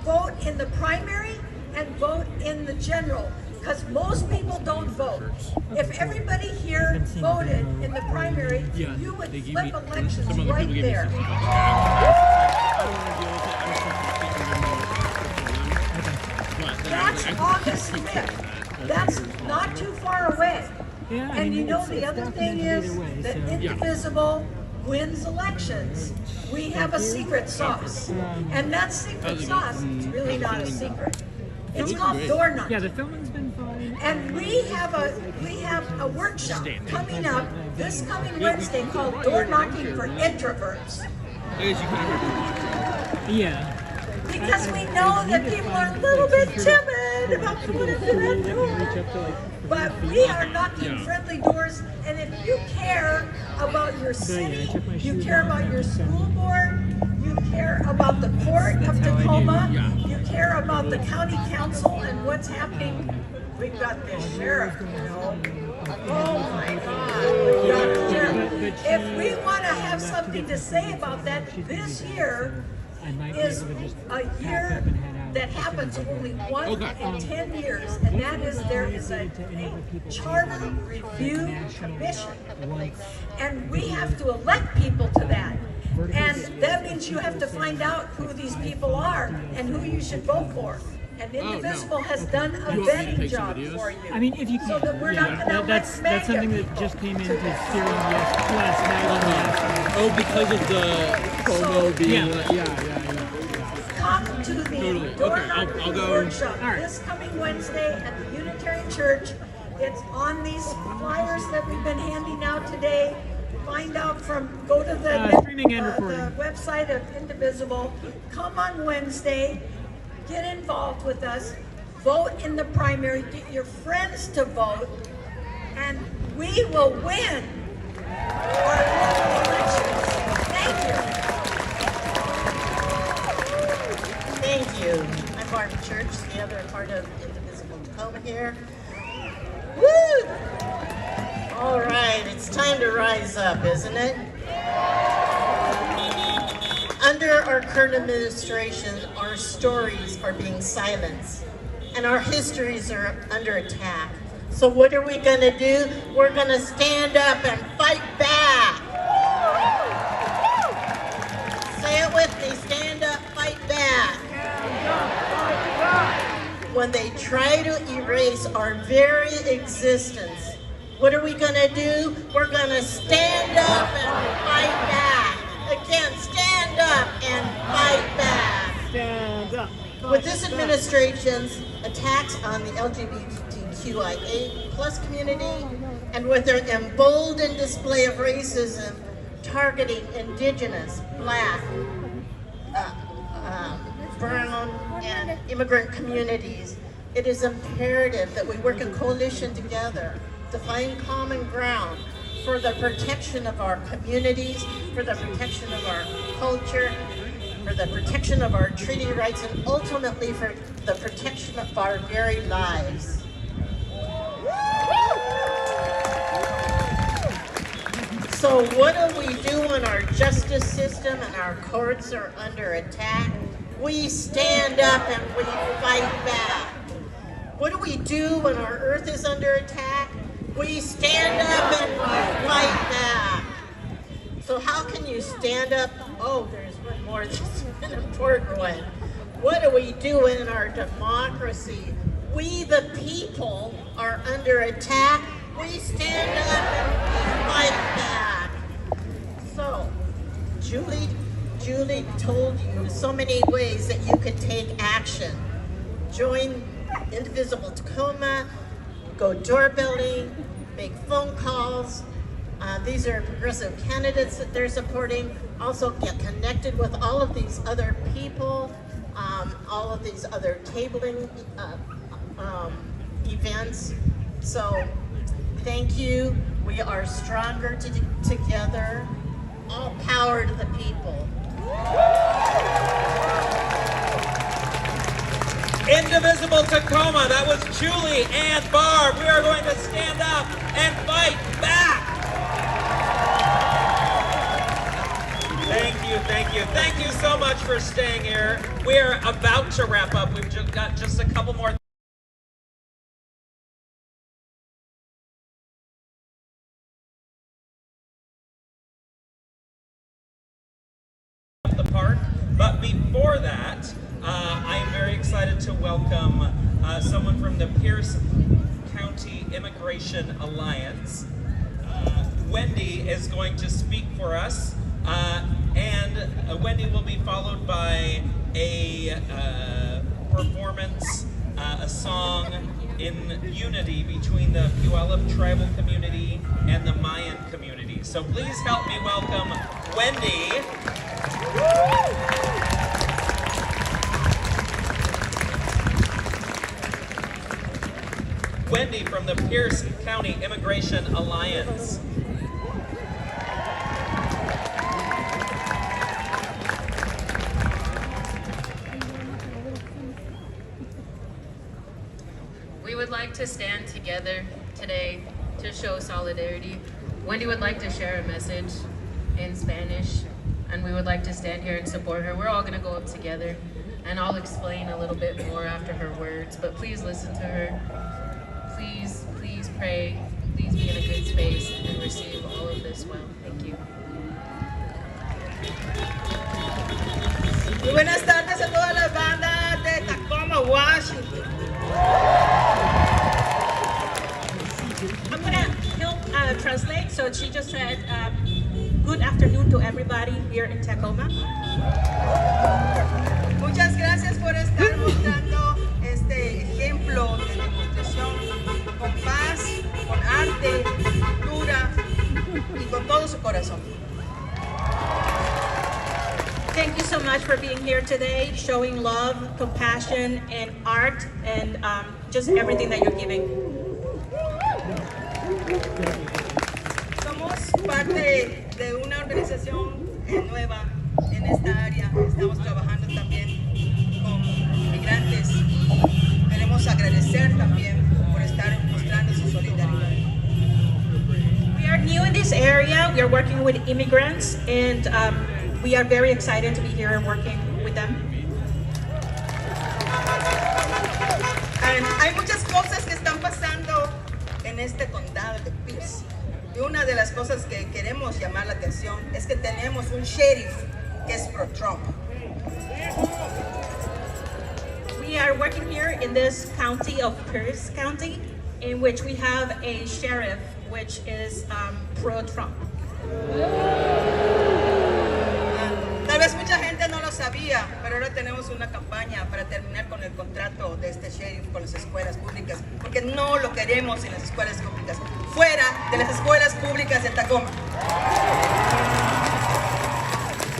vote in the primary and vote in the general, because most people don't vote. If everybody here voted in the primary, you would flip elections right there. That's August 5th. That's not too far away. And you know the other thing is that Indivisible wins elections. We have a secret sauce. And that secret sauce is really not a secret. It's called door knocking. Yeah, the filming's been fun. And we have a workshop coming up this coming Wednesday called Door Knocking for Introverts. Yeah. Because we know that people are a little bit timid about going up to that door. But we are knocking friendly doors, and if you care about your city, you care about your school board, you care about the port of Tacoma. You care about the county council and what's happening. We've got the sheriff, you know. Oh my God, we've got the sheriff. If we want to have something to say about that, this year is a year that happens only once in 10 years, and that is there is a charter review commission, and we have to elect people to that. And that means you have to find out who these people are and who you should vote for. And Indivisible has done a vetting job for you. I mean, if you can. So that we're not going to that's something that just came into steering last night on the Oh, because of the FOMO being come to the door-knocking workshop this coming Wednesday at the Unitarian Church. It's on these flyers that we've been handing out today. Find out go to the, the website of Indivisible. Come on Wednesday. Get involved with us. Vote in the primary. Get your friends to vote. And we will win our local elections. Thank you. Thank you. I'm Barbara Church, the other part of Indivisible Tacoma here. Woo! All right, it's time to rise up, isn't it? Under our current administration, our stories are being silenced, and our histories are under attack. So what are we going to do? We're going to stand up and fight back. Say it with me, stand up, fight back. When they try to erase our very existence, what are we going to do? We're going to stand up and fight back. Again, stand up and fight back. Stand up. With this administration's attacks on the LGBTQIA plus community, and with their emboldened display of racism targeting indigenous, black, brown, and immigrant communities, it is imperative that we work in coalition together to find common ground for the protection of our communities, for the protection of our culture, for the protection of our treaty rights, and ultimately for the protection of our very lives. So what do we do when our justice system and our courts are under attack? We stand up and we fight back. What do we do when our earth is under attack? We stand up and we fight back. So how can you stand up? Oh, there's one more that's an important one. What do we do in our democracy? We the people are under attack. We stand up and we fight back. So, Julie told you so many ways that you could take action. Join Indivisible Tacoma, go doorbelling, make phone calls. These are progressive candidates that they're supporting. Also get connected with all of these other people, all of these other tabling events. So thank you. We are stronger together. All power to the people. Indivisible Tacoma, that was Julie and Barb. We are going to stand up and fight back. Thank you so much for staying here. We're about to wrap up. We've just got just a couple more the park. But before that, I am very excited to welcome someone from the Pierce County Immigration Alliance. Wendy is going to speak for us, and Wendy will be followed by a performance, a song in unity between the Puyallup tribal community and the Mayan community. So please help me welcome Wendy. Wendy from the Pierce County Immigration Alliance. We would like to stand together today to show solidarity. Wendy would like to share a message in Spanish, and we would like to stand here and support her. We're all gonna go up together, and I'll explain a little bit more after her words, but please listen to her. Please, please pray. Please be in a good space and receive all of this well. Thank you. Muy buenas tardes a todas las bandas de Tacoma, Washington. I'm gonna help translate. So she just said, good afternoon to everybody here in Tacoma. Muchas gracias por estar mostrando este ejemplo de demostración con paz, con arte, cultura y con todo su corazón. Thank you so much for being here today, showing love, compassion, and art, and just everything that you're giving. Somos parte de una organización nueva en esta área. Estamos trabajando también con migrantes y queremos agradecer también por estar mostrando su solidaridad. We are new in this area. We are working with immigrants, and we are very excited to be here and working with them. Hay muchas cosas que están pasando en este condado de Pierce. Y una de las cosas que queremos llamar la atención es que tenemos un sheriff que es pro-Trump. We are working here in this county of Pierce County, in which we have a sheriff which is pro-Trump. Tal vez mucha gente no lo sabía, pero ahora tenemos una campaña para terminar con el contrato de este sheriff con las escuelas públicas, porque no lo queremos en las escuelas públicas, fuera de las escuelas públicas de Tacoma.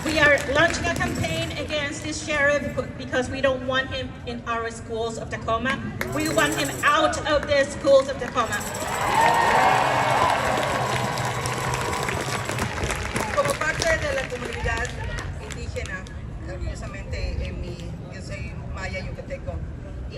We are launching a campaign against this sheriff because we don't want him in our schools of Tacoma. We want him out of the schools of Tacoma. Como parte de la comunidad indígena, orgullosamente yo soy maya yucateco, y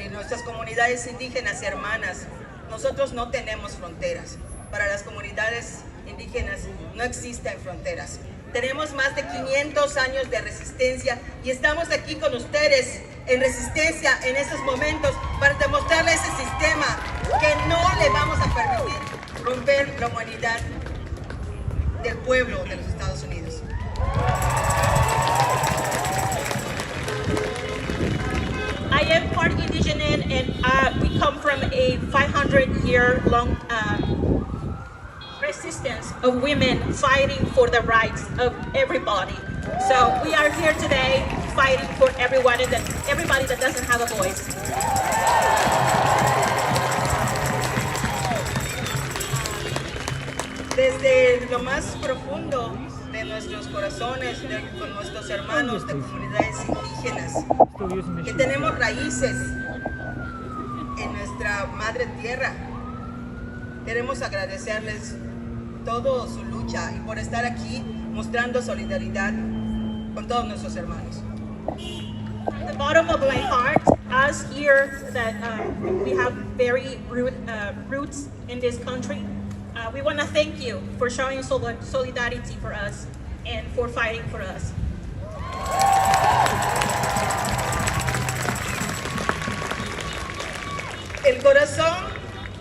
en nuestras comunidades indígenas hermanas, nosotros no tenemos fronteras. Para las comunidades indígenas no existen fronteras. Tenemos más de 500 años de resistencia y estamos aquí con ustedes en resistencia en estos momentos para demostrarles a ese sistema que no le vamos a permitir romper la humanidad del pueblo de los Estados Unidos. I am part indigenous, and we come from a 500-year-long resistance of women fighting for the rights of everybody. So we are here today fighting for everybody that doesn't have a voice. Desde lo más profundo de nuestros corazones, con nuestros hermanos de comunidades indígenas, que tenemos raíces en nuestra madre tierra, queremos agradecerles toda su lucha y por estar aquí mostrando solidaridad con todos nuestros hermanos. From the bottom of my heart, us here that we have very roots in this country, we want to thank you for showing solidarity for us and for fighting for us. El corazón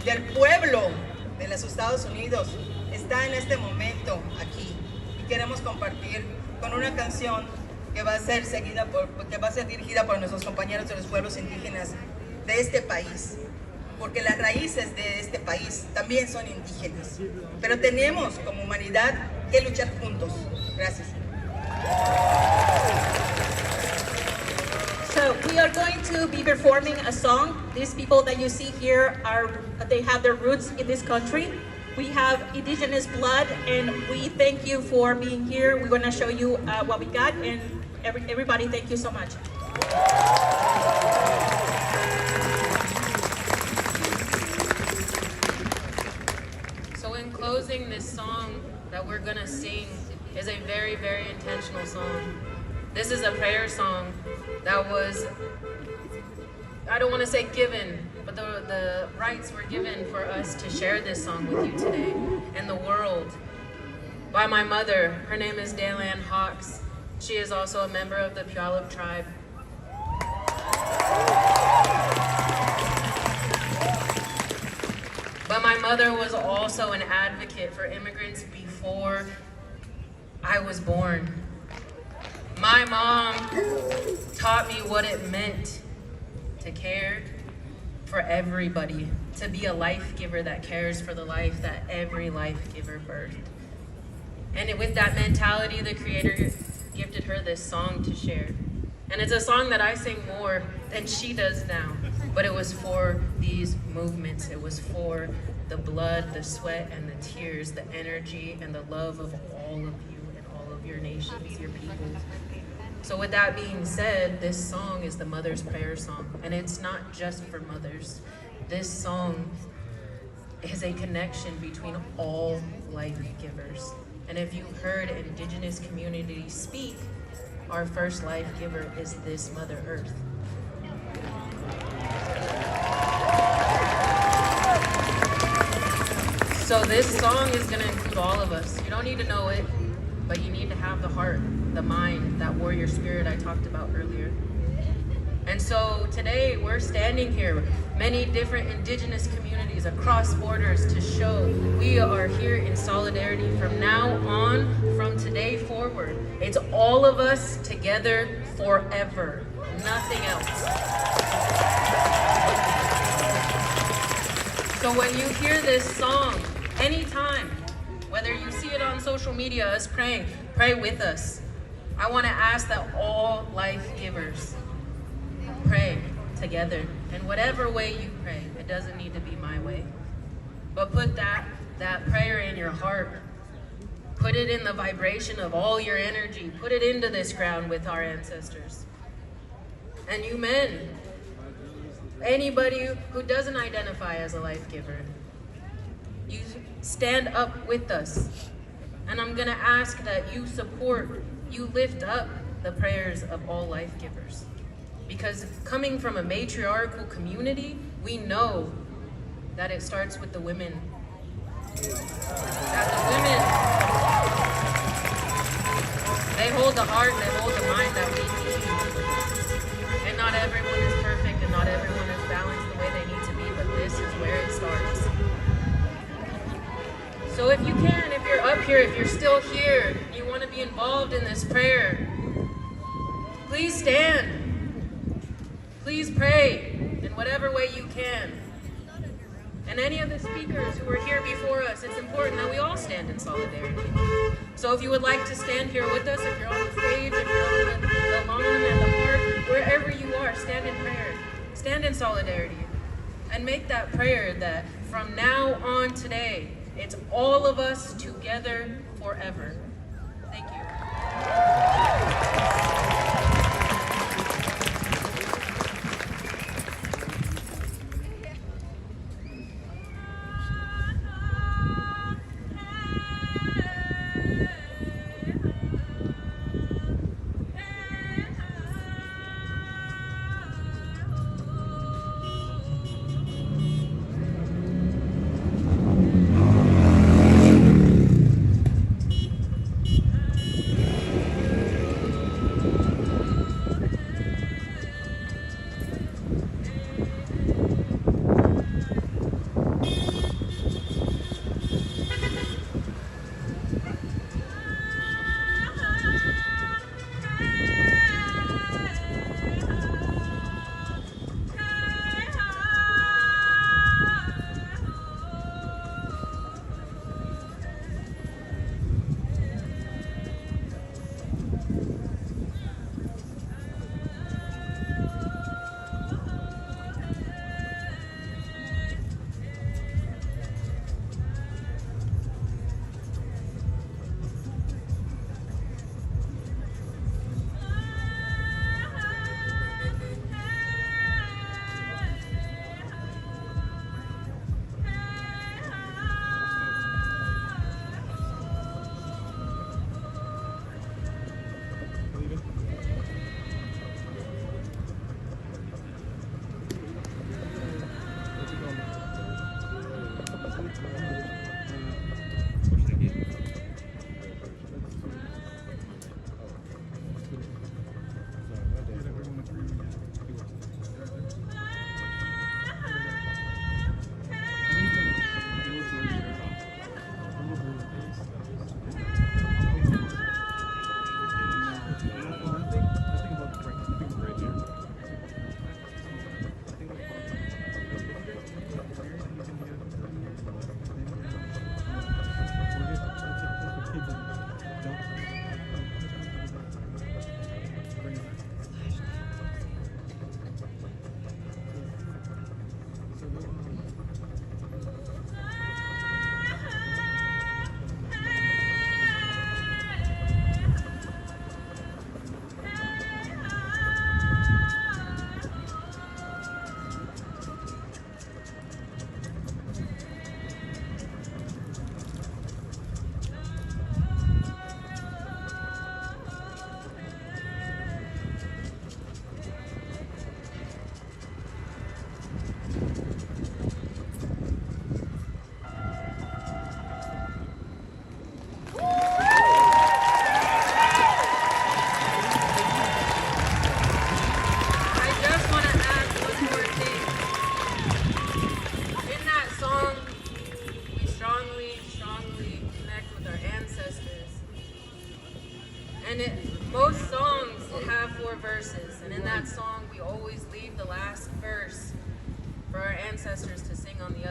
del pueblo de los Estados Unidos está en este momento aquí y queremos compartir con una canción que va a ser dirigida por nuestros compañeros de los pueblos indígenas de este país, porque las raíces de este país también son indígenas, pero tenemos como humanidad que luchar juntos. Gracias. So we are going to be performing a song. These people that you see here they have their roots in this country. We have indigenous blood, and we thank you for being here. We're going to show you what we got, and everybody, thank you so much. So in closing, this song that we're gonna sing is a very, very intentional song. This is a prayer song that was I don't want to say given, but the rights were given for us to share this song with you today and the world by my mother. Her name is Daylan Hawks. She is also a member of the Puyallup tribe. But my mother was also an advocate for immigrants before I was born. My mom taught me what it meant to care for everybody, to be a life giver that cares for the life that every life giver birthed. And with that mentality, the Creator gifted her this song to share. And it's a song that I sing more than she does now, but it was for these movements. It was for the blood, the sweat, and the tears, the energy, and the love of all of you and all of your nations, your peoples. So with that being said, this song is the Mother's Prayer song, and it's not just for mothers. This song is a connection between all life givers. And if you've heard indigenous communities speak, our first life giver is this Mother Earth. So this song is gonna include all of us. You don't need to know it, but you need to have the heart, the mind, that warrior spirit I talked about earlier. And so today we're standing here, many different indigenous communities across borders, to show we are here in solidarity from now on, from today forward. It's all of us together forever, nothing else. So when you hear this song, anytime, whether you see it on social media, us praying, pray with us. I want to ask that all life givers pray together. In whatever way you pray, it doesn't need to be my way. But put that prayer in your heart. Put it in the vibration of all your energy. Put it into this ground with our ancestors. And you men, anybody who doesn't identify as a life giver, you stand up with us. And I'm gonna ask that you support, you lift up the prayers of all life givers. Because coming from a matriarchal community, we know that it starts with the women. That the women, they hold the heart, they hold the mind that we need. And not everyone is perfect and not everyone is balanced the way they need to be, but this is where it starts. So if you can, if you're up here, if you're still here, you want to be involved in this prayer, please stand. Please pray in whatever way you can. And any of the speakers who were here before us, it's important that we all stand in solidarity. So if you would like to stand here with us, if you're on the stage, if you're on the lawn, at the park, wherever you are, stand in prayer. Stand in solidarity. And make that prayer that from now on today, it's all of us together forever. Thank you.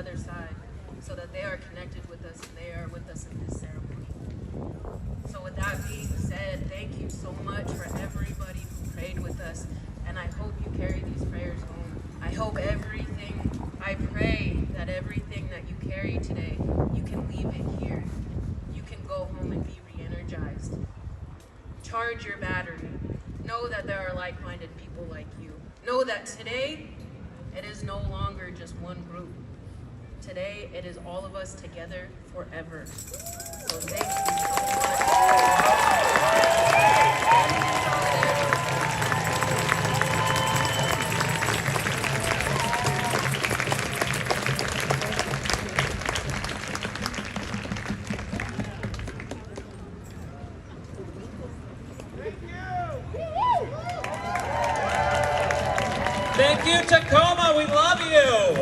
other side so that they are connected with us and they are with us in this ceremony. So with that being said, thank you so much for everybody who prayed with us, and I hope you carry these prayers home. I pray that everything that you carry today, you can leave it here. You can go home and be re-energized. Charge your battery. Know that there are like-minded people like you. Know that today, it is no longer just one group. Today, it is all of us together forever. So thank you Thank you, Tacoma. We love you.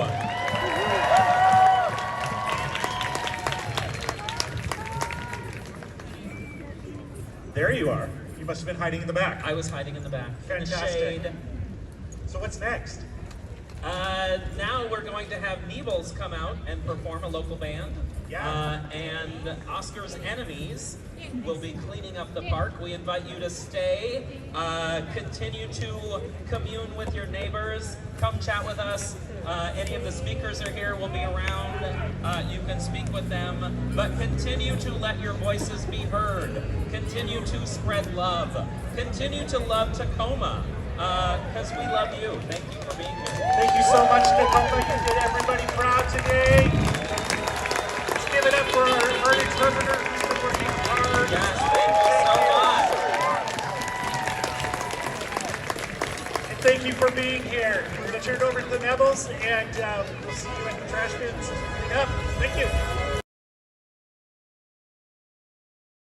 There you are. You must have been hiding in the back. I was hiding in the back. Fantastic. In the shade. So what's next? Now we're going to have Neville's come out and perform, a local band. Yeah. And Oscar's enemies will be cleaning up the park. We invite you to stay, continue to commune with your neighbors, come chat with us. Any of the speakers are here, will be around. You can speak with them, but continue to let your voices be heard. Continue to spread love. Continue to love Tacoma, because we love you. Thank you for being here. Thank you so much, Tacoma. You did everybody proud today. Let's give it up for our earnings governor who's been working hard. Yes, thank you so much. And thank you for being here. We're going to turn it over to the Neville's, and we'll see you at the trash bins. Thank you.